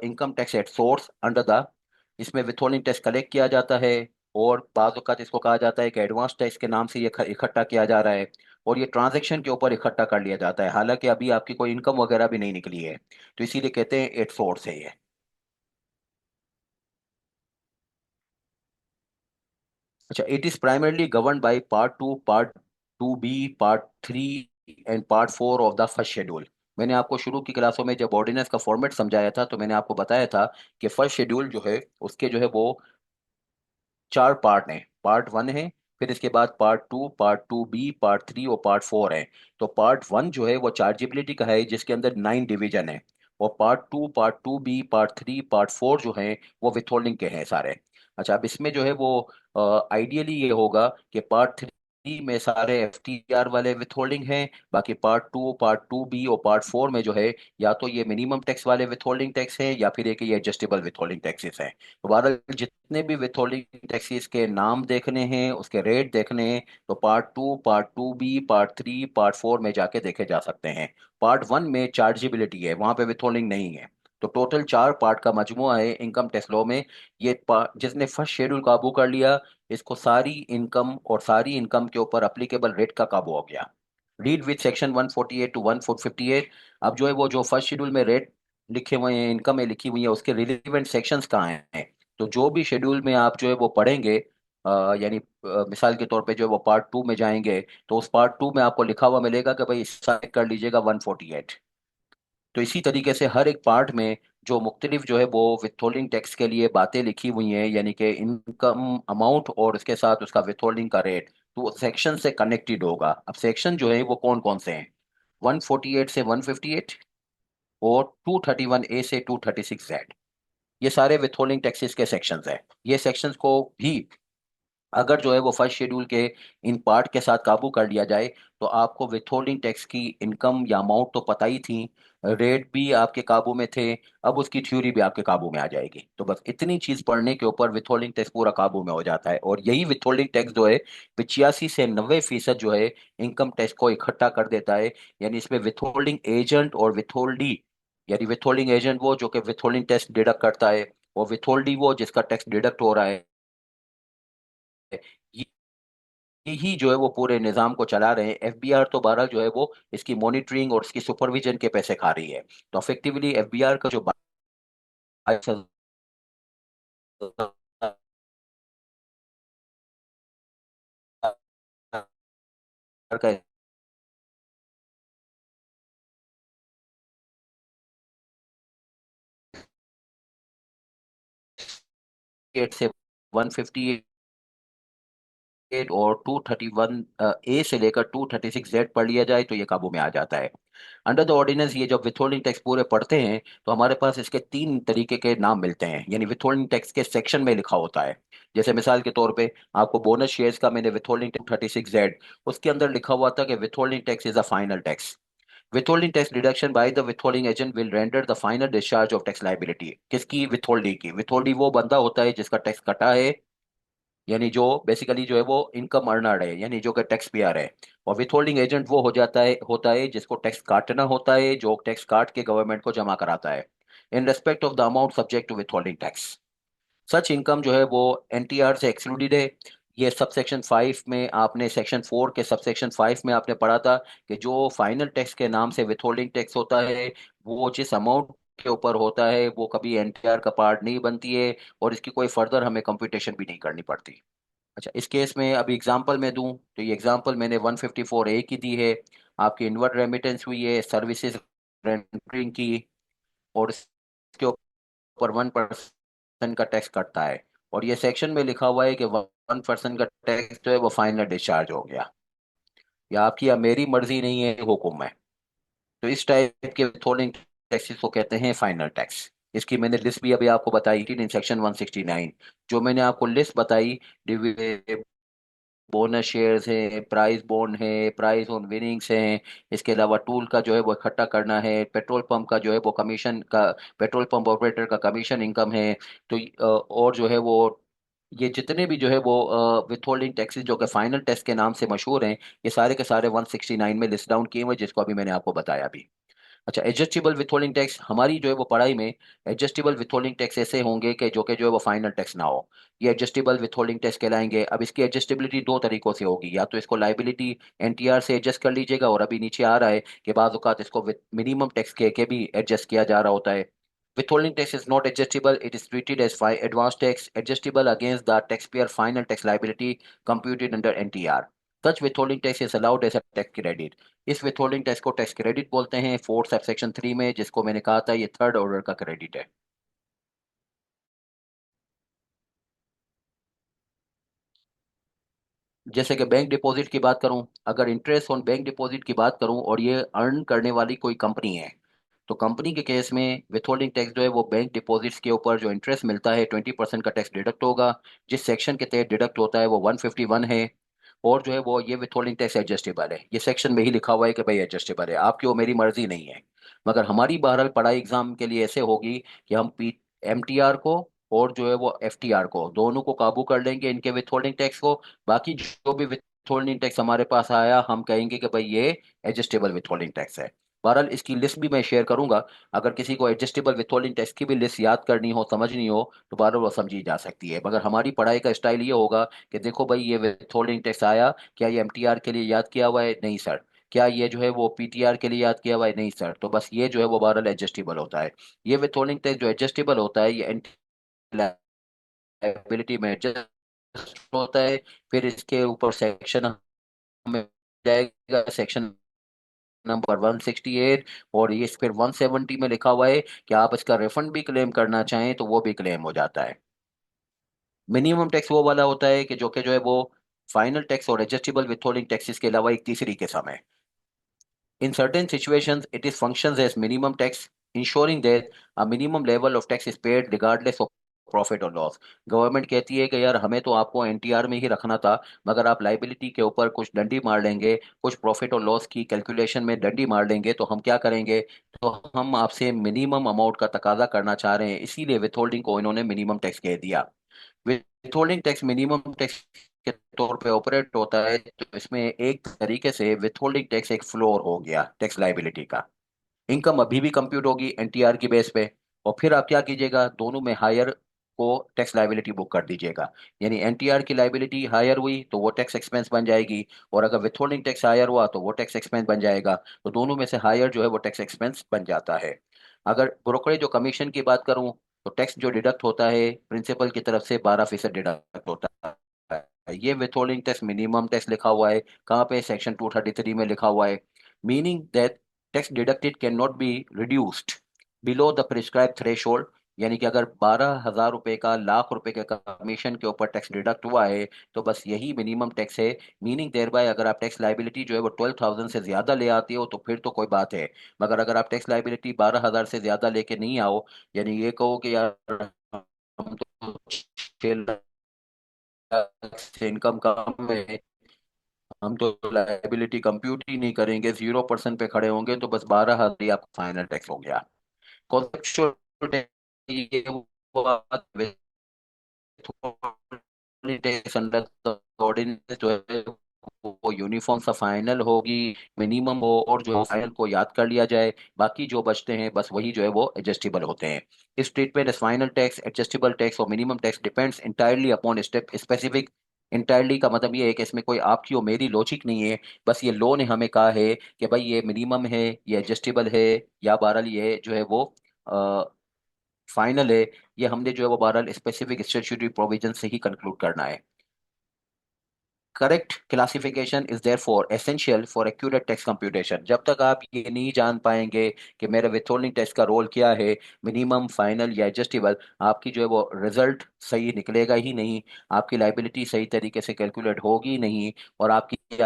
income tax at source under the, इसमें withholding tax कलेक्ट किया जाता है, और बाज़ औक़ात इसको कहा जाता है कि एडवांस टैक्स के नाम से ये इकट्ठा किया जा रहा है, और ये ट्रांजैक्शन के ऊपर इकट्ठा कर लिया जाता है, हालांकि अभी आपकी कोई इनकम वगैरह भी नहीं निकली है, तो इसीलिए कहते हैं एट सोर्स है ये। अच्छा, it is primarily govern by part 2 B, part 3 and part 4 of the first schedule. मैंने आपको शुरू की क्लासों में जब ऑर्डिनेंस का फॉर्मेट समझाया था, तो मैंने आपको बताया था कि फर्स्ट शेड्यूल जो है उसके जो है वो चार पार्ट हैं। पार्ट 1 है, फिर इसके बाद पार्ट 2, पार्ट 2 बी, पार्ट 3 और पार्ट 4 है। तो पार्ट 1 जो है वो चार्जेबिलिटी का है, जिसके अंदर 9 डिवीजन है, और part 2, part 2 B, part 3, part 4 जो है वो विथहोल्डिंग के हैं सारे। अच्छा, अब इसमें जो है वो आइडियली ये होगा कि पार्ट 3 में सारे FTR वाले विथहोल्डिंग हैं, बाकी पार्ट 2, पार्ट 2 बी और पार्ट 4 में जो है या तो ये मिनिमम टैक्स वाले विथहोल्डिंग टैक्स हैं, या फिर एक ये एडजस्टेबल विथहोल्डिंग टैक्सेस हैं। तो बहरहाल जितने भी विथहोल्डिंग टैक्सेस के नाम देखने हैं, उसके रेट देखने हैं, तो part 2, part 2 B, part 3, part 4 में जाके देखे जा सकते हैं। पार्ट 1 में चार्जेबिलिटी है, वहां पे विथहोल्डिंग नहीं है। तो टोटल 4 पार्ट का मजमुआ है इनकम टैक्स लॉ में। जिसने फर्स्ट शेड्यूल काबू कर लिया, इसको सारी इनकम और सारी इनकम के ऊपर अप्लीकेबल रेट का काबू हो गया। Read with section 148 to 158। अब जो है वो जो फर्स्ट शेड्यूल में रेट लिखे हुए हैं, इनकम में लिखी हुई है, उसके रिलेवेंट सेक्शंस कहाँ हैं? तो जो भी शेड्यूल में आप जो है वो पढ़ेंगे, यानी मिसाल के तौर पे जो है वो पार्ट 2 में जाएंगे, तो उस पार्ट 2 में आपको लिखा हुआ मिलेगा कि भाई साइन कर लीजिएगा 148। तो इसी तरीके से हर एक पार्ट में जो मुख्तलिफ जो है वो विथहोल्डिंग टैक्स के लिए बातें लिखी हुई हैं, यानी कि इनकम अमाउंट और उसके साथ उसका विथहोल्डिंग का रेट, तो वो सेक्शन से कनेक्टेड होगा। अब सेक्शन जो है वो कौन कौन से हैं? 148 से 158, और 231A से 236Z, ये सारे विथहोल्डिंग टैक्सेस के सेक्शंस हैं। ये सेक्शंस को भी अगर जो है वो फर्स्ट शेड्यूल के इन पार्ट के साथ काबू कर लिया जाए, तो आपको विथहोल्डिंग टैक्स की इनकम या अमाउंट तो पता ही थी, रेट भी आपके काबू में थे, अब उसकी थ्योरी भी आपके काबू में आ जाएगी। तो बस इतनी चीज पढ़ने के ऊपर विथहोल्डिंग टैक्स पूरा काबू में हो जाता है, और यही विथहोल्डिंग टैक्स जो है 85 से 90% जो है इनकम टैक्स को इकट्ठा कर देता है। यानी इसमें विथहोल्डिंग एजेंट और विथहोल्डी, यानी विथहोल्डिंग एजेंट वो जो कि विथहोल्डिंग टैक्स डिडक्ट करता है, और विथहोल्डी वो जिसका टैक्स डिडक्ट हो रहा है, यही जो है वो पूरे निज़ाम को चला रहे हैं। FBR तो बहरहाल जो है वो इसकी मॉनिटरिंग और इसकी सुपरविजन के पैसे खा रही है। तो इफेक्टिवली FBR का जो 22,000 का 8 से 158 और 231A से लेकर 236Z पढ़ लिया जाए, तो ये काबू में आ जाता है। अंडर द ऑर्डिनेंस ये जब विथहोल्डिंग टैक्स पूरे पढ़ते हैं, तो हमारे पास इसके 3 तरीके के नाम मिलते हैं, यानी विथहोल्डिंग टैक्स के सेक्शन में लिखा होता है। जैसे मिसाल के तौर पे आपको बोनस शेयर्स का मैंने विथहोल्डिंग 236Z, उसके अंदर लिखा हुआ था कि withholding tax is a final tax. Withholding tax deduction by the withholding agent will render the final discharge of tax liability. किसकी? विथहोल्डिंग की। विथहोल्डी वो बंदा होता है जिसका टैक्स कटा है, यानी जो बेसिकली जो है वो इनकम अर्नर है, यानी जो कि टैक्स पेयर है। और विथहोल्डिंग एजेंट वो होता है जिसको टैक्स काटना होता है, जो टैक्स काट के गवर्नमेंट को जमा कराता है in respect of the amount subject to withholding tax. Such income जो है वो NTR से एक्सक्लूडेड है। ये सब सेक्शन 5 में आपने सेक्शन 4 के सब सेक्शन 5 में आपने पढ़ा था कि जो फाइनल टैक्स के नाम से विथहोल्डिंग टैक्स होता है, वो जिस अमाउंट के ऊपर होता है वो कभी NTR का पार्ट नहीं बनती है, और इसकी कोई फर्दर हमें कंप्यूटेशन भी नहीं करनी पड़ती। अच्छा, इस केस में अभी एग्जांपल मैं दूं, तो ये एग्जांपल मैंने 154A की दी है। आपकी इनवर्ड रेमिटेंस हुई है सर्विसेज रेंडरिंग की, और इसके ऊपर 1% का टैक्स कटता है, और ये सेक्शन में लिखा हुआ है कि 1% का टैक्स जो है वो फाइनल डिस्चार्ज हो गया, या आपकी या मेरी मर्जी नहीं है, हुक्म है। तो इस टाइप के विथहोल्डिंग टैक्सेस को कहते हैं फाइनल टैक्स। इसकी मैंने लिस्ट भी अभी आपको बताई थी इन सेक्शन 169। जो मैंने आपको लिस्ट बताई बोनस शेयर्स हैं, प्राइस बॉन्ड है, प्राइस ऑन विनिंग्स हैं। इसके अलावा टूल का जो है वो इकट्ठा करना है, पेट्रोल पंप का जो है वो कमीशन का, पेट्रोल पंप ऑपरेटर का कमीशन इनकम है। तो और जो है वो ये जितने भी जो है वो विथ होल्डिंग टैक्सेस जो कि फाइनल टैक्स के नाम से मशहूर हैं, ये सारे के सारे 169 में लिस्ट डाउन किए हुए, जिसको अभी मैंने आपको बताया भी। अच्छा, एडजस्टेबल विथहोल्डिंग टैक्स हमारी जो है वो पढ़ाई में, एडजस्टेबल विथहोल्डिंग टैक्स ऐसे होंगे कि जो है वो फाइनल टैक्स ना हो। ये एडजस्टेबल विथहोल्डिंग टैक्स कहलाएंगे। अब इसकी एडजस्टेबिलिटी दो तरीकों से होगी, या तो इसको लाइबिलिटी एनटीआर से एडजस्ट कर लीजिएगा, और अभी नीचे आ रहा है कि बाज़ औक़ात इसको मिनिमम टैक्स के भी एडजस्ट किया जा रहा होता है। Withholding tax is not adjustable. It is treated as advance tax, adjustable against the taxpayer final tax liability computed under NTR. Such withholding tax is allowed as a tax credit. इस withholding tax को tax credit बोलते हैं, 4 sub section 3 में, जिसको मैंने कहा था ये थर्ड ऑर्डर का क्रेडिट है। जैसे कि बैंक डिपॉजिट की बात करूं, अगर इंटरेस्ट ऑन बैंक डिपॉजिट की बात करूं और ये अर्न करने वाली कोई कंपनी है, तो कंपनी के केस में विथहोल्डिंग टैक्स जो है वो बैंक डिपॉजिट्स के ऊपर जो इंटरेस्ट मिलता है 20% का टैक्स डिडक्ट होगा। जिस सेक्शन के तहत डिडक्ट होता है वो 151 है। और जो है वो ये विथहोल्डिंग टैक्स एडजस्टेबल है, ये सेक्शन में ही लिखा हुआ है कि भाई एडजस्टेबल है, आपकी वो मेरी मर्जी नहीं है। मगर हमारी बहरहाल पढ़ाई एग्जाम के लिए ऐसे होगी कि हम पी MTR को और जो है वो FTR को, दोनों को काबू कर लेंगे, इनके विथहोल्डिंग टैक्स को। बाकी जो भी विथहोल्डिंग टैक्स हमारे पास आया, हम कहेंगे कि भाई ये एडजस्टेबल विथहोल्डिंग टैक्स है। बहरहाल इसकी लिस्ट भी मैं शेयर करूंगा। अगर किसी को एडजस्टेबल विथहोल्डिंग टैक्स की भी लिस्ट याद करनी हो, समझनी हो, तो बहरहाल वो समझी जा सकती है। मगर हमारी पढ़ाई का स्टाइल ये होगा कि देखो भाई ये विथहोल्डिंग टैक्स आया, क्या ये MTR के लिए याद किया हुआ है? नहीं सर। क्या ये जो है वो PTR के लिए याद किया हुआ है? नहीं सर। तो बस ये जो है वो बहरहाल एडजस्टेबल होता है। ये विथहोल्डिंग टैक्स जो एडजस्टेबल होता है, ये लायबिलिटी में एडजस्ट होता है। फिर इसके ऊपर सेक्शन हमें जाएगा, सेक्शन नंबर 168। और ये फिर 170 में लिखा हुआ है कि आप इसका रिफंड भी क्लेम करना चाहें तो वो भी क्लेम हो जाता है। मिनिमम टैक्स वो वाला होता है कि जो है वो फाइनल टैक्स और एडजस्टेबल विथहोल्डिंग टैक्सेस के अलावा एक तीसरी किस्म है। In certain situations, it is functions as minimum tax, ensuring that a minimum level of tax is paid regardless of profit और लॉस। गवर्नमेंट कहती है कि यार हमें तो आपको NTR में ही रखना था, मगर आप लाइबिलिटी के ऊपर कुछ डंडी मार लेंगे, कुछ प्रॉफिट और लॉस की कैलकुलेशन में डंडी मार लेंगे, तो हम क्या करेंगे? तो हम आपसे मिनिमम अमाउंट का तकाजा करना चाह रहे हैं, इसीलिए विथहोल्डिंग को इन्होंने मिनिमम टैक्स कह दिया। विथहोल्डिंग टैक्स मिनिमम टैक्स के तौर पे ऑपरेट होता है, तो इसमें एक तरीके से विथहोल्डिंग टैक्स एक फ्लोर हो गया टैक्स लाइबिलिटी का। इनकम अभी भी कंप्यूट होगी NTR की बेस पे, और फिर आप क्या कीजिएगा, दोनों में हायर को टैक्स लाइबिलिटी बुक कर दीजिएगा। यानी NTR की लाइबिलिटी हायर हुई तो वो टैक्स एक्सपेंस बन जाएगी, और अगर विथहोल्डिंग टैक्स हायर हुआ तो वो टैक्स एक्सपेंस बन जाएगा। तो दोनों में से हायर जो है वो टैक्स एक्सपेंस बन जाता है। अगर ब्रोकरेज जो कमीशन की बात करूं, तो टैक्स जो डिडक्ट होता है प्रिंसिपल की तरफ से 12% डिडक्ट होता है। ये विथहोल्डिंग टैक्स मिनिमम टैक्स लिखा हुआ है, कहाँ पे? सेक्शन 233 में लिखा हुआ है। Meaning that tax deducted can not be reduced below the prescribe threshold. यानी कि अगर 12,000 रुपए का, लाख रुपए के कमीशन के ऊपर टैक्स डिडक्ट हुआ है, तो बस यही मिनिमम टैक्स है। मीनिंग देयर बाय अगर आप टैक्स लाइबिलिटी जो है वो 12,000 से ज्यादा ले आते हो तो फिर तो कोई बात है। मगर अगर आप टैक्स लाइबिलिटी 12,000 से ज्यादा लेके नहीं आओ, यानी ये कहो कि यार हम तो 6 लाख से इनकम कम है, हम तो लाइबिलिटी कंप्यूट ही नहीं करेंगे, 0% पे खड़े होंगे, तो बस 12,000 ही आपका फाइनल टैक्स हो गया। कॉन्सेप्चुअल ये वो बात टैक्स अंडर ऑर्डिनेंस जो है वो यूनिफॉर्म सा फाइनल होगी, मिनिमम हो, और जो है फाइनल को याद कर लिया जाए। बाकी जो बचते हैं बस वही जो है वो एडजस्टेबल होते हैं। इस treatment as final tax, adjustable tax और minimum tax depends entirely upon step specific. Entirely का मतलब ये है कि इसमें कोई आपकी और मेरी लॉजिक नहीं है, बस ये लॉ ने हमें कहा है कि भाई ये मिनिमम है, ये एडजस्टेबल है, या बहरहाल ये जो है वो फाइनल है। ये हमने जो है वो बहरहाल स्पेसिफिक स्टैट्यूटरी प्रोविजन से ही कंक्लूड करना है। Correct classification is there for essential for accurate tax computation. जब तक आप ये नहीं जान पाएंगे कि मेरे विथहोल्डिंग टैक्स का रोल क्या है, मिनिमम, फाइनल या एडजस्टेबल, आपकी जो है वो रिजल्ट सही निकलेगा ही नहीं, आपकी लाइबिलिटी सही तरीके से कैलकुलेट होगी नहीं, और आपकी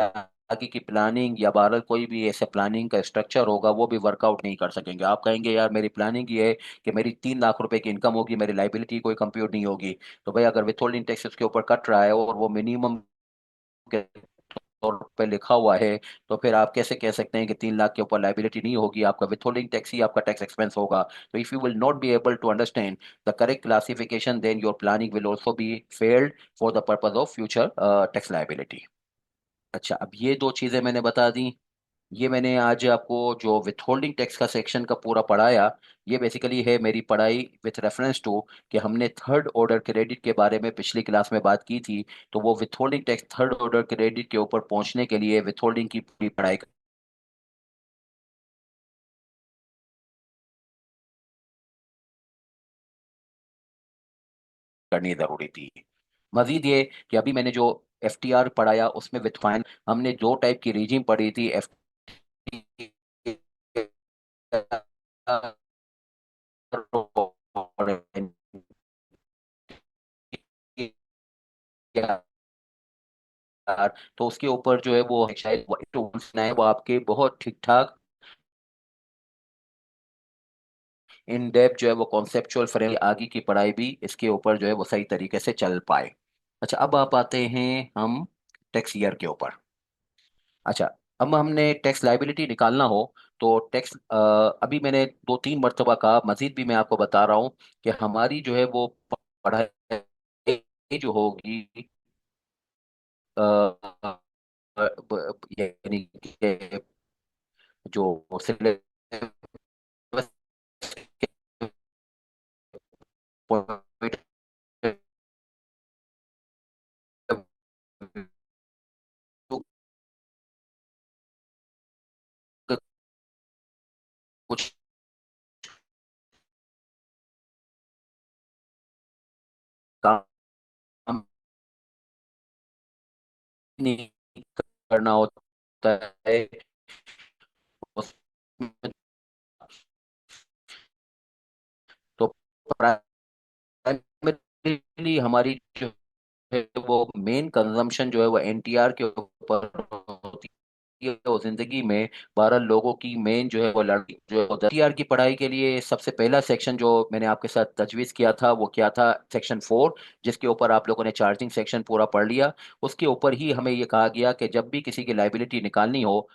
आगे की प्लानिंग या बहरहाल कोई भी ऐसा प्लानिंग का स्ट्रक्चर होगा वो भी वर्कआउट नहीं कर सकेंगे। आप कहेंगे यार मेरी प्लानिंग ये है कि मेरी 3 लाख रुपए की इनकम होगी, मेरी लाइबिलिटी कोई कंप्यूट नहीं होगी। तो भाई अगर विथहोल्डिंग टैक्स उसके ऊपर कट रहा है और वो मिनिमम के तौर पे लिखा हुआ है, तो फिर आप कैसे कह सकते हैं कि 3 लाख के ऊपर लाइबिलिटी नहीं होगी, आपका विथहोल्डिंग टैक्स ही आपका टैक्स एक्सपेंस होगा। तो if you will not be able to understand the correct classification, then your planning will also be failed for the purpose of future tax liability. अच्छा, अब ये दो चीजें मैंने बता दी। ये मैंने आज आपको जो विथहोल्डिंग टैक्स का सेक्शन का पूरा पढ़ाया, ये बेसिकली है मेरी पढ़ाई विथ रेफरेंस टू कि हमने थर्ड ऑर्डर क्रेडिट के बारे में पिछली क्लास में बात की थी। तो वो विथहोल्डिंग टैक्स थर्ड ऑर्डर क्रेडिट के ऊपर पहुंचने के लिए विथहोल्डिंग की पूरी पढ़ाई करनी जरूरी थी। मजीद ये कि अभी मैंने जो एफटीआर पढ़ाया उसमें विथ फाइन हमने दो टाइप की रीजिम पढ़ी थी, एफ तो उसके ऊपर जो है वो शायद वो आपके बहुत ठीक ठाक इन डेप्थ जो है वो कॉन्सेप्चुअल फ्रेम आगे की पढ़ाई भी इसके ऊपर जो है वो सही तरीके से चल पाए। अच्छा, अब आप आते हैं हम टैक्स ईयर के ऊपर। अच्छा, अब हमने टैक्स लाइबिलिटी निकालना हो तो टैक्स अभी मैंने 2-3 मरतबा कहा, मजीद भी मैं आपको बता रहा हूँ कि हमारी जो है वो पढ़ाई जो होगी यानी कि जो सिलेबस पॉइंट कुछ काम नहीं करना होता है उसमें। तो प्राइमरी हमारी जो है वो मेन कंजम्पशन जो है वो एनटीआर के ऊपर होती है। वो जिंदगी में 12 लोगों की मेन जो है वो लड़ाई जो है एनटीआर की पढ़ाई के लिए सबसे पहला सेक्शन जो मैंने आपके साथ तजवीज किया था वो क्या था, सेक्शन 4, जिसके ऊपर आप लोगों ने चार्जिंग सेक्शन पूरा पढ़ लिया। उसके ऊपर ही हमें ये कहा गया कि जब भी किसी की लाइबिलिटी निकालनी हो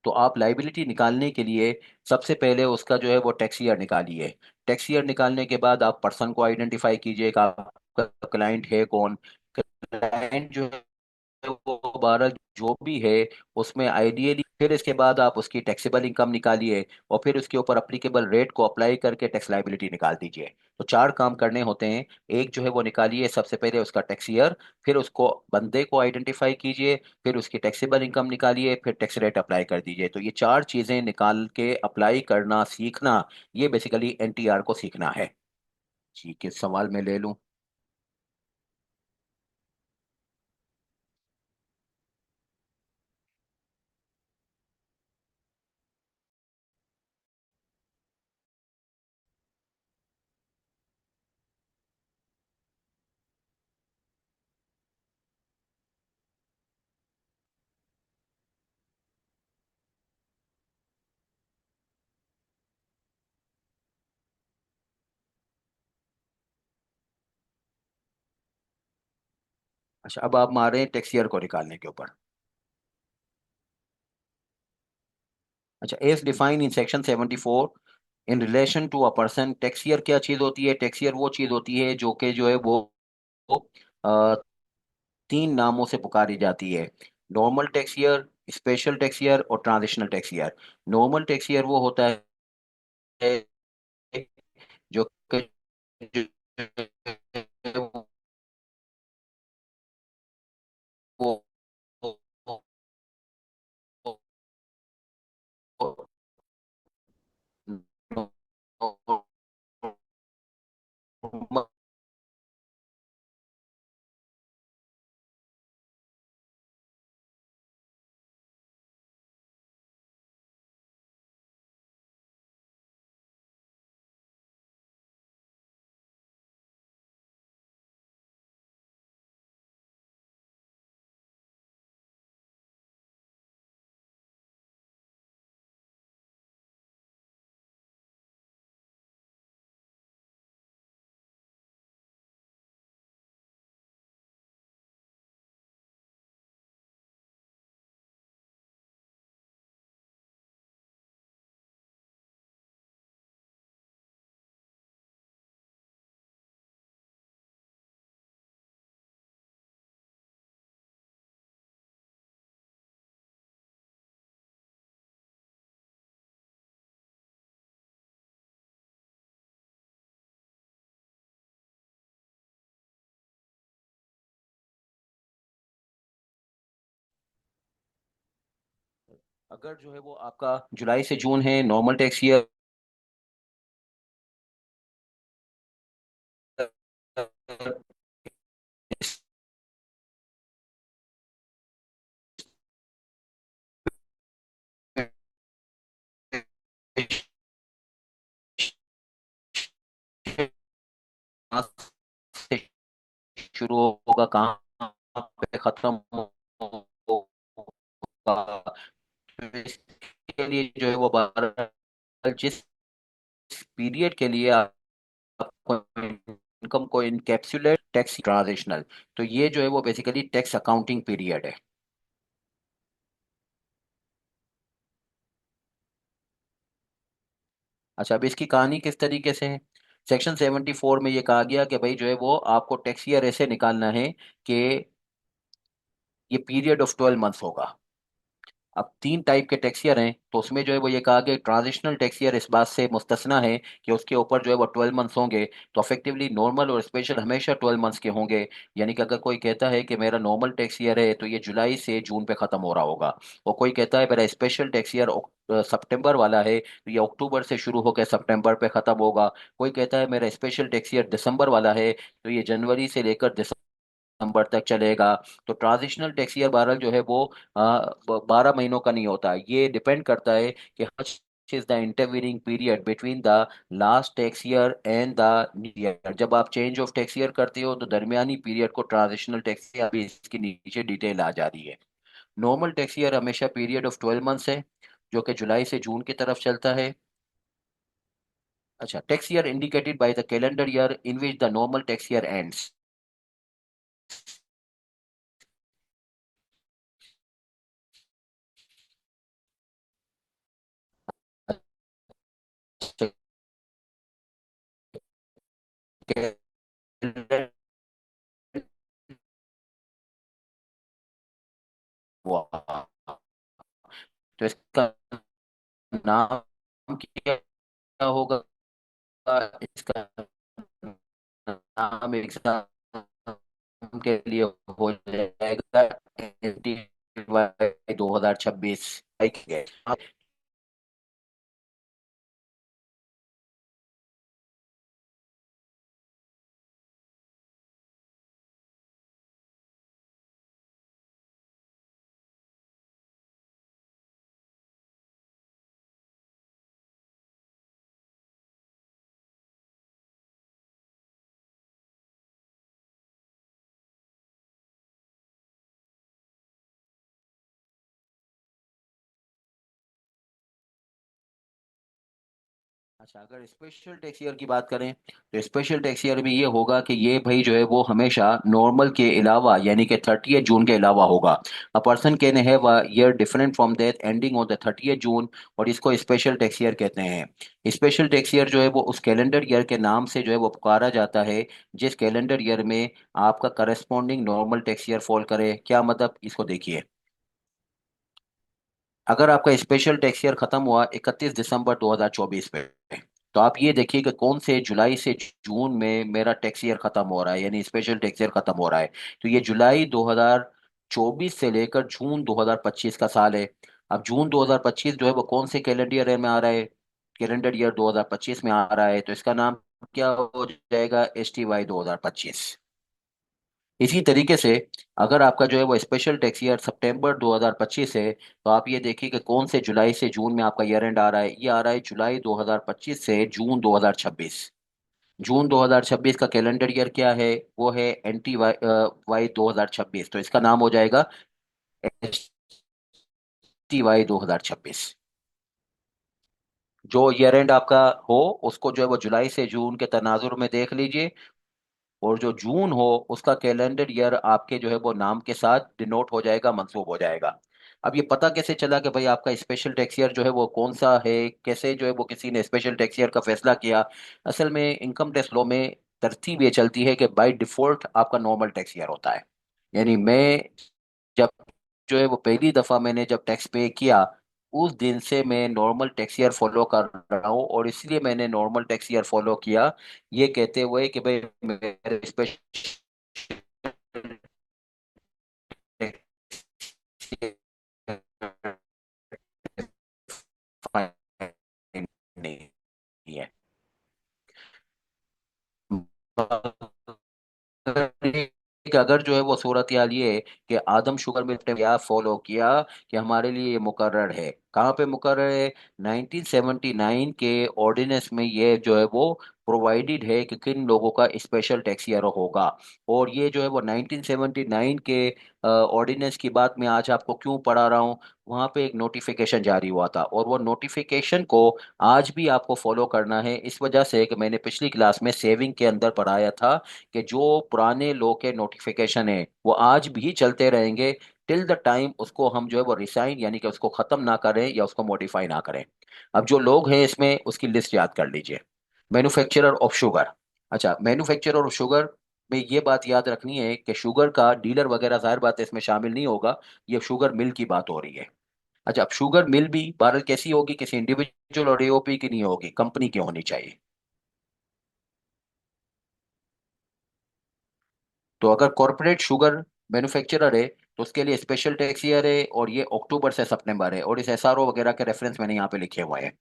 तो आप लाइबिलिटी निकालने के लिए सबसे पहले उसका जो है वो टैक्स ईयर निकालिए। टैक्स ईयर निकालने के बाद आप पर्सन को आइडेंटिफाई कीजिए कि आपका क्लाइंट है कौन। क्लाइंट जो है वो 12 जो भी है उसमें आइडियली, फिर इसके बाद आप उसकी टैक्सेबल इनकम निकालिए और फिर उसके ऊपर अप्लीकेबल रेट को अप्लाई करके टैक्स लाइबिलिटी निकाल दीजिए। तो 4 काम करने होते हैं। एक जो है वो निकालिए सबसे पहले उसका टैक्स ईयर, फिर उसको बंदे को आइडेंटिफाई कीजिए, फिर उसकी टैक्सेबल इनकम निकालिए, फिर टैक्स रेट अप्लाई कर दीजिए। तो ये 4 चीजें निकाल के अप्लाई करना सीखना, ये बेसिकली एनटीआर को सीखना है। जी, किस सवाल में ले लूं? अच्छा, अब आप मारे टैक्स ईयर को निकालने के ऊपर। अच्छा, as define in section 74 in relation to a person. Tax year क्या चीज होती है? टैक्स ईयर वो चीज होती है जो कि जो है वो अ, 3 नामों से पुकारी जाती है। Normal tax year, special tax year और transitional tax year. Normal tax year वो होता है जो कि वो अगर जो है वो आपका जुलाई से जून है नॉर्मल टैक्स ईयर, कहाँ से शुरू होगा, कहाँ पे खत्म होगा, तो इसके लिए जो है वो जिस पीरियड के लिए आपको इनकम को इनकैप्सुलेट टैक्स ट्रांजिशनल, तो ये जो है वो बेसिकली टैक्स अकाउंटिंग पीरियड है। अच्छा, अब इसकी कहानी किस तरीके से है। सेक्शन 74 में ये कहा गया कि भाई जो है वो आपको टैक्स ईयर ऐसे निकालना है कि ये पीरियड ऑफ 12 मंथ्स होगा। अब तीन टाइप के टैक्स ईयर हैं, तो उसमें जो है वो ये कहा कि ट्रांजिशनल टैक्स ईयर इस बात से मुस्तस्ना है कि उसके ऊपर जो है वो 12 मंथ्स होंगे। तो अफेक्टिवली नॉर्मल और स्पेशल हमेशा 12 मंथ्स के होंगे। यानी कि अगर कोई कहता है कि मेरा नॉर्मल टैक्स ईयर है तो ये जुलाई से जून पे खत्म हो रहा होगा, और कोई कहता है मेरा स्पेशल टैक्स ईयर सितंबर वाला है तो ये अक्टूबर से शुरू होकर सितंबर पे खत्म होगा। कोई कहता है मेरा स्पेशल टैक्स ईयर दिसंबर वाला है तो ये जनवरी से लेकर दिसंबर तक चलेगा। तो ट्रांजिशनल टैक्स ईयर बहरहाल जो है वो 12 महीनों का नहीं होता, ये डिपेंड करता है कि is the intervening period between the last tax year and the new year. जब आप चेंज ऑफ टैक्स ईयर करते हो तो दरमियानी पीरियड को ट्रांजिशनल टैक्स ईयर, अभी इसके नीचे डिटेल आ जा रही है। नॉर्मल टैक्स ईयर हमेशा पीरियड ऑफ 12 मंथ्स है, जो कि जुलाई से जून की तरफ चलता है। अच्छा, tax year indicated by the calendar year in which the normal tax year ends. तो इसका नाम क्या होगा, इसका नाम एग्जाम के लिए हो जाएगा NTY 2026। अच्छा, अगर स्पेशल टैक्स ईयर की बात करें तो स्पेशल टैक्स ईयर में ये होगा कि ये भाई जो है वो हमेशा नॉर्मल के अलावा यानी कि 30 जून के अलावा होगा। A person can have a year different from that ending on the 30 जून, और इसको स्पेशल टैक्स ईयर कहते हैं। स्पेशल टैक्स ईयर जो है वो उस कैलेंडर ईयर के नाम से जो है वो पुकारा जाता है जिस कैलेंडर ईयर में आपका corresponding normal tax year fall करे। क्या मतलब, इसको देखिए। अगर आपका स्पेशल टैक्स ईयर खत्म हुआ 31 दिसंबर 2024 पे, तो आप ये देखिए कि कौन से जुलाई से जून में मेरा टैक्स ईयर खत्म हो रहा है, यानी स्पेशल टैक्स ईयर खत्म हो रहा है। तो ये जुलाई 2024 से लेकर जून 2025 का साल है। अब जून 2025 जो है वो कौन से कैलेंडर ईयर में आ रहा है, कैलेंडर ईयर 2025 में आ रहा है, तो इसका नाम क्या हो जाएगा, STY 2025। इसी तरीके से अगर आपका जो है वो स्पेशल टैक्स ईयर सितंबर 2025 है, तो आप ये देखिए कि कौन से जुलाई से जून में आपका ईयर एंड आ रहा है। ये आ रहा है जुलाई 2025 से जून 2026। जून 2026 का कैलेंडर ईयर क्या है, वो है NTY 2026, तो इसका नाम हो जाएगा STY 2026। जो ईयर एंड आपका हो उसको जो है वो जुलाई से जून के तनाजुर में देख लीजिए, और जो जून हो उसका कैलेंडर ईयर आपके जो है वो नाम के साथ डिनोट हो जाएगा, मंसूब हो जाएगा। अब ये पता कैसे चला कि भाई आपका स्पेशल टैक्स ईयर जो है वो कौन सा है, कैसे जो है वो किसी ने स्पेशल टैक्स ईयर का फैसला किया। असल में इनकम टैक्स लॉ में तरतीब ये चलती है कि बाय डिफॉल्ट आपका नॉर्मल टैक्स ईयर होता है। यानी मैं जब जो है वो पहली दफा मैंने जब टैक्स पे किया, उस दिन से मैं नॉर्मल टैक्स ईयर फॉलो कर रहा हूँ, और इसलिए मैंने नॉर्मल टैक्स ईयर फॉलो किया, ये कहते हुए कि भाई मेरे स्पेशल कि अगर जो है वो सूरत हाल ये है कि आदम शुगर मिल्क ने क्या फॉलो किया कि हमारे लिए ये मुकर्रर है, कहाँ पे मुकर्रर है, 1979 के ऑर्डिनेंस में ये जो है वो प्रोवाइडेड है कि किन लोगों का स्पेशल टैक्स ईयर होगा। और ये जो है वो 1979 के ऑर्डिनेंस की बात मैं आज आपको क्यों पढ़ा रहा हूँ, वहाँ पे एक नोटिफिकेशन जारी हुआ था और वो नोटिफिकेशन को आज भी आपको फॉलो करना है, इस वजह से कि मैंने पिछली क्लास में सेविंग के अंदर पढ़ाया था कि जो पुराने लॉ के नोटिफिकेशन है वो आज भी चलते रहेंगे टिल द टाइम उसको हम जो है वो रिसाइन यानी कि उसको खत्म ना करें या उसको मॉडिफाई ना करें। अब जो लोग हैं इसमें उसकी लिस्ट याद कर लीजिए। Manufacturer of sugar. अच्छा, मैन्युफैक्चरर ऑफ शुगर में ये बात याद रखनी है कि शुगर का डीलर वगैरह जाहिर बात है इसमें शामिल नहीं होगा, ये शुगर मिल की बात हो रही है। अच्छा, अब शुगर मिल भी भारत कैसी होगी, किसी इंडिविजुअल और एओपी की नहीं होगी, कंपनी की होनी चाहिए। तो अगर कॉरपोरेट शुगर मैन्युफैक्चरर है तो उसके लिए स्पेशल टैक्स ईयर है और ये अक्टूबर से सितंबर है, और इस एसआरओ वगैरह के रेफरेंस मैंने यहाँ पे लिखे हुए हैं।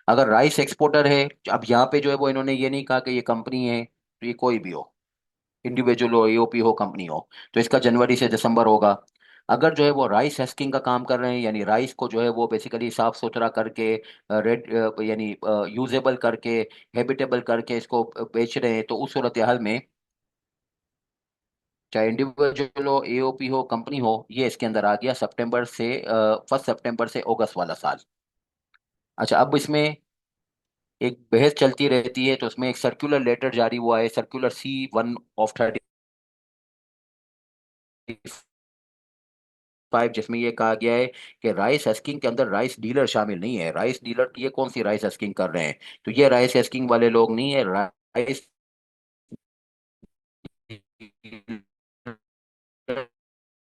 अगर राइस एक्सपोर्टर है, अब यहाँ पे जो है वो इन्होंने ये नहीं कहा कि ये कंपनी है, तो ये कोई भी हो, इंडिविजुअल हो, एओपी हो, कंपनी हो, तो इसका जनवरी से दिसंबर होगा। अगर जो है वो राइस हस्किंग का काम कर रहे हैं यानी राइस को जो है वो बेसिकली साफ सुथरा करके रेड यानी यूजेबल करके हैबिटेबल करके इसको बेच रहे हैं, तो उस सूरत हाल में चाहे इंडिविजुअल हो, एओपी हो, कंपनी हो, ये इसके अंदर आ गया सितंबर से 1 सितंबर से अगस्त वाला साल। अच्छा, अब इसमें एक बहस चलती रहती है, तो उसमें एक सर्कुलर लेटर जारी हुआ है, सर्कुलर C1/35, जिसमें ये कहा गया है कि राइस हस्किंग के अंदर राइस डीलर शामिल नहीं है। राइस डीलर ये कौन सी राइस हस्किंग कर रहे हैं, तो ये राइस हस्किंग वाले लोग नहीं है। राइस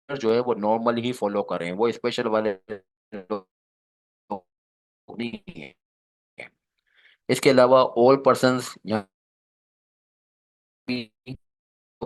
जो है वो नॉर्मल ही फॉलो कर रहे हैं, वो स्पेशल वाले लोग नहीं है। इसके अलावा ऑल पर्सन्स यहाँ भी को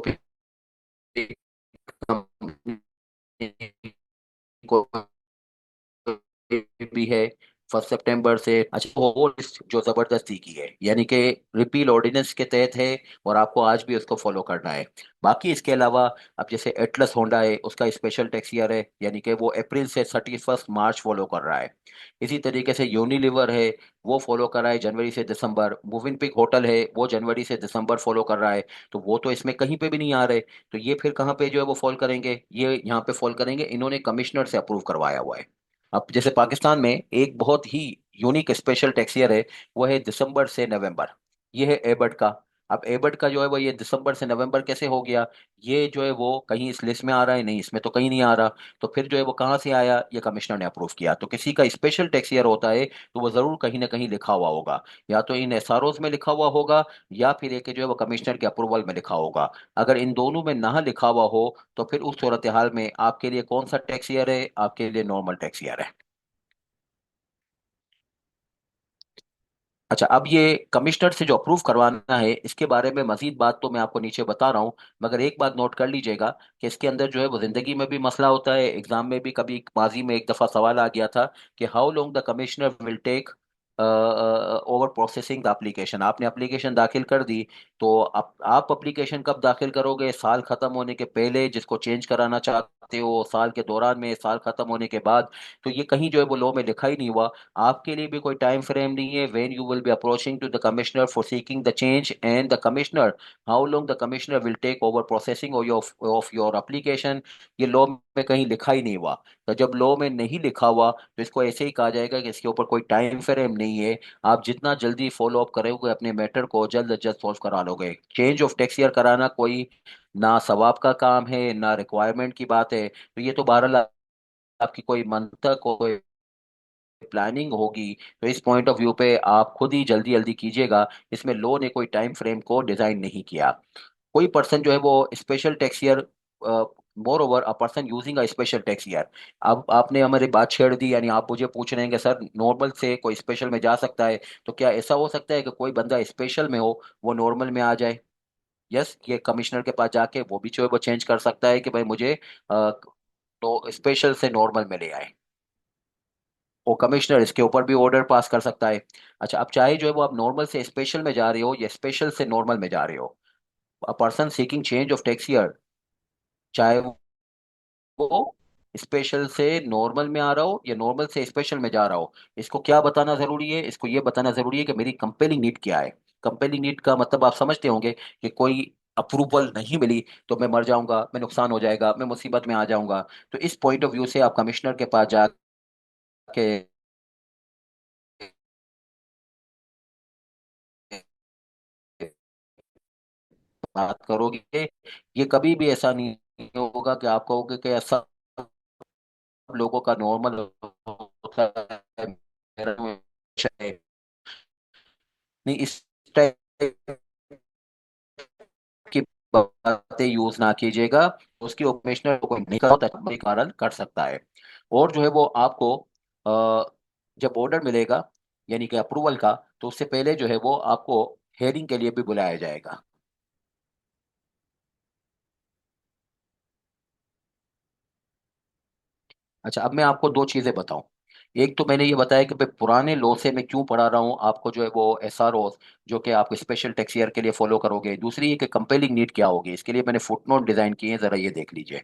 भी है 1 सितंबर से। अच्छा, वो लिस्ट जो जबरदस्ती की है यानी कि रिपील ऑर्डिनेंस के तहत है और आपको आज भी उसको फॉलो करना है। बाकी इसके अलावा अब जैसे एटलस होंडा है, उसका स्पेशल टैक्स ईयर है यानी कि वो अप्रैल से 31 मार्च फॉलो कर रहा है। इसी तरीके से यूनिलीवर है, वो फॉलो कर रहा है जनवरी से दिसंबर। मूविंग पिक होटल है, वो जनवरी से दिसंबर फॉलो कर रहा है, तो वो तो इसमें कहीं पे भी नहीं आ रहे। तो ये फिर कहाँ पे जो है वो फॉल करेंगे, ये यहाँ पे फॉल करेंगे, इन्होंने कमिश्नर से अप्रूव करवाया हुआ है। अब जैसे पाकिस्तान में एक बहुत ही यूनिक स्पेशल टैक्स ईयर है, वो है दिसंबर से नवंबर, ये है एबट का। अब एबट का जो है वो ये दिसंबर से नवंबर कैसे हो गया, ये जो है वो कहीं इस लिस्ट में आ रहा है नहीं, इसमें तो कहीं नहीं आ रहा। तो फिर जो है वो कहाँ से आया, ये कमिश्नर ने अप्रूव किया। तो किसी का स्पेशल टैक्स ईयर होता है तो वो जरूर कहीं ना कहीं लिखा हुआ होगा, या तो इन एसआरओज में लिखा हुआ होगा या फिर एक जो है वो कमिश्नर के अप्रूवल में लिखा होगा। अगर इन दोनों में ना लिखा हुआ हो तो फिर उस सूरत हाल में आपके लिए कौन सा टैक्स ईयर है, आपके लिए नॉर्मल टैक्स ईयर है। अच्छा, अब ये कमिश्नर से जो अप्रूव करवाना है इसके बारे में मजीद बात तो मैं आपको नीचे बता रहा हूँ, मगर एक बात नोट कर लीजिएगा कि इसके अंदर जो है वो जिंदगी में भी मसला होता है, एग्जाम में भी कभी माजी में एक दफा सवाल आ गया था कि how long the commissioner will take over processing the application. आपने एप्लीकेशन दाखिल कर दी, तो आप एप्लीकेशन कब दाखिल करोगे, साल खत्म होने के पहले जिसको चेंज कराना चाहते हो, साल के दौरान में, साल खत्म होने के बाद। तो ये कहीं जो है वो लॉ में लिखा ही नहीं हुआ। आपके लिए भी कोई टाइम फ्रेम नहीं है when you will be approaching to the commissioner for seeking the change and the commissioner, how long the commissioner will take over processing of your application, ये लॉ में कहीं लिखा ही नहीं हुआ। तो जब लॉ में नहीं लिखा हुआ तो इसको ऐसे ही कहा जाएगा कि इसके ऊपर कोई टाइम फ्रेम नहीं है, आप जितना जल्दी फॉलो अप करोगे अपने मैटर को जल्द अज जल्द सॉल्व करा लोगे। चेंज ऑफ टैक्स ईयर कराना कोई ना सवाब का काम है ना रिक्वायरमेंट की बात है, तो ये तो बहरहाल आपकी कोई मंतक कोई प्लानिंग होगी। तो इस पॉइंट ऑफ व्यू पे आप खुद ही जल्दी जल्दी कीजिएगा, इसमें लो ने कोई टाइम फ्रेम को डिजाइन नहीं किया। कोई पर्सन जो है वो special tax year, more over a person using a special tax year. अब आपने हमारी बात छेड़ दी, यानी आप मुझे पूछ रहे हैं कि सर नॉर्मल से कोई स्पेशल में जा सकता है, तो क्या ऐसा हो सकता है कि कोई बंदा स्पेशल में हो वो नॉर्मल में आ जाए? यस, ये कमिश्नर के पास जाके वो भी जो है वो चेंज कर सकता है कि भाई मुझे तो स्पेशल से नॉर्मल में ले आए, वो कमिश्नर इसके ऊपर भी ऑर्डर पास कर सकता है। अच्छा, अब चाहे जो है वो आप नॉर्मल से स्पेशल में जा रहे हो या स्पेशल से नॉर्मल में जा रहे हो, a person seeking change of tax year चाहे वो स्पेशल से नॉर्मल में आ रहा हो या नॉर्मल से स्पेशल में जा रहा हो। इसको क्या बताना जरूरी है, इसको ये बताना जरूरी है कि मेरी कंपेलिंग नीड क्या है। कंपेलिंग नीड का मतलब आप समझते होंगे कि कोई अप्रूवल नहीं मिली तो मैं मर जाऊंगा, मैं नुकसान हो जाएगा, मैं मुसीबत में आ जाऊंगा। तो इस पॉइंट ऑफ व्यू से आप कमिश्नर के पास जाके बात करोगे, ये कभी भी ऐसा नहीं होगा कि आप कहोगे कि ऐसा लोगों का नॉर्मल होता है, मेरा हमेशा है। नहीं, इस टाइप की बातें यूज ना कीजिएगा। उसकी ऑपरेशनल कोई नहीं करता, कोई कारण कर सकता है। और जो है वो आपको जब ऑर्डर मिलेगा यानी कि अप्रूवल का, तो उससे पहले जो है वो आपको हेयरिंग के लिए भी बुलाया जाएगा। अच्छा, अब मैं आपको दो चीजें बताऊं। एक तो मैंने ये बताया कि भाई पुराने लॉ से मैं क्यों पढ़ा रहा हूँ आपको, जो है वो एसआरओ जो कि आप स्पेशल टैक्स ईयर के लिए फॉलो करोगे। दूसरी ये कि कंपेलिंग नीड क्या होगी, इसके लिए मैंने फुटनोट डिजाइन किए हैं, जरा ये देख लीजिए।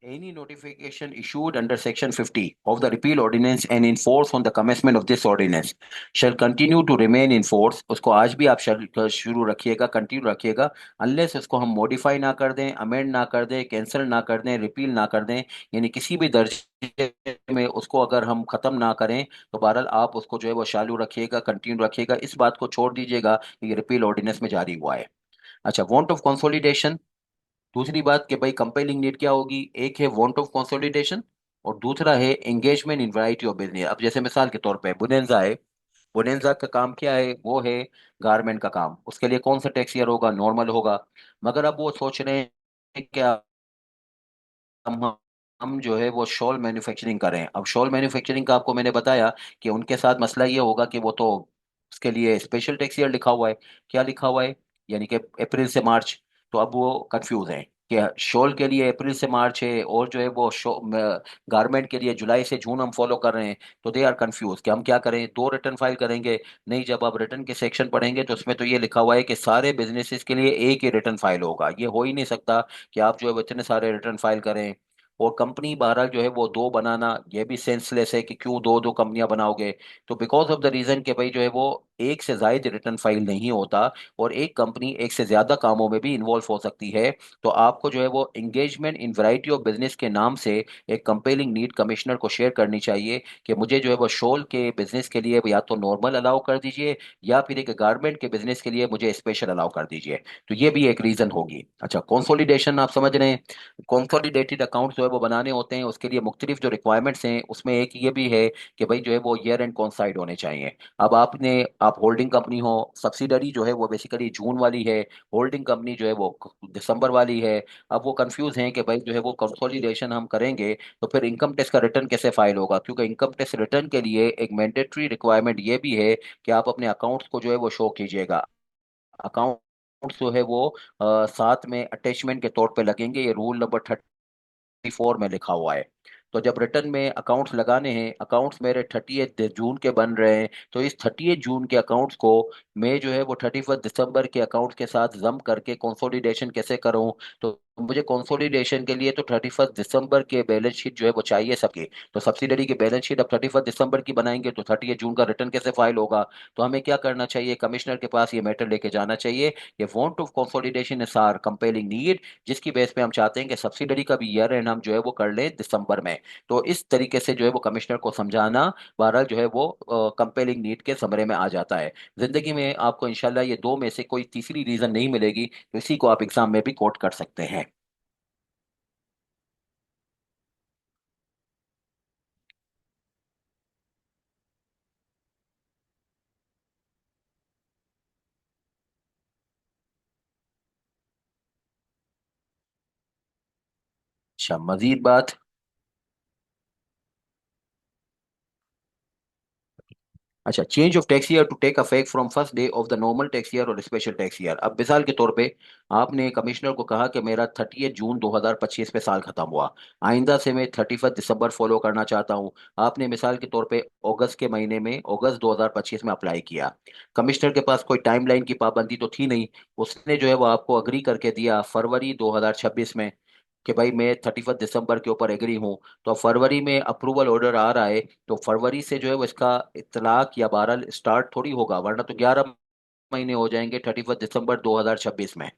Any notification issued under Section 50 of the repeal ordinance and in force on the commencement of this ordinance shall continue to remain in force। उसको आज भी आप शुरू रखिएगा, कंटिन्यू रखिएगा, अनलेस उसको हम मॉडिफाई ना कर दें, अमेंड ना कर दें, कैंसिल ना कर दें, रिपील ना कर दें। यानी किसी भी दर्जे में उसको अगर हम खत्म ना करें, तो बहरहाल आप उसको जो है वो चालू रखिएगा, कंटिन्यू रखिएगा। इस बात को छोड़ दीजिएगा कि ये रिपील ऑर्डिनेंस में जारी हुआ है। अच्छा, वांट ऑफ कंसोलिडेशन। दूसरी बात कि भाई कंपेलिंग नीड क्या होगी, एक है वांट ऑफ कंसोलिडेशन और दूसरा है engagement in variety of business. अब जैसे मिसाल के तौर पे बुनेंजा है, बुनेंजा का काम क्या है, वो है गारमेंट का काम। उसके लिए कौन सा टैक्स ईयर होगा, नॉर्मल होगा। मगर अब वो सोच रहे हैं कि हम जो है वो शॉल मैन्युफैक्चरिंग करें। अब शॉल मैन्युफैक्चरिंग का आपको मैंने बताया कि उनके साथ मसला ये होगा कि वो तो उसके लिए स्पेशल टैक्स ईयर लिखा हुआ है। क्या लिखा हुआ है, यानी कि अप्रैल से मार्च। तो अब वो कंफ्यूज हैं कि शॉल के लिए अप्रैल से मार्च है और जो है वो गारमेंट के लिए जुलाई से जून हम फॉलो कर रहे हैं। तो दे आर कंफ्यूज कि हम क्या करें, दो रिटर्न फाइल करेंगे। नहीं, जब आप रिटर्न के सेक्शन पढ़ेंगे तो उसमें तो ये लिखा हुआ है कि सारे बिजनेसेस के लिए एक ही रिटर्न फाइल होगा। ये हो ही नहीं सकता कि आप जो है वो इतने सारे रिटर्न फाइल करें। और कंपनी बहरहाल जो है वो दो बनाना, ये भी सेंसलेस है कि क्यों दो दो कंपनियां बनाओगे। तो बिकॉज ऑफ द रीजन कि भाई जो है वो एक से जायद रिटर्न फाइल नहीं होता और एक कंपनी एक से ज्यादा कामों में भी इन्वॉल्व हो सकती है। तो आपको जो है वो engagement in variety of business के नाम से एक कंपेलिंग नीड कमिश्नर को शेयर करनी चाहिए कि मुझे जो है वो शॉल के बिजनेस के लिए या तो नॉर्मल अलाउ कर दीजिए या फिर एक गारमेंट के बिजनेस के लिए मुझे स्पेशल अलाउ कर दीजिए। तो ये भी एक रीजन होगी। अच्छा, कंसोलिडेशन आप समझ रहे हैं। कंसोलिडेटेड अकाउंट जो है वो बनाने होते हैं, उसके लिए मुख्तलिफ जो रिक्वायरमेंट्स हैं उसमें एक ये भी है कि भाई जो है वो ईयर एंड कॉन्साइड होने चाहिए। अब आप होल्डिंग कंपनी हो, सब्सिडरी जो है वो बेसिकली जून वाली है, होल्डिंग कंपनी जो है वो दिसंबर वाली है। अब वो कंफ्यूज हैं कि भाई जो है वो कंसोलिडेशन हम करेंगे तो फिर इनकम टैक्स का रिटर्न कैसे फाइल होगा, क्योंकि इनकम टैक्स रिटर्न के लिए एक मैंडेटरी रिक्वायरमेंट ये भी है कि आप अपने अकाउंट्स को जो है वो शो कीजिएगा। अकाउंट जो है वो साथ में अटैचमेंट के तौर पे लगेंगे। ये रूल नंबर 34 में लिखा हुआ है। तो जब रिटर्न में अकाउंट्स लगाने हैं, अकाउंट्स मेरे 30 जून के बन रहे हैं, तो इस 30 जून के अकाउंट्स को मैं जो है वो 31 दिसंबर के अकाउंट्स के साथ जम करके कंसोलिडेशन कैसे करूं। तो मुझे कंसोलिडेशन के लिए तो 31 दिसंबर के बैलेंस शीट जो है वो चाहिए सबकी। तो सब्सिडरी की बैलेंस शीट अब 31 दिसंबर की बनाएंगे तो 30 जून का रिटर्न कैसे फाइल होगा। तो हमें क्या करना चाहिए, कमिश्नर के पास ये मैटर लेके जाना चाहिए। ये want of consolidation is our compelling need, जिसकी बेस पे हम चाहते हैं कि सब्सिडरी का भी ईयर एंड हम जो है वो कर लें दिसंबर में। तो इस तरीके से जो है वो कमिश्नर को समझाना बहरहाल जो है वो कंपेलिंग नीड के समरे में आ जाता है। जिंदगी में आपको इंशाल्लाह ये दो में से कोई तीसरी रीजन नहीं मिलेगी, तो इसी को आप एग्जाम में भी कोट कर सकते हैं। अच्छा, मजीद बात। अच्छा, change of tax year to take effect from first day of the normal tax year और स्पेशल टैक्स ईयर। अब मिसाल के तौर पे आपने कमिश्नर को कहा कि मेरा 30 जून 2025 पे साल खत्म हुआ, आइंदा से मैं 31 दिसंबर फॉलो करना चाहता हूँ। आपने मिसाल के तौर पे अगस्त के महीने में, अगस्त 2025 में अप्लाई किया। कमिश्नर के पास कोई टाइमलाइन की पाबंदी तो थी नहीं, उसने जो है वो आपको अग्री करके दिया फरवरी 2026 में कि भाई मैं 31 दिसंबर के ऊपर एग्री हूँ। तो अब फरवरी में अप्रूवल ऑर्डर आ रहा है, तो फरवरी से जो है वो इसका इतलाक या बहरहाल स्टार्ट थोड़ी होगा, वरना तो 11 महीने हो जाएंगे 31 दिसंबर 2026 में।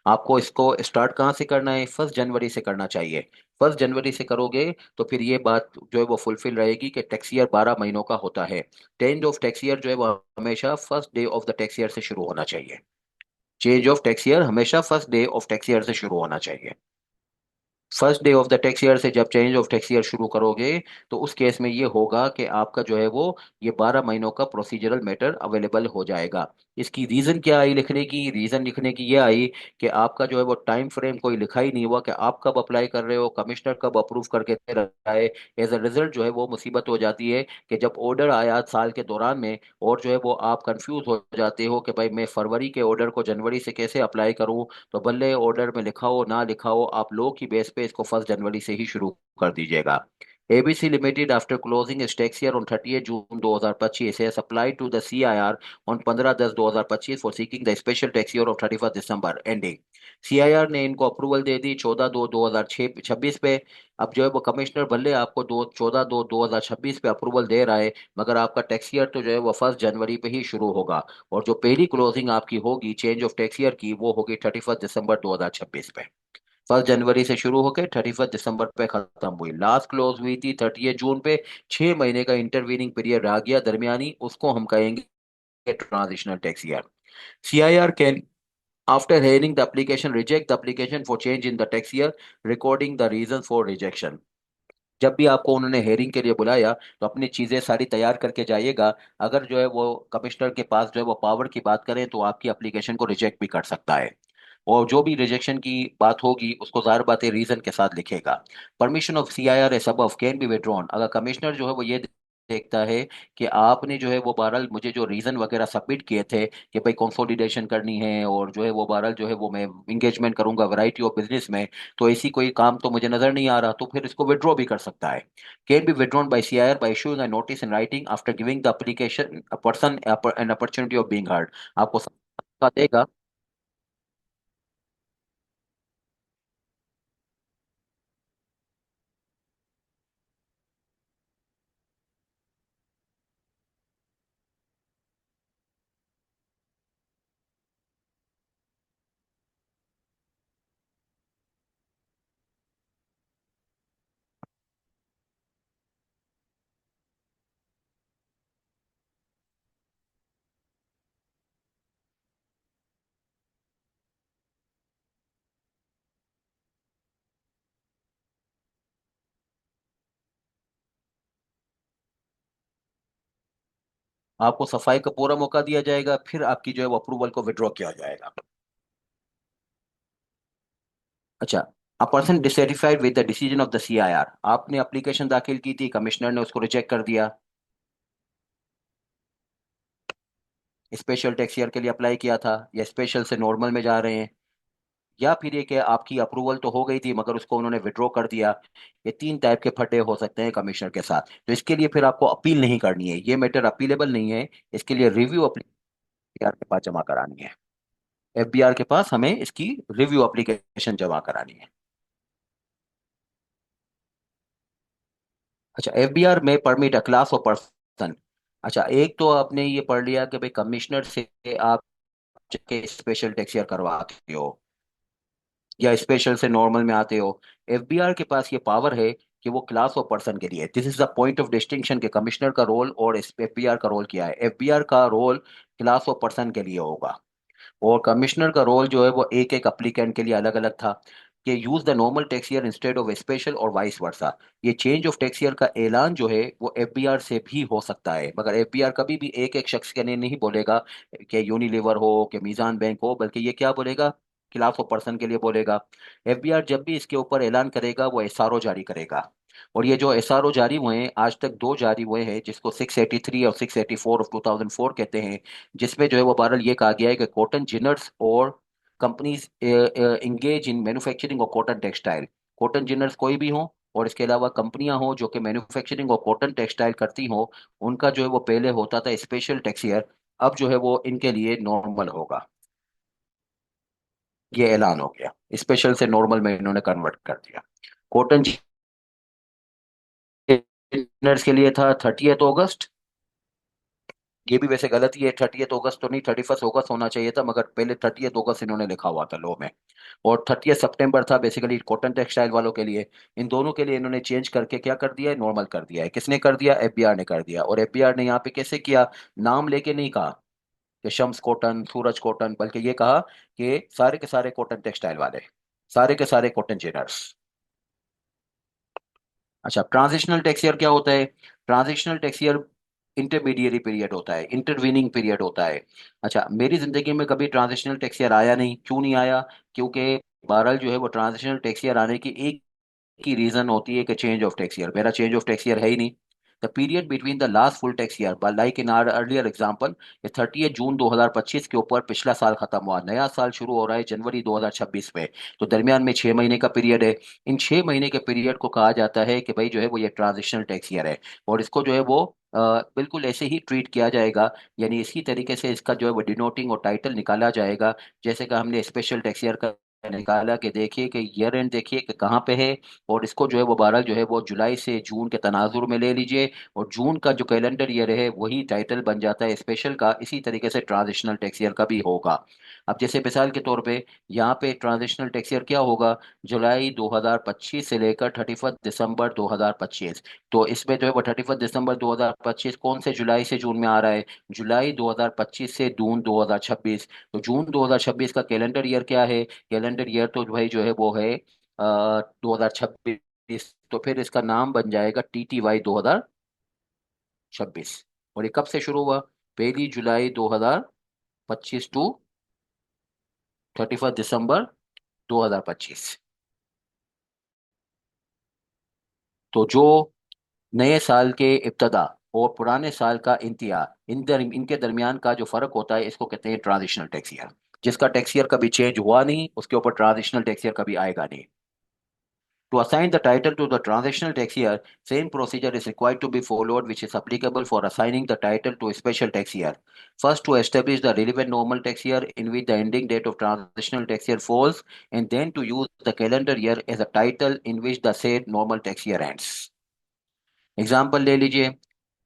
आपको इसको स्टार्ट कहाँ से करना है? 1 जनवरी से करना चाहिए। 1 जनवरी से करोगे तो फिर ये बात जो है वो फुलफिल रहेगी कि टैक्स ईयर 12 महीनों का होता है। चेंज ऑफ टैक्स ईयर जो है वो हमेशा first day of the tax year से शुरू होना चाहिए। चेंज ऑफ टैक्स ईयर हमेशा first day of tax year से शुरू होना चाहिए। First day of the tax year से जब चेंज ऑफ टैक्स ईयर शुरू करोगे तो उस केस में ये होगा कि आपका जो है वो ये 12 महीनों का प्रोसीजरल मैटर अवेलेबल हो जाएगा। इसकी रीज़न क्या आई लिखने की? रीज़न लिखने की ये आई कि आपका जो है वो टाइम फ्रेम कोई लिखा ही नहीं हुआ कि आप कब अप्लाई कर रहे हो, कमिश्नर कब अप्रूव करके दे रहा है। एज अ रिजल्ट जो है वो मुसीबत हो जाती है कि जब ऑर्डर आया साल के दौरान में, और जो है वो आप कंफ्यूज हो जाते हो कि भाई मैं फरवरी के ऑर्डर को जनवरी से कैसे अप्लाई करूं। तो भले ऑर्डर में लिखा हो ना लिखा हो, आप लोग की बेस पे इसको 1 जनवरी से ही शुरू कर दीजिएगा। ABC Limited, after closing its tax year on 30th June 2025, has applied to the CIR on 15/10/2025 for seeking the special tax year of 31st December ending। CIR ने इनको अप्रूवल दे दी 14/2/2026 पे। अब जो है वो कमिश्नर भले आपको 14/2/2026 पे अप्रूवल दे रहा है, मगर आपका टैक्स ईयर तो जो है वो 1 जनवरी पे ही शुरू होगा। और जो पहली क्लोजिंग आपकी होगी चेंज ऑफ टैक्स ईयर की, वो होगी 31 दिसंबर 2026 पे। 1 जनवरी से शुरू होकर 31 दिसंबर पे खत्म हुई। लास्ट क्लोज हुई थी 30 जून पे। 6 महीने का इंटरवीनिंग पीरियड रह गया दरमियानी, उसको हम कहेंगे transitional tax year. CIR can, after hearing the application, reject the application for change in the tax year, recording the reason for rejection। जब भी आपको उन्होंने हेयरिंग के लिए बुलाया तो अपनी चीजें सारी तैयार करके जाइएगा। अगर जो है वो कमिश्नर के पास जो है वो पावर की बात करें तो आपकी एप्लीकेशन को रिजेक्ट भी कर सकता है। और जो भी रिजेक्शन की बात होगी उसको ज़ाहिर बात है रीजन के साथ लिखेगा। परमिशन ऑफ CIR एस अब कैन बी विड्रॉन। अगर कमिश्नर जो है वो ये देखता है कि आपने जो है वो बहरहाल मुझे जो रीजन वगैरह सबमिट किए थे कि भाई कंसोलिडेशन करनी है और जो है वो बहरहाल जो है वो मैं इंगेजमेंट करूंगा वैरायटी ऑफ बिजनेस में, तो ऐसी कोई काम तो मुझे नजर नहीं आ रहा, तो फिर इसको विड्रॉ भी कर सकता है। Can be withdrawn bye CIR bye issuing a notice in writing after giving the application a person an opportunity of being heard. आपको समय देगा। आपको सफाई का पूरा मौका दिया जाएगा, फिर आपकी जो है वो अप्रूवल को विड्रॉ किया जाएगा। अच्छा, a person dissatisfied with the decision of the CIR। आपने एप्लीकेशन दाखिल की थी, कमिश्नर ने उसको रिजेक्ट कर दिया। स्पेशल टैक्स ईयर के लिए अप्लाई किया था या स्पेशल से नॉर्मल में जा रहे हैं, या फिर ये कि आपकी अप्रूवल तो हो गई थी मगर उसको उन्होंने विड्रॉ कर दिया। ये तीन टाइप के फटे हो सकते हैं कमिश्नर के साथ। तो इसके लिए फिर आपको अपील नहीं करनी है, ये मैटर अपीलेबल नहीं है। इसके लिए रिव्यू एप्लीकेशन के पास जमा करानी है। FBR के पास हमें इसकी रिव्यू एप्लीकेशन जमा करानी है। अच्छा, FBR में permit a class of person. अच्छा, एक तो आपने ये पढ़ लिया कि भाई कमिश्नर से आप के स्पेशल टैक्स ईयर करवाते हो या स्पेशल से नॉर्मल में आते हो। FBR के पास ये पावर है कि वो क्लास ऑफ पर्सन के लिए, this is the point of distinction के कमिश्नर का रोल और FBR का रोल क्या है। FBR का रोल क्लास ऑफ पर्सन के लिए होगा, और कमिश्नर का रोल जो है वो एक एक अप्लीकेंट के लिए अलग अलग था कि use the normal tax year instead of special और वाइस वर्सा। ये चेंज ऑफ टैक्स ईयर का ऐलान जो है वो FBR से भी हो सकता है, मगर FBR कभी भी एक एक शख्स के लिए नहीं बोलेगा कि यूनिलीवर हो कि मीजान बैंक हो, बल्कि ये क्या बोलेगा, क्लास ऑफ पर्सन के लिए बोलेगा। एफबीआर जब भी इसके ऊपर ऐलान करेगा वो एसआरओ जारी करेगा। और ये जो एसआरओ जारी हुए हैं आज तक दो जारी हुए हैं, जिसको 683 और 684 ऑफ 2004 कहते हैं, जिसमें जो है वो बहरहाल ये कहा गया है कि कॉटन जिनर्स और कंपनीज इंगेज इन मैन्युफैक्चरिंग और कॉटन टेक्सटाइल। कॉटन जिनर्स कोई भी हो और इसके अलावा कंपनियां हो जो कि मैन्युफैक्चरिंग और कॉटन टेक्सटाइल करती हो, उनका जो है वो पहले होता था स्पेशल टैक्स ईयर, अब जो है वो इनके लिए नॉर्मल होगा। ये ऐलान हो गया, स्पेशल से नॉर्मल में इन्होंने कन्वर्ट कर दिया। कॉटन जिनर्स के लिए था 30 अगस्त। ये भी वैसे गलत ही है, 30 अगस्त तो नहीं, 31 अगस्त होना चाहिए था, मगर पहले 30 अगस्त इन्होंने लिखा हुआ था लॉ में। और 30 सितंबर था बेसिकली कॉटन टेक्सटाइल वालों के लिए। इन दोनों के लिए इन्होंने चेंज करके क्या कर दिया है, नॉर्मल कर दिया है। किसने कर दिया, एफबीआर ने कर दिया। और एफबीआर ने यहाँ पे कैसे किया, नाम लेके नहीं कहा कि शम्स कॉटन, सूरज कॉटन, बल्कि ये कहा कि सारे के सारे कॉटन टेक्सटाइल वाले, सारे के सारे कॉटन जिनर्स। अच्छा, ट्रांजिशनल टैक्स ईयर क्या होता है? Transitional tax year intermediary period होता है, इंटरवीनिंग पीरियड होता है। अच्छा, मेरी जिंदगी में कभी ट्रांजिशनल टैक्स ईयर आया नहीं। क्यों नहीं आया? क्योंकि बहरहाल जो है वो ट्रांजिशनल टैक्स ईयर आने की एक की रीजन होती है कि चेंज ऑफ टैक्स ईयर। मेरा चेंज ऑफ टैक्स ईयर है ही नहीं। The period between the last full tax year, like in are earlier example, 30 जून 2025 के ऊपर पिछला साल खत्म हुआ, नया साल शुरू हो रहा है जनवरी 2026 में। तो दरमियान में 6 महीने का पीरियड है। इन 6 महीने के पीरियड को कहा जाता है कि भाई जो है वो ये ट्रांजिशनल टैक्स ईयर है। और इसको जो है वो बिल्कुल ऐसे ही ट्रीट किया जाएगा, यानी इसी तरीके से इसका जो है वो डिनोटिंग और टाइटल निकाला जाएगा, जैसे कि हमने स्पेशल टैक्स ईयर का निकाला कि देखिए कि ईयर एंड देखिए कि कहाँ पे है। और इसको जो है वो बहरहाल जो है वो जुलाई से जून के तनाजुर में ले लीजिए, और जून का जो कैलेंडर ईयर है वही टाइटल बन जाता है स्पेशल का। इसी तरीके से ट्रांजिशनल टैक्स ईयर का भी होगा। अब जैसे मिसाल के तौर पे यहाँ पे ट्रांजिशनल टैक्स ईयर क्या होगा, जुलाई 2025 से लेकर 31 दिसंबर 2025। तो इसमें जो है वो 31 दिसंबर 2025 कौन से जुलाई से जून में आ रहा है, जुलाई 2025 से जून 2026। तो जून 2026 का कैलेंडर ईयर क्या है, कैलेंडर ईयर तो भाई जो है वो है 2026। तो फिर इसका नाम बन जाएगा TTY 2026। और ये कब से शुरू हुआ, 1 जुलाई 2025 टू 31 दिसंबर 2025। तो जो नए साल के इब्तदा और पुराने साल का इंतहा, इनके दरमियान का जो फर्क होता है इसको कहते हैं ट्रांजिशनल टैक्स ईयर। जिसका टैक्स ईयर कभी चेंज हुआ नहीं उसके ऊपर ट्रांजिशनल टैक्स ईयर कभी आएगा नहीं। To assign the title to the transitional tax year, same procedure is required to be followed, which is applicable for assigning the title to a special tax year. First, to establish the relevant normal tax year in which the ending date of transitional tax year falls, and then to use the calendar year as a title in which the said normal tax year ends. Example ले लीजिए,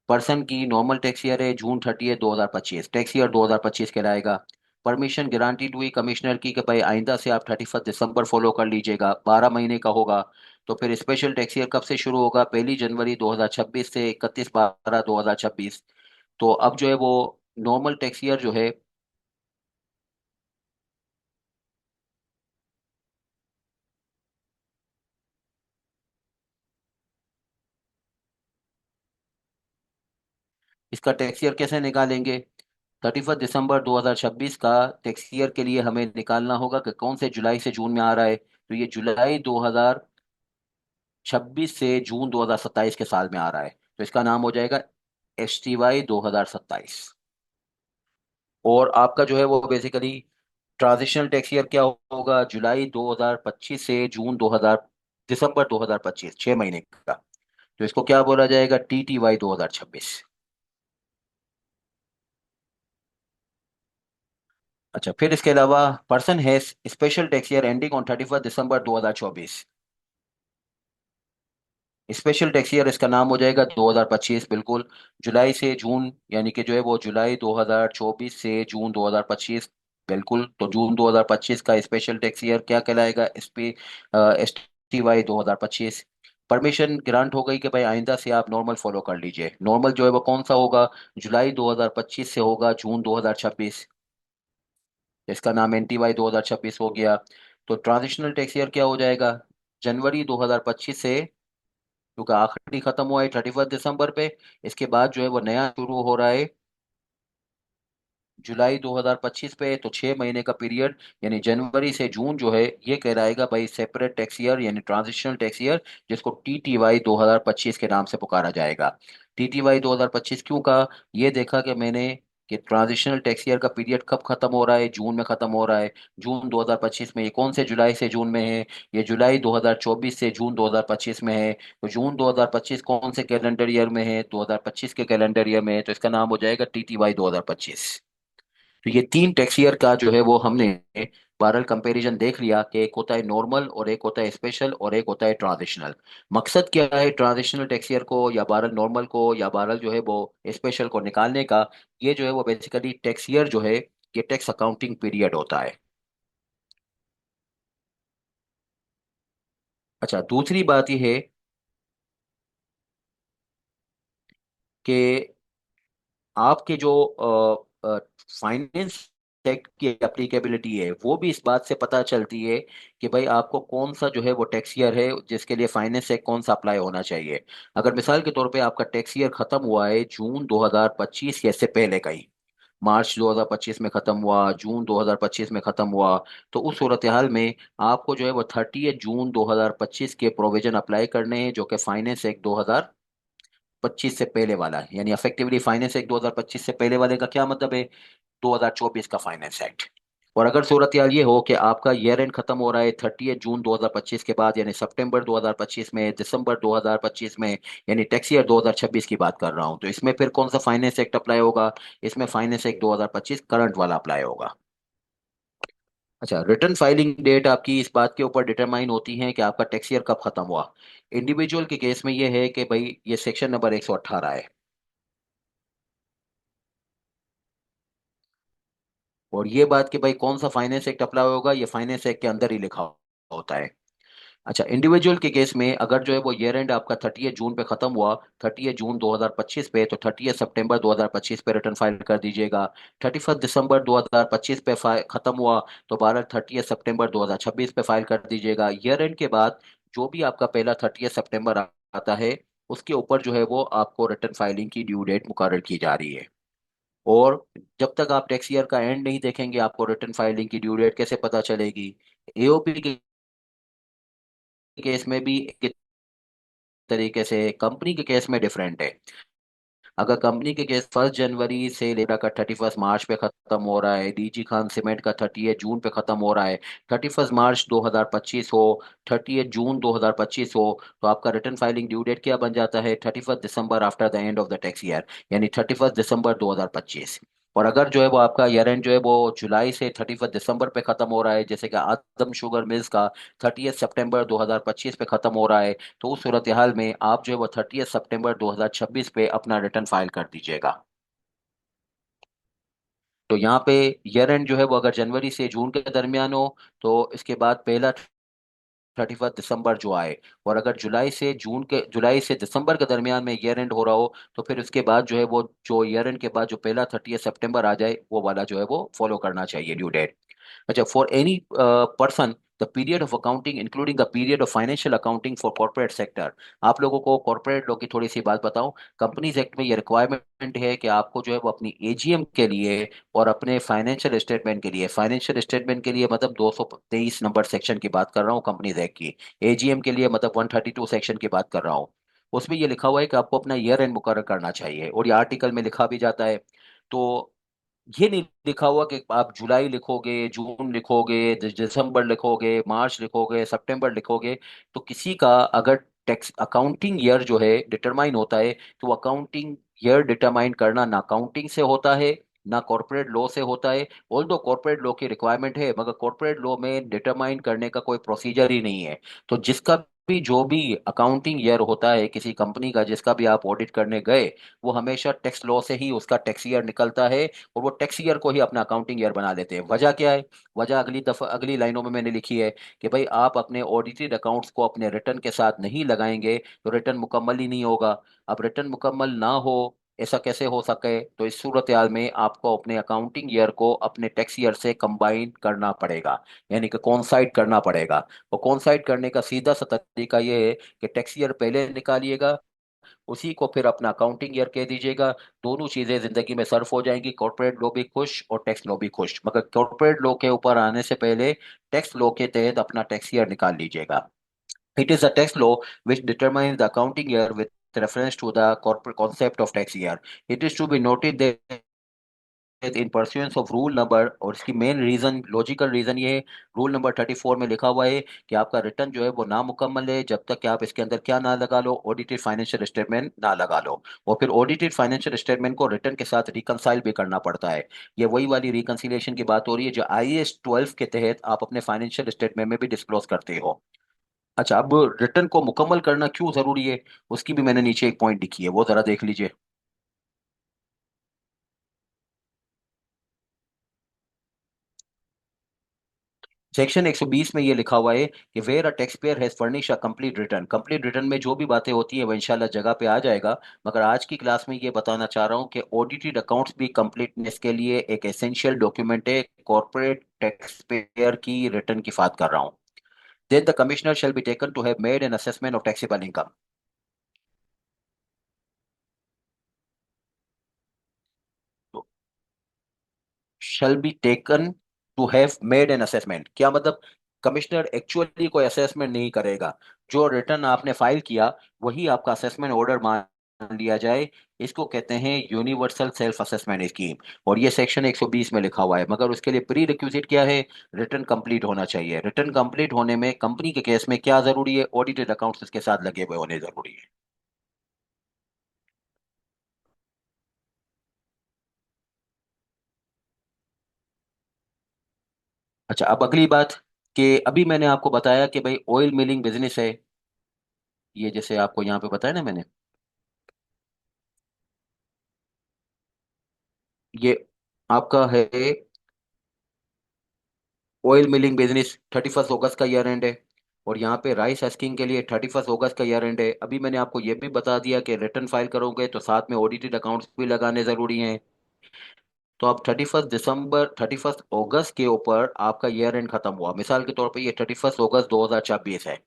person की normal tax year है जून 30 2025, tax year 2025 कहलाएगा। Permission granted हुई commissioner की कि भाई आइंदा से आप 31 दिसंबर फॉलो कर लीजिएगा, 12 महीने का होगा। तो फिर स्पेशल टैक्स ईयर कब से शुरू होगा, 1 जनवरी 2026 से 31 12 2026। तो अब जो है वो नॉर्मल टैक्स ईयर जो है, इसका टैक्स ईयर कैसे निकालेंगे, 31 दिसंबर 2026 का टैक्स ईयर के लिए हमें निकालना होगा कि कौन से जुलाई से जून में आ रहा है। तो ये जुलाई 2026 से जून 2027 के साल में आ रहा है, तो इसका नाम हो जाएगा STY 2027। और आपका जो है वो बेसिकली ट्रांजिशनल टैक्स ईयर क्या होगा, जुलाई 2025 से जून 2000 दिसंबर 2025, 6 महीने का। तो इसको क्या बोला जाएगा, TTY 2026। अच्छा, फिर इसके अलावा person has special tax year ending on 31 December 2024। Special tax year इसका नाम हो जाएगा 2025, बिल्कुल। जुलाई से जून, यानी कि जो है वो जुलाई 2024 से जून 2025, बिल्कुल। तो जून 2025 का स्पेशल टैक्स ईयर क्या कहलाएगा, STY 2025। परमिशन ग्रांट हो गई कि भाई आइंदा से आप नॉर्मल फॉलो कर लीजिए। नॉर्मल जो है वो कौन सा होगा, जुलाई 2025 से होगा जून 2026, इसका नाम NTY 2026 हो गया। तो ट्रांजिशनल टैक्स ईयर क्या हो जाएगा, जनवरी 2025 से, क्योंकि आखिरी खत्म हुआ है 31 दिसंबर पे, इसके बाद जो है वो नया शुरू हो रहा है जुलाई 2025 पे, तो 6 महीने का पीरियड, यानी जनवरी से जून जो है ये कहलाएगा भाई सेपरेट टैक्स ईयर यानी ट्रांजिशनल टैक्स ईयर, जिसको टीटीवाई 2025 के नाम से पुकारा जाएगा। टीटीवाई 2025 क्यों कहा? ये देखा कि मैंने कि ट्रांजिशनल टैक्स ईयर का पीरियड कब खत्म हो रहा है, जून में खत्म हो रहा है। जून 2025 में, ये कौन से जुलाई से जून में है? ये जुलाई 2024 से जून 2025 में है। तो जून 2025 कौन से कैलेंडर ईयर में है? 2025 के कैलेंडर ईयर में है, तो इसका नाम हो जाएगा टीटीवाई 2025। तो ये तीन टैक्स ईयर का जो है वो हमने पैरेलल कंपैरिजन देख लिया कि एक होता है नॉर्मल और एक होता है स्पेशल और एक होता है ट्रांजिशनल। मकसद क्या है ट्रांजिशनल टैक्स ईयर को या पैरेलल नॉर्मल को या पैरेलल जो है वो स्पेशल को निकालने का? ये जो है वो बेसिकली टैक्स ईयर जो है ये टैक्स अकाउंटिंग पीरियड होता है। अच्छा, दूसरी बात यह है कि आपके जो फाइनेंस एक्ट की एप्लीकेबिलिटी है वो भी इस बात से पता चलती है कि भाई आपको कौन सा जो है वो टैक्स ईयर है जिसके लिए फाइनेंस एक्ट कौन सा अप्लाई होना चाहिए। अगर मिसाल के तौर पे आपका टैक्स ईयर खत्म हुआ है जून 2025 या इससे पहले का ही, मार्च 2025 में खत्म हुआ, जून 2025 में खत्म हुआ, तो उस सूरत हाल में आपको जो है वो 30 जून 2025 के प्रोविजन अप्लाई करने हैं, जो कि फाइनेंस एक्ट 2025 से पहले वाला है। यानी अफेक्टिवली फाइनेंस एक्ट 2025 से पहले वाले का क्या मतलब है? 2024 का फाइनेंस एक्ट। और अगर सूरत हाल ये हो कि आपका ईयर एंड खत्म हो रहा है 30 जून 2025 के बाद, यानी सितंबर 2025 में, दिसंबर 2025 में, यानी टैक्स ईयर 2026 की बात कर रहा हूं, तो इसमें फिर कौन सा फाइनेंस एक्ट अप्लाई होगा? इसमें फाइनेंस एक्ट 2025 करंट वाला अप्लाई होगा। अच्छा, रिटर्न फाइलिंग डेट आपकी इस बात के ऊपर डिटरमाइन होती है कि आपका टैक्स ईयर कब खत्म हुआ। इंडिविजुअल के केस में ये है कि भाई ये सेक्शन नंबर 118 है, और ये बात कि भाई कौन सा फाइनेंस एक्ट अप्लाई होगा ये फाइनेंस एक्ट के अंदर ही लिखा होता है। अच्छा, इंडिविजुअल के केस में अगर जो है वो ईयर एंड आपका 30 जून पे खत्म हुआ, 30 जून 2025 पे, तो 30 सितंबर 2025 पे रिटर्न फाइल कर दीजिएगा। 31 दिसंबर 2025 पे खत्म हुआ, तो 30 सितंबर 2026 पे फाइल कर दीजिएगा। ईयर एंड के बाद जो भी आपका पहला 30 सितंबर आता है उसके ऊपर जो है वो आपको रिटर्न फाइलिंग की ड्यू डेट मुकर्रर की जा रही है। और जब तक आप टैक्स ईयर का एंड नहीं देखेंगे आपको रिटर्न फाइलिंग की ड्यू डेट कैसे पता चलेगी? एओपी के केस में भी एक तरीके से, कंपनी के केस में डिफरेंट है। अगर कंपनी के केस 1 जनवरी से लेकर का 31 मार्च पे खत्म हो रहा है, डीजी खान सीमेंट का 30 जून पे खत्म हो रहा है, 31 मार्च 2025 हो, 30 जून 2025 हो, तो आपका रिटर्न फाइलिंग ड्यू डेट क्या बन जाता है? 31 दिसंबर after the end of the tax year, यानी 31 दिसंबर 2025। और अगर जो है वो आपका ईयर एंड जो है वो जुलाई से 31 दिसंबर पे खत्म हो रहा है, जैसे कि आदम शुगर मिल्स का 30 सितंबर 2025 पे खत्म हो रहा है, तो उस सूरत हाल में आप जो है वो 30 सितंबर 2026 पे अपना रिटर्न फाइल कर दीजिएगा। तो यहाँ पे ईयर एंड जो है वो अगर जनवरी से जून के दरमियान हो, तो इसके बाद पहला 31 दिसंबर जो आए। और अगर जुलाई से दिसंबर के दरमियान में ईयर एंड हो रहा हो, तो फिर उसके बाद जो है वो जो ईयर एंड के बाद जो पहला 30 सितंबर आ जाए वो वाला जो है वो फॉलो करना चाहिए ड्यू डेट। अच्छा, for any person the period of accounting including the period of financial accounting for corporate sector. आप लोगों को कॉर्पोरेट लॉ की थोड़ी सी बात बताऊं। कंपनीज एक्ट में ये रिक्वायरमेंट है कि आपको जो है वो अपनी एजीएम के लिए और अपने फाइनेंशियल स्टेटमेंट के लिए मतलब 223 नंबर सेक्शन की बात कर रहा हूँ कंपनीज एक्ट की। एजीएम के लिए मतलब 132 सेक्शन की बात कर रहा हूँ। उसमें ये लिखा हुआ है कि आपको अपना ईयर एंड मुकर्रर करना चाहिए, और ये आर्टिकल में लिखा भी जाता है। तो ये नहीं लिखा हुआ कि आप जुलाई लिखोगे, जून लिखोगे, दिसंबर लिखोगे, मार्च लिखोगे, सितंबर लिखोगे। तो किसी का अगर टैक्स अकाउंटिंग ईयर जो है डिटरमाइन होता है, तो अकाउंटिंग ईयर डिटरमाइन करना ना अकाउंटिंग से होता है ना कॉर्पोरेट लॉ से होता है। ऑल दो कॉर्पोरेट लॉ की रिक्वायरमेंट है, मगर कॉर्पोरेट लॉ में डिटरमाइन करने का कोई प्रोसीजर ही नहीं है। तो जिसका भी जो भी अकाउंटिंग ईयर होता है किसी कंपनी का, जिसका भी आप ऑडिट करने गए, वो हमेशा टैक्स लॉ से ही उसका टैक्स ईयर निकलता है, और वो टैक्स ईयर को ही अपना अकाउंटिंग ईयर बना लेते हैं। वजह क्या है? वजह अगली लाइनों में मैंने लिखी है कि भाई आप अपने ऑडिटेड अकाउंट्स को अपने रिटर्न के साथ नहीं लगाएंगे तो रिटर्न मुकम्मल ही नहीं होगा। अब रिटर्न मुकम्मल ना हो, ऐसा कैसे हो सके? तो इस सूरत हाल में आपको अपने अकाउंटिंग ईयर को अपने टैक्स ईयर से कंबाइन करना पड़ेगा, यानी कि कॉन्साइड करना पड़ेगा। और कॉन्साइड करने का सीधा सा तरीका ये है कि टैक्स ईयर पहले निकालिएगा, उसी को फिर अपना अकाउंटिंग ईयर कह दीजिएगा। दोनों चीजें जिंदगी में सर्फ हो जाएंगी, कॉर्पोरेट लोग भी खुश और टैक्स लोग भी खुश। मगर कॉर्पोरेट लोग के ऊपर आने से पहले टैक्स लॉ के तहत अपना टैक्स ईयर निकाल लीजिएगा। It is a tax law which determines the accounting year with reference to the corporate concept of tax year. It is to be noted that in परस्यूएंस of rule number, और इसकी main reason, logical reason ये है, rule number 34 में लिखा हुआ है कि आपका रिटर्न जो है वो नामुकम्मल है जब तक कि आप इसके अंदर क्या ना लगा लो, ऑडिटेड फाइनेंशियल स्टेटमेंट ना लगा लो। और फिर ऑडिटेड फाइनेंशियल स्टेटमेंट को रिटर्न के साथ रिकंसाइल भी करना पड़ता है। ये वही वाली रिकंसिलिएशन की बात हो रही है जो IAS 12 के तहत आप अपने फाइनेंशियल स्टेटमेंट में भी डिस्क्लोज करते हो। अच्छा, अब रिटर्न को मुकम्मल करना क्यों जरूरी है, उसकी भी मैंने नीचे एक पॉइंट लिखी है, वो जरा देख लीजिए। सेक्शन 120 में ये लिखा हुआ है कि where a tax payer has furnish a complete return. Complete return में जो भी बातें होती है वो इंशाल्लाह जगह पे आ जाएगा। मगर आज की क्लास में ये बताना चाह रहा हूँ कि ऑडिटेड अकाउंट्स भी कंप्लीटनेस के लिए एक एसेंशियल डॉक्यूमेंट है। कॉर्पोरेट टैक्स पेयर की रिटर्न की बात कर रहा हूँ। Then the commissioner shall be taken to have made an assessment of taxable income. Shall be taken to have made an assessment, क्या मतलब? कमिश्नर एक्चुअली कोई असेसमेंट नहीं करेगा। जो रिटर्न आपने फाइल किया वही आपका असेसमेंट ऑर्डर मान लिया जाए। इसको कहते हैं यूनिवर्सल सेल्फ असेसमेंट स्कीम। और ये सेक्शन 120 में लिखा हुआ है। मगर उसके लिए प्री रिक्विजिट क्या है? रिटर्न कंप्लीट होना चाहिए। रिटर्न कंप्लीट होने में कंपनी के केस में क्या जरूरी है? ऑडिटेड अकाउंट्स इसके साथ लगे हुए होने जरूरी है। अच्छा, अब अगली बात कि अभी मैंने आपको बताया कि भाई ऑयल मिलिंग बिजनेस है, ये जैसे आपको यहाँ पे बताया ना मैंने, ये आपका है ऑयल मिलिंग बिजनेस। 31 अगस्त का ईयर एंड है। और यहाँ पे राइस हस्किंग के लिए 31 अगस्त का ईयर एंड है। अभी मैंने आपको ये भी बता दिया कि रिटर्न फाइल करोगे तो साथ में ऑडिटेड अकाउंट्स भी लगाने जरूरी हैं। तो आप 31 अगस्त के ऊपर आपका ईयर एंड खत्म हुआ, मिसाल के तौर पे ये 31 अगस्त 2026 है।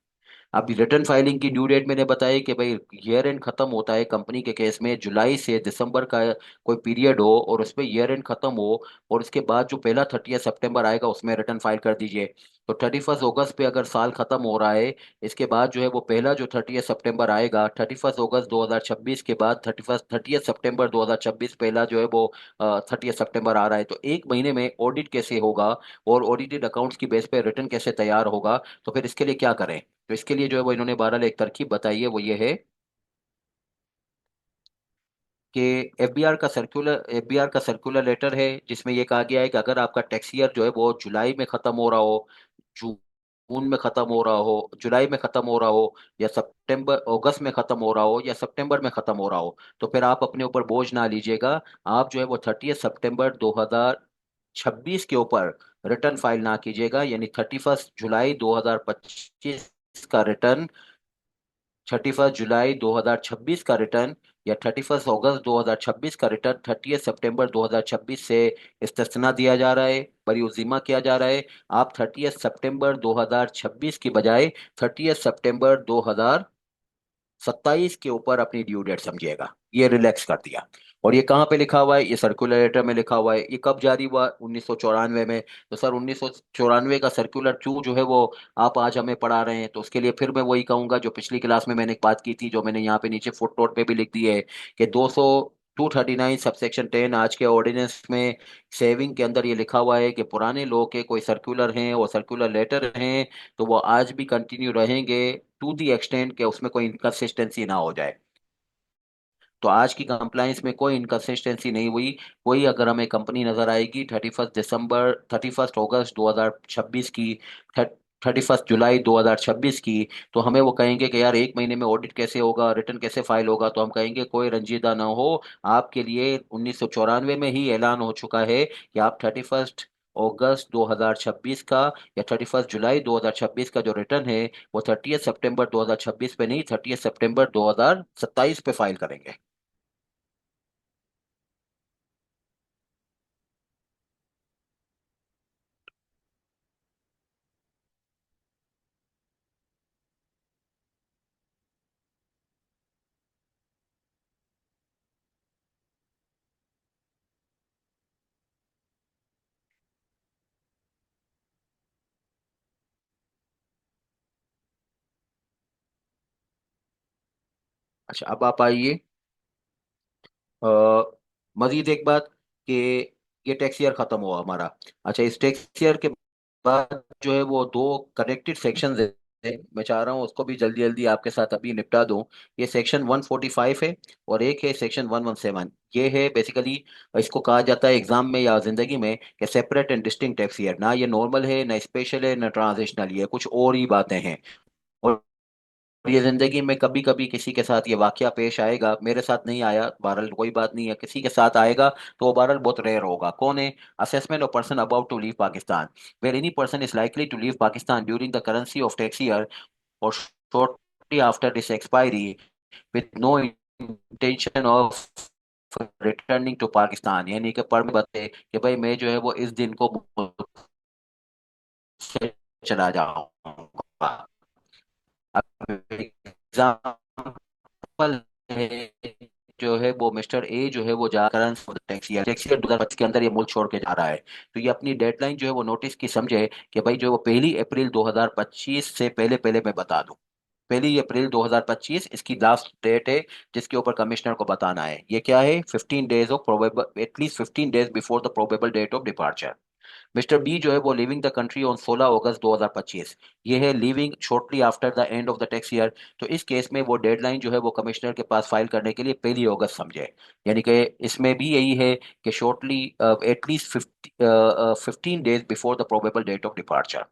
अब रिटर्न फाइलिंग की ड्यू डेट मैंने बताई कि भाई ईयर एंड खत्म होता है कंपनी के केस में जुलाई से दिसंबर का कोई पीरियड हो और उसमें ईयर एंड खत्म हो, और उसके बाद जो पहला 30 सितंबर आएगा उसमें रिटर्न फाइल कर दीजिए। तो 31 अगस्त पे अगर साल खत्म हो रहा है, इसके बाद जो है वो पहला जो 30 सितंबर आएगा, 31 अगस्त 2026 के बाद 30 सितंबर 2026 पहला जो है वो 30 सितंबर आ रहा है। तो एक महीने में ऑडिट कैसे होगा और ऑडिटेड अकाउंट्स की बेस पे रिटर्न कैसे तैयार होगा? तो फिर इसके लिए क्या करें? तो इसके लिए जो है वो इन्होंने बहरहाल एक तरकीब बताई है, वो ये है कि एफबीआर का सर्कुलर लेटर है जिसमें ये कहा गया है कि अगर आपका टैक्स ईयर जो है वो जुलाई में खत्म हो रहा हो, जून में खत्म हो रहा हो, जुलाई में खत्म हो रहा हो, या सितंबर अगस्त में खत्म हो रहा हो, या सितंबर में खत्म हो रहा हो, तो फिर आप अपने ऊपर बोझ ना लीजिएगा। आप जो है वो 30 सितंबर 2026 के ऊपर रिटर्न फाइल ना कीजिएगा, यानी 31 जुलाई 2025 का रिटर्न, 31 जुलाई 2026 का रिटर्न, या 31 अगस्त 2026 का रिटर्न 30 सितंबर 2026 से इस्तिस्ना दिया जा रहा है, बरी किया जा रहा है। आप 30 सितंबर 2026 की बजाय 30 सितंबर 2027 के ऊपर अपनी ड्यू डेट समझिएगा। ये रिलैक्स कर दिया। और ये कहाँ पे लिखा हुआ है? ये सर्कुलर लेटर में लिखा हुआ है। ये कब जारी हुआ? 1994 में। तो सर 1994 का सर्कुलर क्यों जो है वो आप आज हमें पढ़ा रहे हैं? तो उसके लिए फिर मैं वही कहूंगा जो पिछली क्लास में मैंने एक बात की थी, जो मैंने यहाँ पे नीचे फुट नोट पे भी लिख दी है कि 239 सबसेक्शन 10 आज के ऑर्डिनेंस में सेविंग के अंदर ये लिखा हुआ है कि पुराने लॉ के कोई सर्कुलर हैं और सर्कुलर लेटर हैं तो वो आज भी कंटिन्यू रहेंगे, टू दी एक्सटेंट के उसमें कोई इनकंसिस्टेंसी ना हो जाए। तो आज की कंप्लाइंस में कोई इनकंसिस्टेंसी नहीं हुई। कोई अगर हमें कंपनी नजर आएगी 31 अगस्त 2026 की, 31 जुलाई 2026 की, तो हमें वो कहेंगे कि यार एक महीने में ऑडिट कैसे होगा, रिटर्न कैसे फाइल होगा? तो हम कहेंगे कोई रंजीदा ना हो, आपके लिए 1994 में ही ऐलान हो चुका है कि आप 31 अगस्त 2026 का या 31 जुलाई 2026 का जो रिटर्न है वो 30 सितंबर 2026 पे नहीं, 30 सितंबर 2027 पे फाइल करेंगे। अच्छा, अब आप आइए अ, मजीद एक बात कि ये टैक्स ईयर खत्म हुआ हमारा। अच्छा, इस टैक्स ईयर के बाद जो है वो दो कनेक्टेड सेक्शंस है, मैं चाह रहा हूँ उसको भी जल्दी जल्दी आपके साथ अभी निपटा दूं। ये सेक्शन 145 है और एक है सेक्शन 117। ये है बेसिकली, इसको कहा जाता है एग्जाम में या जिंदगी में कि separate and distinct tax year. ना ये नॉर्मल है, ना स्पेशल है, ना ट्रांजिशनल, ये कुछ और ही बातें हैं। और ये जिंदगी में कभी कभी किसी के साथ ये वाकया पेश आएगा, मेरे साथ नहीं आया, बहरहाल कोई बात नहीं है, किसी के साथ आएगा तो वो बहरहाल बहुत रेयर होगा। कौन है? Assessment of person about to leave Pakistan, where any person is likely to leave Pakistan during the currency of tax year और shortly after this expiry with no intention of returning to Pakistan. यानी कि पर में बताए कि भाई मैं जो है वो इस दिन को मुल्क से चला जाऊंगा। एग्जाम्पल है जो है वो मिस्टर ए जो है वो जा करंट टैक्स ईयर 2025 के अंदर ये मुल्क छोड़ के जा रहा है। तो ये अपनी डेडलाइन जो है वो नोटिस की समझे कि भाई जो वो 1 अप्रैल 2025 से पहले पहले मैं बता दूं। 1 अप्रैल 2025 इसकी लास्ट डेट है जिसके ऊपर कमिश्नर को बताना है। ये क्या है? 15 days of probable, at least 15 days before the probable date of departure. Mister B जो है वो living the country on 16 August 2025। ये है living shortly after the end of the tax year. तो इस केस में वो डेडलाइन जो है वो कमिश्नर के पास फाइल करने के लिए 1 अगस्त समझे। यानी कि इसमें भी यही है कि shortly at least 15 days before the probable date of departure.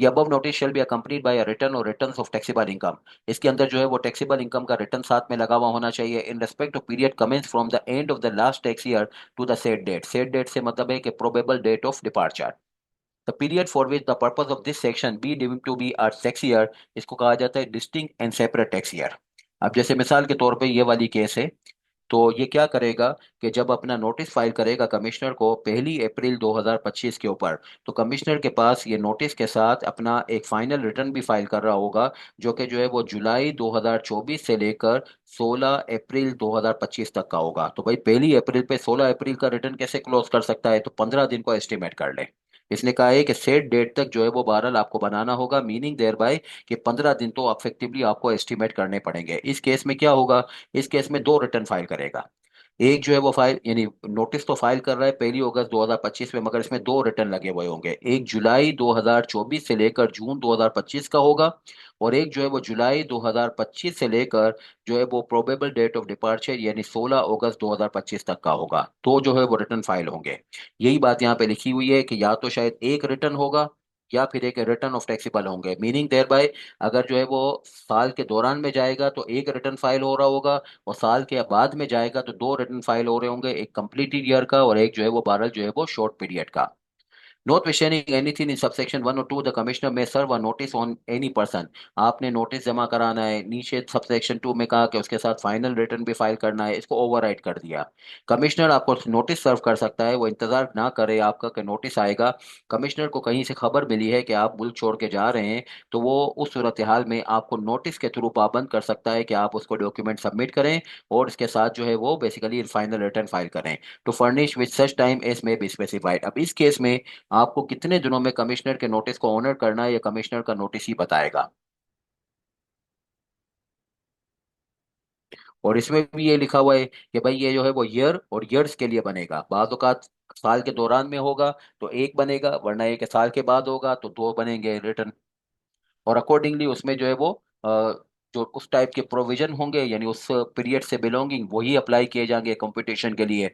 The above notice shall be accompanied by a return or returns of taxable income। इसके अंदर जो है वो टैक्सेबल इनकम का रिटर्न साथ में लगा हुआ होना चाहिए in respect of period commence from the end of the last tax year to the set date. Set date से मतलब है कि probable date of departure. The period for which the purpose of this section be deemed to be a tax year, इसको कहा जाता है distinct and separate tax year. अब जैसे मिसाल के तौर पे ये वाली केस है, तो ये क्या करेगा कि जब अपना नोटिस फाइल करेगा कमिश्नर को 1 अप्रैल 2025 के ऊपर, तो कमिश्नर के पास ये नोटिस के साथ अपना एक फाइनल रिटर्न भी फाइल कर रहा होगा, जो कि जो है वो जुलाई 2024 से लेकर 16 अप्रैल 2025 तक का होगा। तो भाई 1 अप्रैल पे 16 अप्रैल का रिटर्न कैसे क्लोज कर सकता है? तो 15 दिन को एस्टिमेट कर ले। इसने कहा है कि सेट डेट तक जो है वो बहरहाल आपको बनाना होगा, मीनिंग देयर बाय कि 15 दिन तो अफेक्टिवली आपको एस्टिमेट करने पड़ेंगे। इस केस में क्या होगा? इस केस में दो रिटर्न फाइल करेगा। एक जो है वो फाइल, यानी नोटिस तो फाइल कर रहा है 1 अगस्त 2025 में, मगर इसमें दो रिटर्न लगे हुए होंगे। एक जुलाई 2024 से लेकर जून 2025 का होगा, और एक जो है वो जुलाई 2025 से लेकर जो है वो प्रोबेबल डेट ऑफ डिपार्चर यानी 16 अगस्त 2025 तक का होगा। तो जो है वो रिटर्न फाइल होंगे। यही बात यहाँ पे लिखी हुई है कि या तो शायद एक रिटर्न होगा या फिर एक रिटर्न ऑफ टैक्सेबल होंगे, मीनिंग देयर बाय अगर जो है वो साल के दौरान में जाएगा तो एक रिटर्न फाइल हो रहा होगा, और साल के बाद में जाएगा तो दो रिटर्न फाइल हो रहे होंगे, एक कंप्लीटेड ईयर का और एक जो है वो 12 जो है वो शॉर्ट पीरियड का। Notwithstanding anything in subsection 1 or 2, the commissioner may serve a notice on any person। आपने नोटिस जमा कराना है, नीचे सबसेक्शन 2 में कहा कि उसके साथ फाइनल रिटर्न भी फाइल करना है, इसको ओवरराइड कर दिया। कमिश्नर आपको नोटिस सर्व कर सकता है, वो इंतजार ना करे आपका कि नोटिस आएगा। कमिश्नर को कहीं से खबर मिली है कि आप मुल्क छोड़ के जा रहे हैं, तो वो उस सूरत हाल में आपको नोटिस के थ्रू पाबंद कर सकता है कि आप उसको डॉक्यूमेंट सबमिट करें और इसके साथ जो है वो बेसिकली फाइनल रिटर्न फाइल करें, to furnish with such time as may be specified. अब इस केस में आपको कितने दिनों में कमिश्नर के नोटिस को ऑनर करना है, ये कमिश्नर का नोटिस ही बताएगा। और इसमें भी ये लिखा हुआ है कि भाई ये जो है वो ईयर और ईयर्स के लिए बनेगा। बाज़ औक़ात साल के दौरान में होगा तो एक बनेगा, वरना एक साल के बाद होगा तो दो बनेंगे रिटर्न। और अकॉर्डिंगली उसमें जो है वो जो उस टाइप के प्रोविजन होंगे यानी उस पीरियड से बिलोंगिंग वही अप्लाई किए जाएंगे कंपटीशन के लिए।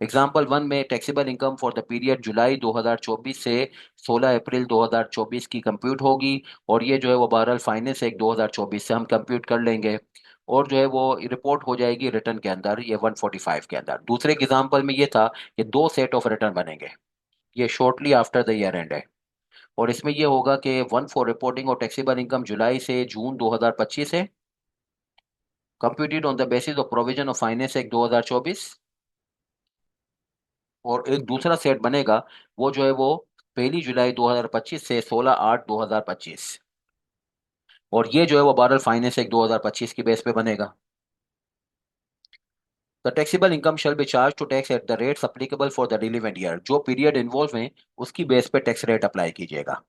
एग्जांपल 1 में taxable income for the period July 2024 से 16 अप्रैल 2024 की कंप्यूट होगी, और ये जो है वो बहरहाल फाइनेंस एक्ट 2024 से हम कंप्यूट कर लेंगे, और जो है वो रिपोर्ट हो जाएगी रिटर्न के अंदर, ये 145 के अंदर। दूसरे एग्जाम्पल में ये था कि दो सेट ऑफ रिटर्न बनेंगे, ये shortly after the year and है। और इसमें ये होगा कि वन फॉर रिपोर्टिंग और टैक्सेबल इनकम जुलाई से जून 2025 है, computed on the basis of provision of finance act 2024। और एक दूसरा सेट बनेगा, वो जो है वो 1 जुलाई 2025 से 16/8/2025, और ये जो है वो बहरहाल फाइनेंस एक्ट 2025 की बेस पे बनेगा। The taxable income shall be charge to tax at the rates applicable for the relevant year. जो पीरियड इन्वॉल्व है उसकी बेस पे टैक्स रेट अप्लाई कीजिएगा।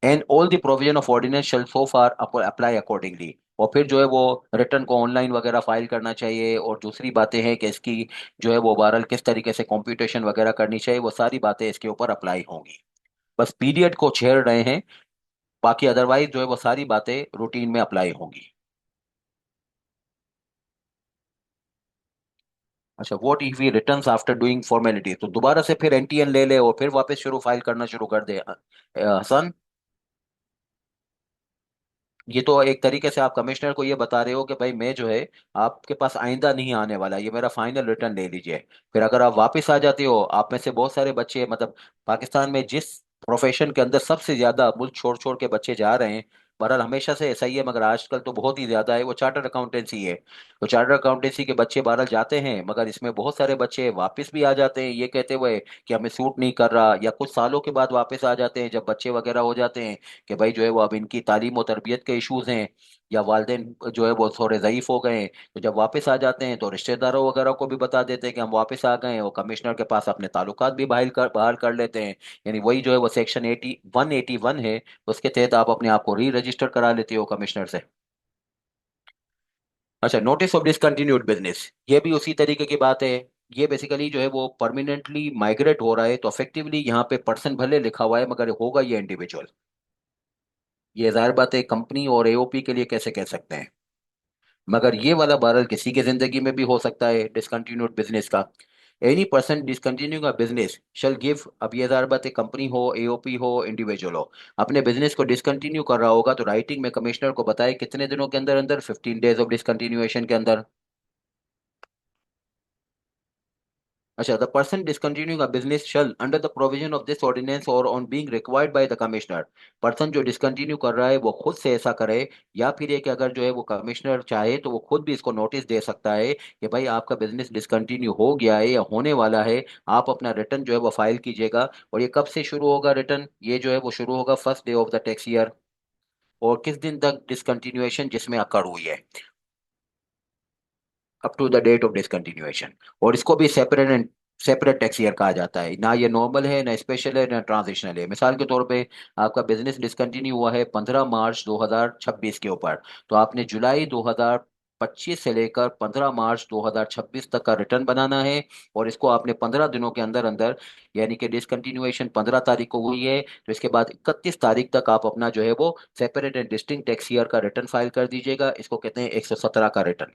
And all the provision of ordinance shall so far apply accordingly. और फिर जो है वो रिटर्न को ऑनलाइन वगैरह फाइल करना चाहिए, और दूसरी बातें हैं कि इसकी जो है वो बहरहाल किस तरीके से कंप्यूटेशन वगैरह करनी चाहिए, वो सारी बातें इसके ऊपर अप्लाई होंगी। बस पीरियड को छेड़ रहे हैं, बाकी अदरवाइज जो है वो सारी बातें रूटीन में अप्लाई होंगी। अच्छा, what if we returns after doing formality, तो दोबारा से फिर एनटीएन ले ले और फिर वापस शुरू फाइल करना शुरू कर दे हसन। ये तो एक तरीके से आप कमिश्नर को ये बता रहे हो कि भाई मैं जो है आपके पास आइंदा नहीं आने वाला, ये मेरा फाइनल रिटर्न ले लीजिए। फिर अगर आप वापस आ जाते हो, आप में से बहुत सारे बच्चे, मतलब पाकिस्तान में जिस प्रोफेशन के अंदर सबसे ज्यादा मुल्क छोड़ छोड़ के बच्चे जा रहे हैं, बहरहाल हमेशा से ऐसा ही है मगर आजकल तो बहुत ही ज्यादा है, वो चार्टर्ड अकाउंटेंसी है। तो चार्टर्ड अकाउंटेंसी के बच्चे बहरहाल जाते हैं, मगर इसमें बहुत सारे बच्चे वापस भी आ जाते हैं ये कहते हुए कि हमें सूट नहीं कर रहा, या कुछ सालों के बाद वापस आ जाते हैं जब बच्चे वगैरह हो जाते हैं कि भाई जो है वो अब इनकी तालीम और तरबियत के इश्यूज हैं, या वालदेन जो है वो थोड़े ज़यीफ हो गए हैं। तो जब वापस आ जाते हैं तो रिश्तेदारों वगैरह को भी बता देते हैं कि हम वापस आ गए हैं, और कमिश्नर के पास अपने ताल्लुकात भी बहाल कर लेते हैं। यानी वही जो है वो सेक्शन 181 है, उसके तहत आप अपने आप को री रजिस्टर करा लेते हो कमिश्नर से। अच्छा, नोटिस ऑफ डिसकंटिन्यूड बिजनेस, ये भी उसी तरीके की बात है। ये बेसिकली जो है वो परमानेंटली माइग्रेट हो रहा है, तो इफेक्टिवली यहाँ पे पर्सन भले लिखा हुआ है मगर होगा ये इंडिविजुअल। ये जाहिर बात है कंपनी और एओपी के लिए कैसे कह सकते हैं, मगर ये वाला बहरहाल किसी की जिंदगी में भी हो सकता है डिसकंटिन्यूड बिजनेस का। एनी पर्सन डिसकंटिन्यू का बिजनेस शल गिव, अब ये जाहिर बात है कंपनी हो, एओपी हो, इंडिविजुअल हो, अपने बिजनेस को डिसकंटिन्यू कर रहा होगा तो राइटिंग में कमिश्नर को बताए कितने दिनों के अंदर अंदर, 15 डेज ऑफ डिसकंटिन्यूएशन के अंदर। अच्छा, the person discontinuing a business shall under the provision of this ordinance और on being required by the commissioner, person जो डिसकंटिन्यू कर रहा है वो खुद से ऐसा करे, या फिर ये कि अगर जो है वो कमिश्नर चाहे तो वो खुद भी इसको नोटिस दे सकता है कि भाई आपका बिजनेस डिसकंटिन्यू हो गया है या होने वाला है, आप अपना रिटर्न जो है वो फाइल कीजिएगा। और ये कब से शुरू होगा रिटर्न, ये जो है वो शुरू होगा first day of the tax year, और किस दिन तक डिसकंटिन्यूएशन जिसमें अकर हुई है, up to the date of discontinuation. और इसको भी separate and separate tax year कहा जाता है, ना ये नॉर्मल है, ना स्पेशल है, ना ट्रांजिशनल है। मिसाल के तौर पे आपका बिजनेस डिसकंटिन्यू हुआ है 15 मार्च 2026 के ऊपर, तो आपने जुलाई 2025 से लेकर 15 मार्च 2026 तक का रिटर्न बनाना है, और इसको आपने 15 दिनों के अंदर अंदर, यानी कि डिसकंटिन्यूएशन 15 तारीख को हुई है तो इसके बाद 31 तारीख तक आप अपना जो है वो separate and distinct tax year का रिटर्न फाइल कर दीजिएगा। इसको कहते हैं 117 का return.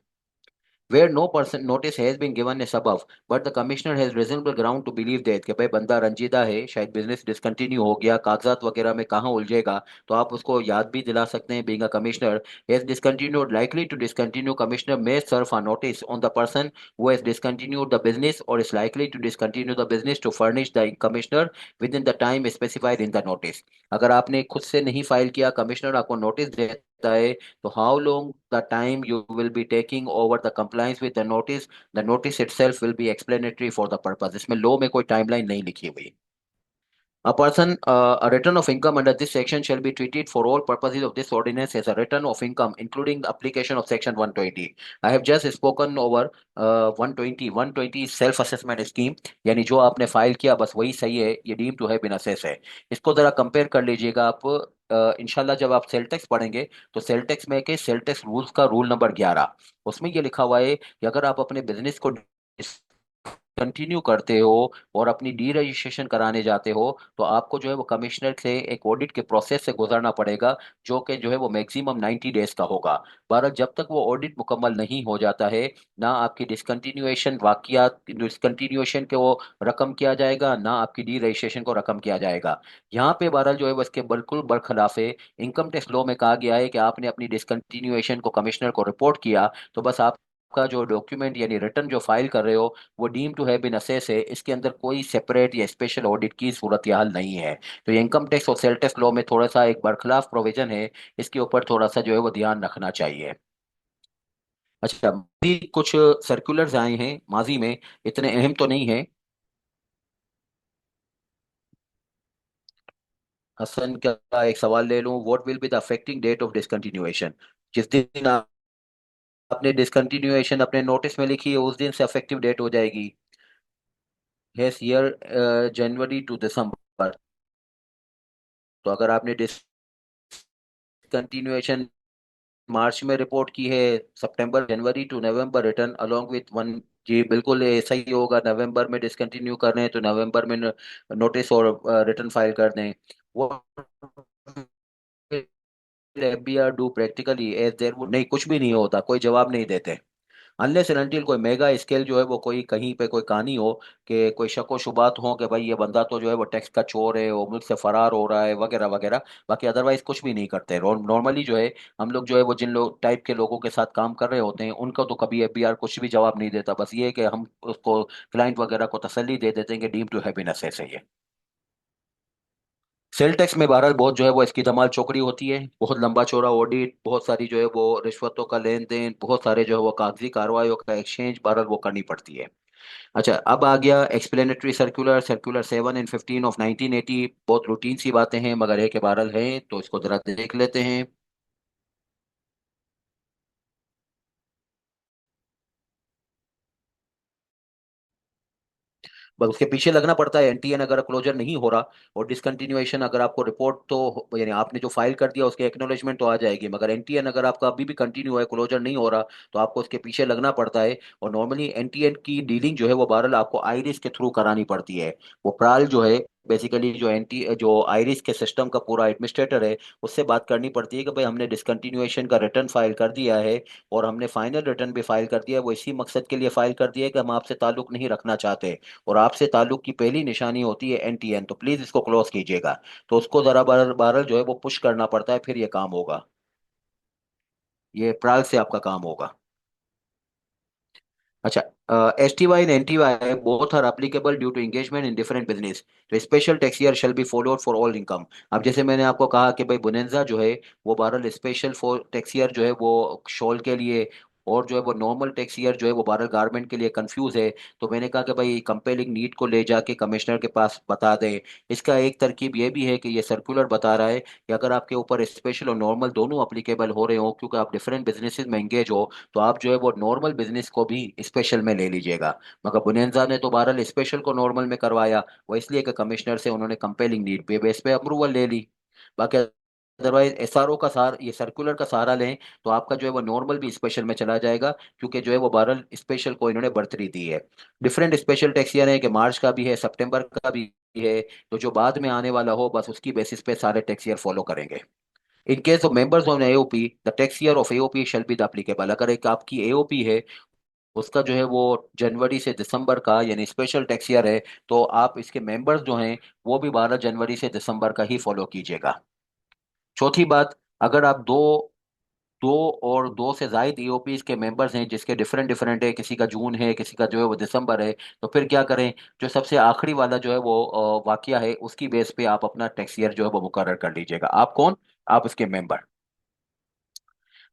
Where no person notice has been given as above, but the commissioner has reasonable ground to believe that कि भाई बंदा रंजीदा है, शायद बिजनेस डिसकंटिन्यू हो गया, कागजात वगैरह में कहाँ उलझेगा, तो आप उसको याद भी दिला सकते हैं, being a commissioner has discontinued, likely to discontinue, commissioner may serve a notice on the person who has discontinued the business or is likely to discontinue the business to furnish the commissioner within the time specified in the notice। अगर आपने खुद से नहीं file किया, commissioner आपको notice देता है, तो how long the time you will be taking over the compliance with the notice itself will be explanatory for the purpose। इसमें लो में कोई टाइमलाइन नहीं लिखी हुई। A return of income under this section shall be treated for all purposes of this ordinance as a return of income, including the application of section 120। I have just spoken over 120। 120 self assessment scheme, यानी जो आपने file किया बस वही सही है, ये deem to have been assess है। इसको जरा कंपेयर कर लीजिएगा आप, इंशाल्लाह जब आप सेल टैक्स पढ़ेंगे तो सेल टैक्स में के सेल टैक्स रूल्स का रूल नंबर 11, उसमें ये लिखा हुआ है कि अगर आप अपने बिजनेस को कंटिन्यू करते हो और अपनी डी रजिस्ट्रेशन कराने जाते हो, तो आपको जो है वो कमिश्नर से एक ऑडिट के प्रोसेस से गुजरना पड़ेगा, जो कि जो है वो मैक्सिमम 90 डेज का होगा। बहरहाल जब तक वो ऑडिट मुकम्मल नहीं हो जाता है, ना आपकी डिसकंटिन्यूएशन वाकियात डिसकंटिन्यूएशन के वो रकम किया जाएगा, ना आपकी डी रजिस्ट्रेशन को रकम किया जाएगा। यहाँ पे बहरहाल जो है वो इसके बिल्कुल बरखिलाफ है। इनकम टैक्स लॉ में कहा गया है कि आपने अपनी डिसकंटिन्यूएशन को कमिश्नर को रिपोर्ट किया तो बस आपका जो डॉक्यूमेंट यानी रिटर्न जो फाइल कर रहे हो वो deem to have been assess है, इसके अंदर कोई सेपरेट या स्पेशल ऑडिट की सूरत हाल नहीं है। तो ये इनकम टैक्स और सेल टैक्स लॉ में थोड़ा सा एक बरखिलाफ प्रोविजन है, इसके ऊपर थोड़ा सा जो है वो ध्यान रखना चाहिए। अच्छा, भी कुछ सर्कुलर्स आए हैं माजी में, इतने अहम तो नहीं है। हसन का एक सवाल ले लूं, what will be the affecting date of discontinuation, जिस दिन आपने डिसकंटिन्यूएशन अपने नोटिस में लिखी है उस दिन से अफेक्टिव डेट हो जाएगी। Yes, year January to December. तो अगर आपने डिसकंटिन्यूएशन मार्च में रिपोर्ट की है, September January to November return along with one. जी बिल्कुल ऐसा ही होगा, नवंबर में डिसकंटिन्यू कर रहे हैं तो नवंबर में नोटिस और रिटर्न फाइल कर दें। वो FBR do practically as there would, नहीं कुछ भी नहीं होता, कोई जवाब नहीं देते अनलेस एंड अनटिल कोई मेगा स्केल जो है वो कोई कहीं पे कोई कहानी हो कि कोई शक व शुबात हो कि भाई ये बंदा तो जो है वो टैक्स का चोर है, वो मुल्क से फरार हो रहा है वगैरह वगैरह। बाकी अदरवाइज कुछ भी नहीं करते नॉर्मली जो है। हम लोग जो है वो जिन लोग टाइप के लोगों के साथ काम कर रहे होते हैं उनका तो कभी एफबीआर कुछ भी जवाब नहीं देता, बस ये है कि हम उसको क्लाइंट वगैरह को तसल्ली दे देते हैं कि डीम टू हैप्पीनेस ऐसे ही है। सेल टैक्स में बहरहाल बहुत जो है वो इसकी धमाल चौकड़ी होती है, बहुत लंबा चौड़ा ऑडिट, बहुत सारी जो है वो रिश्वतों का लेन देन, बहुत सारे जो है वो कागजी कार्रवाइयों का एक्सचेंज बहरहाल वो करनी पड़ती है। अच्छा, अब आ गया explanatory circular, circular 7 and 15 of 1980। बहुत रूटीन सी बातें हैं मगर है कि बहरहाल है, तो इसको जरा देख लेते हैं। बस उसके पीछे लगना पड़ता है। एनटीएन अगर क्लोजर नहीं हो रहा और डिसकंटिन्यूएशन अगर आपको रिपोर्ट तो यानी आपने जो फाइल कर दिया उसके एक्नोलेजमेंट तो आ जाएगी, मगर एनटीएन अगर आपका अभी भी कंटिन्यू है, क्लोजर नहीं हो रहा, तो आपको उसके पीछे लगना पड़ता है। और नॉर्मली एनटीएन की डीलिंग जो है वो बहरहाल आपको आईरिस के थ्रू करानी पड़ती है। वो प्राल जो है बेसिकली जो आईरिस के सिस्टम का पूरा एडमिनिस्ट्रेटर है, उससे बात करनी पड़ती है कि भाई हमने डिसकंटिन्यूएशन का रिटर्न फाइल कर दिया है और हमने फाइनल रिटर्न भी फाइल कर दिया है, वो इसी मकसद के लिए फाइल कर दिया है कि हम आपसे ताल्लुक नहीं रखना चाहते और आपसे ताल्लुक की पहली निशानी होती है एनटीएन, तो प्लीज इसको क्लोज कीजिएगा। तो उसको जरा बार बार जो है वो पुश करना पड़ता है, फिर ये काम होगा। ये प्राल से आपका काम होगा। अच्छा, S T Y and N T Y both are applicable due to engagement in different business. तो special tax year shall be followed for all income. अब जैसे मैंने आपको कहा कि भाई बुनेंजा जो है वो बहरहाल स्पेशल फॉर टैक्स ईयर जो है वो शॉल के लिए, और जो है वो नॉर्मल टैक्स ईयर जो है वो बहरहाल गारमेंट के लिए कंफ्यूज है। तो मैंने कहा कि भाई कंपेलिंग नीड को ले जाके कमिश्नर के पास बता दें। इसका एक तरकीब ये भी है कि ये सर्कुलर बता रहा है कि अगर आपके ऊपर स्पेशल और नॉर्मल दोनों अप्लीकेबल हो रहे हो क्योंकि आप डिफरेंट बिजनेसेस में एंगेज हो, तो आप जो है वो नॉर्मल बिजनेस को भी स्पेशल में ले लीजिएगा। मगर बुनियादा ने तो बहरहाल स्पेशल को नॉर्मल में करवाया, वो इसलिए कि कमिश्नर से उन्होंने कंपेलिंग नीड पे बेस पे अप्रूवल ले ली। बाकी अदरवाइज एसआरओ का सहारा, ये सर्कुलर का सहारा लें तो आपका जो है वो नॉर्मल भी स्पेशल में चला जाएगा, क्योंकि जो है वो बहरहाल स्पेशल को इन्होंने बढ़तरी दी है। डिफरेंट स्पेशल टैक्स ईयर है कि मार्च का भी है, सितंबर का भी है, तो जो बाद में आने वाला हो बस उसकी बेसिस पे सारे टैक्स ईयर फॉलो करेंगे। In case of members of AOP the tax year of AOP shall be the applicable. अगर एक आपकी एओपी है, उसका जो है वो जनवरी से दिसंबर का यानी स्पेशल टैक्स ईयर है, तो आप इसके मेंबर्स जो हैं वो भी 12 जनवरी से दिसंबर का ही फॉलो कीजिएगा। चौथी बात, अगर आप दो दो और दो से जायद ईओपीज के मेंबर्स हैं जिसके डिफरेंट डिफरेंट है, किसी का जून है किसी का जो है वो दिसंबर है, तो फिर क्या करें, जो सबसे आखिरी वाला जो है वो वाकया है उसकी बेस पे आप अपना टैक्स ईयर जो है वो मुकर्रर कर लीजिएगा। आप कौन, आप उसके मेंबर।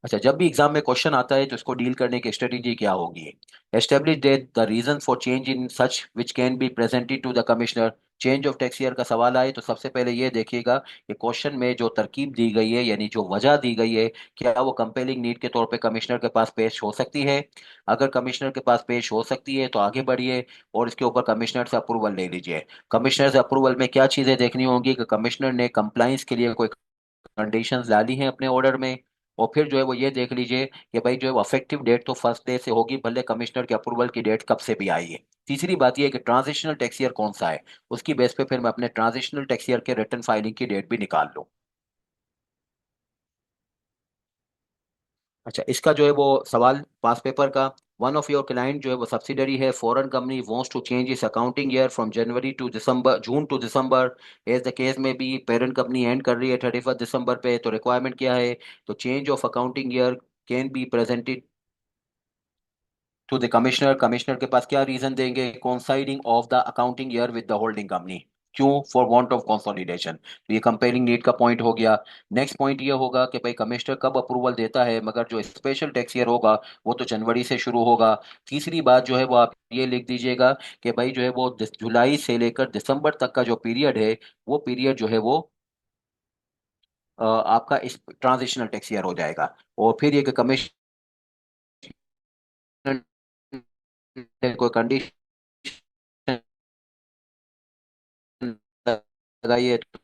अच्छा, जब भी एग्जाम में क्वेश्चन आता है तो इसको डील करने की स्ट्रेटेजी क्या होगी। Establish that the reason for change in such which can be presented to the commissioner. Change of tax year का सवाल आए तो सबसे पहले ये देखिएगा कि क्वेश्चन में जो तरकीब दी गई है यानी जो वजह दी गई है, क्या वो कंपेलिंग नीड के तौर पे कमिश्नर के पास पेश हो सकती है। अगर कमिश्नर के पास पेश हो सकती है तो आगे बढ़िए और इसके ऊपर कमिश्नर से अप्रूवल ले लीजिए। कमिश्नर से अप्रूवल में क्या चीज़ें देखनी होंगी कि कमिश्नर ने कंप्लाइंस के लिए कोई कंडीशंस डाली हैं अपने ऑर्डर में। और फिर जो है वो ये देख लीजिए कि भाई जो है वो अफेक्टिव डेट तो फर्स्ट डे से होगी, भले कमिश्नर के अप्रूवल की डेट कब से भी आई है। तीसरी बात ये है कि ट्रांजिशनल टैक्स ईयर कौन सा है, उसकी बेस पे फिर मैं अपने ट्रांजिशनल टैक्स ईयर के रिटर्न फाइलिंग की डेट भी निकाल लूँ। अच्छा, इसका जो है वो सवाल पास पेपर का, वन ऑफ योर क्लाइंट जो है वो सब्सिडरी है foreign company wants to change इस accounting year from January to December, June to December, as the case में भी पेरेंट कंपनी एंड कर रही है 31 दिसंबर पे, तो रिक्वायरमेंट क्या है, तो change of accounting year can be presented to the commissioner. Commissioner के पास क्या रीजन देंगे, coinciding of the accounting year with the holding company, क्यों, फॉर वांट ऑफ कंसोलिडेशन। तो ये कंपेयरिंग नीड का पॉइंट हो गया। नेक्स्ट पॉइंट ये होगा कि भाई कमिश्नर कब अप्रूवल देता है, मगर जो स्पेशल टैक्स ईयर होगा वो तो जनवरी से शुरू होगा। तीसरी बात जो है वो आप ये लिख दीजिएगा कि भाई जो है वो जुलाई से लेकर दिसंबर तक का जो पीरियड है, वो पीरियड जो है वो आपका इस ट्रांजिशनल टैक्स ईयर हो जाएगा। और फिर ये कि कमिश्नर ने कोई कंडीशन लगाई है तो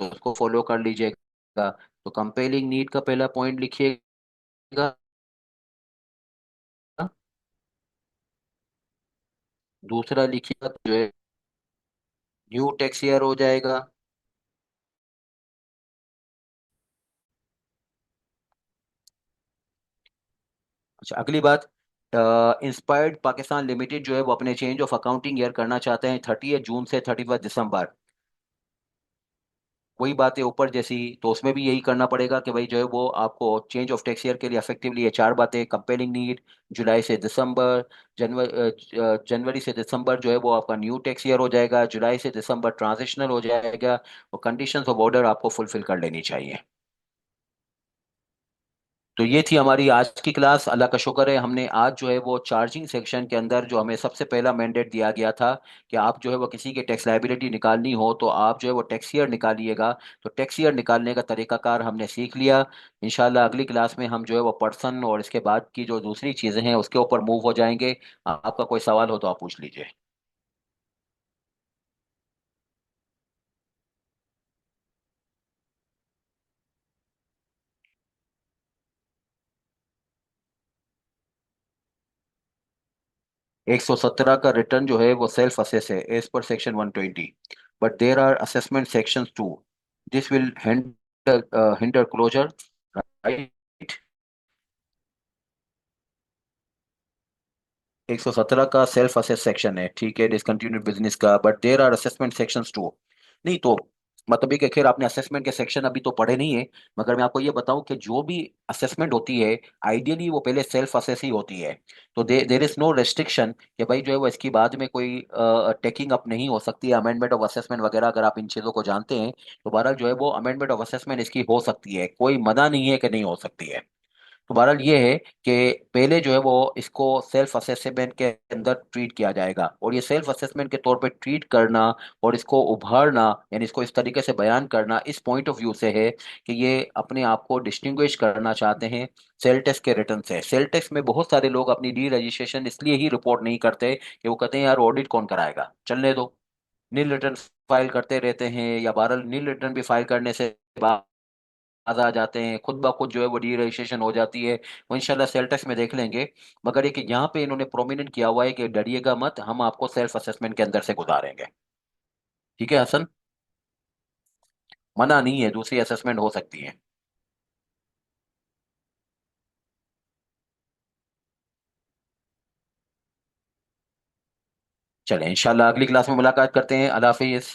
उसको फॉलो कर लीजिए। तो कंपेलिंग नीड का पहला पॉइंट लिखिएगा। दूसरा लिखिएगा जो है न्यू टैक्स ईयर हो जाएगा। अच्छा, अगली बात, इंस्पायर्ड पाकिस्तान लिमिटेड जो है वो अपने चेंज ऑफ अकाउंटिंग ईयर करना चाहते हैं 30 जून से 31 दिसंबर। वही बात है ऊपर जैसी, तो उसमें भी यही करना पड़ेगा कि भाई जो है वो आपको चेंज ऑफ टैक्स ईयर के लिए इफेक्टिवली ये चार बातें: कंपेलिंग नीड, जुलाई से दिसंबर, जनवरी से दिसंबर जो है वो आपका न्यू टैक्स ईयर हो जाएगा, जुलाई से दिसंबर ट्रांजिशनल हो जाएगा, और कंडीशंस ऑफ ऑर्डर आपको फुलफिल कर लेनी चाहिए। तो ये थी हमारी आज की क्लास। अल्लाह का शुक्र है हमने आज जो है वो चार्जिंग सेक्शन के अंदर जो हमें सबसे पहला मैंडेट दिया गया था कि आप जो है वो किसी की टैक्स लायबिलिटी निकालनी हो तो आप जो है वो टैक्स ईयर निकालिएगा। तो टैक्स ईयर निकालने का तरीकाकार हमने सीख लिया। इंशाल्लाह अगली क्लास में हम जो है वो पर्सन और इसके बाद की जो दूसरी चीज़ें हैं उसके ऊपर मूव हो जाएंगे। आपका कोई सवाल हो तो आप पूछ लीजिए। 117 का रिटर्न जो है वो सेल्फ असेस है as per section 120, but there are assessment sections two, this will hinder closure, right. 117 का सेल्फ असेस सेक्शन है, ठीक है, डिसकंटिन्यूड बिजनेस का, but there are assessment sections two. नहीं तो मतलब ये कि खैर आपने असेसमेंट के सेक्शन अभी तो पढ़े नहीं है, मगर मैं आपको ये बताऊं कि जो भी असेसमेंट होती है आइडियली वो पहले सेल्फ असेस ही होती है। तो देर इज नो रेस्ट्रिक्शन कि भाई जो है वो इसकी बाद में कोई टेकिंग अप नहीं हो सकती है, अमेंडमेंट ऑफ असेसमेंट वगैरह, अगर आप इन चीज़ों को जानते हैं तो बहरहाल जो है वो अमेंडमेंट ऑफ असेसमेंट इसकी हो सकती है, कोई मना नहीं है कि नहीं हो सकती है। तो बहरहाल ये है कि पहले जो है वो इसको सेल्फ असेसमेंट के अंदर ट्रीट किया जाएगा, और ये सेल्फ असेसमेंट के तौर पे ट्रीट करना और इसको उभारना, यानी इसको इस तरीके से बयान करना इस पॉइंट ऑफ व्यू से है कि ये अपने आप को डिस्टिंग्विश करना चाहते हैं सेल टैक्स के रिटर्न से। सेल टैक्स में बहुत सारे लोग अपनी डी रजिस्ट्रेशन इसलिए ही रिपोर्ट नहीं करते कि वो कहते हैं यार ऑडिट कौन कराएगा, चलने दो, नील रिटर्न फाइल करते रहते हैं, या बहरहाल नील रिटर्न भी फाइल करने से आ जाते हैं, खुद ब खुद जो है वो डी रजिस्ट्रेशन हो जाती है। वो इंशाल्लाह सेल टैक्स में देख लेंगे। मगर एक यहाँ पे इन्होंने प्रोमिनेंट किया हुआ है कि डरिएगा मत, हम आपको सेल्फ असेसमेंट के अंदर से गुजारेंगे। ठीक है हसन, मना नहीं है, दूसरी असेसमेंट हो सकती है। चले इंशाल्लाह अगली क्लास में मुलाकात करते हैं। अल्लाह हाफिज।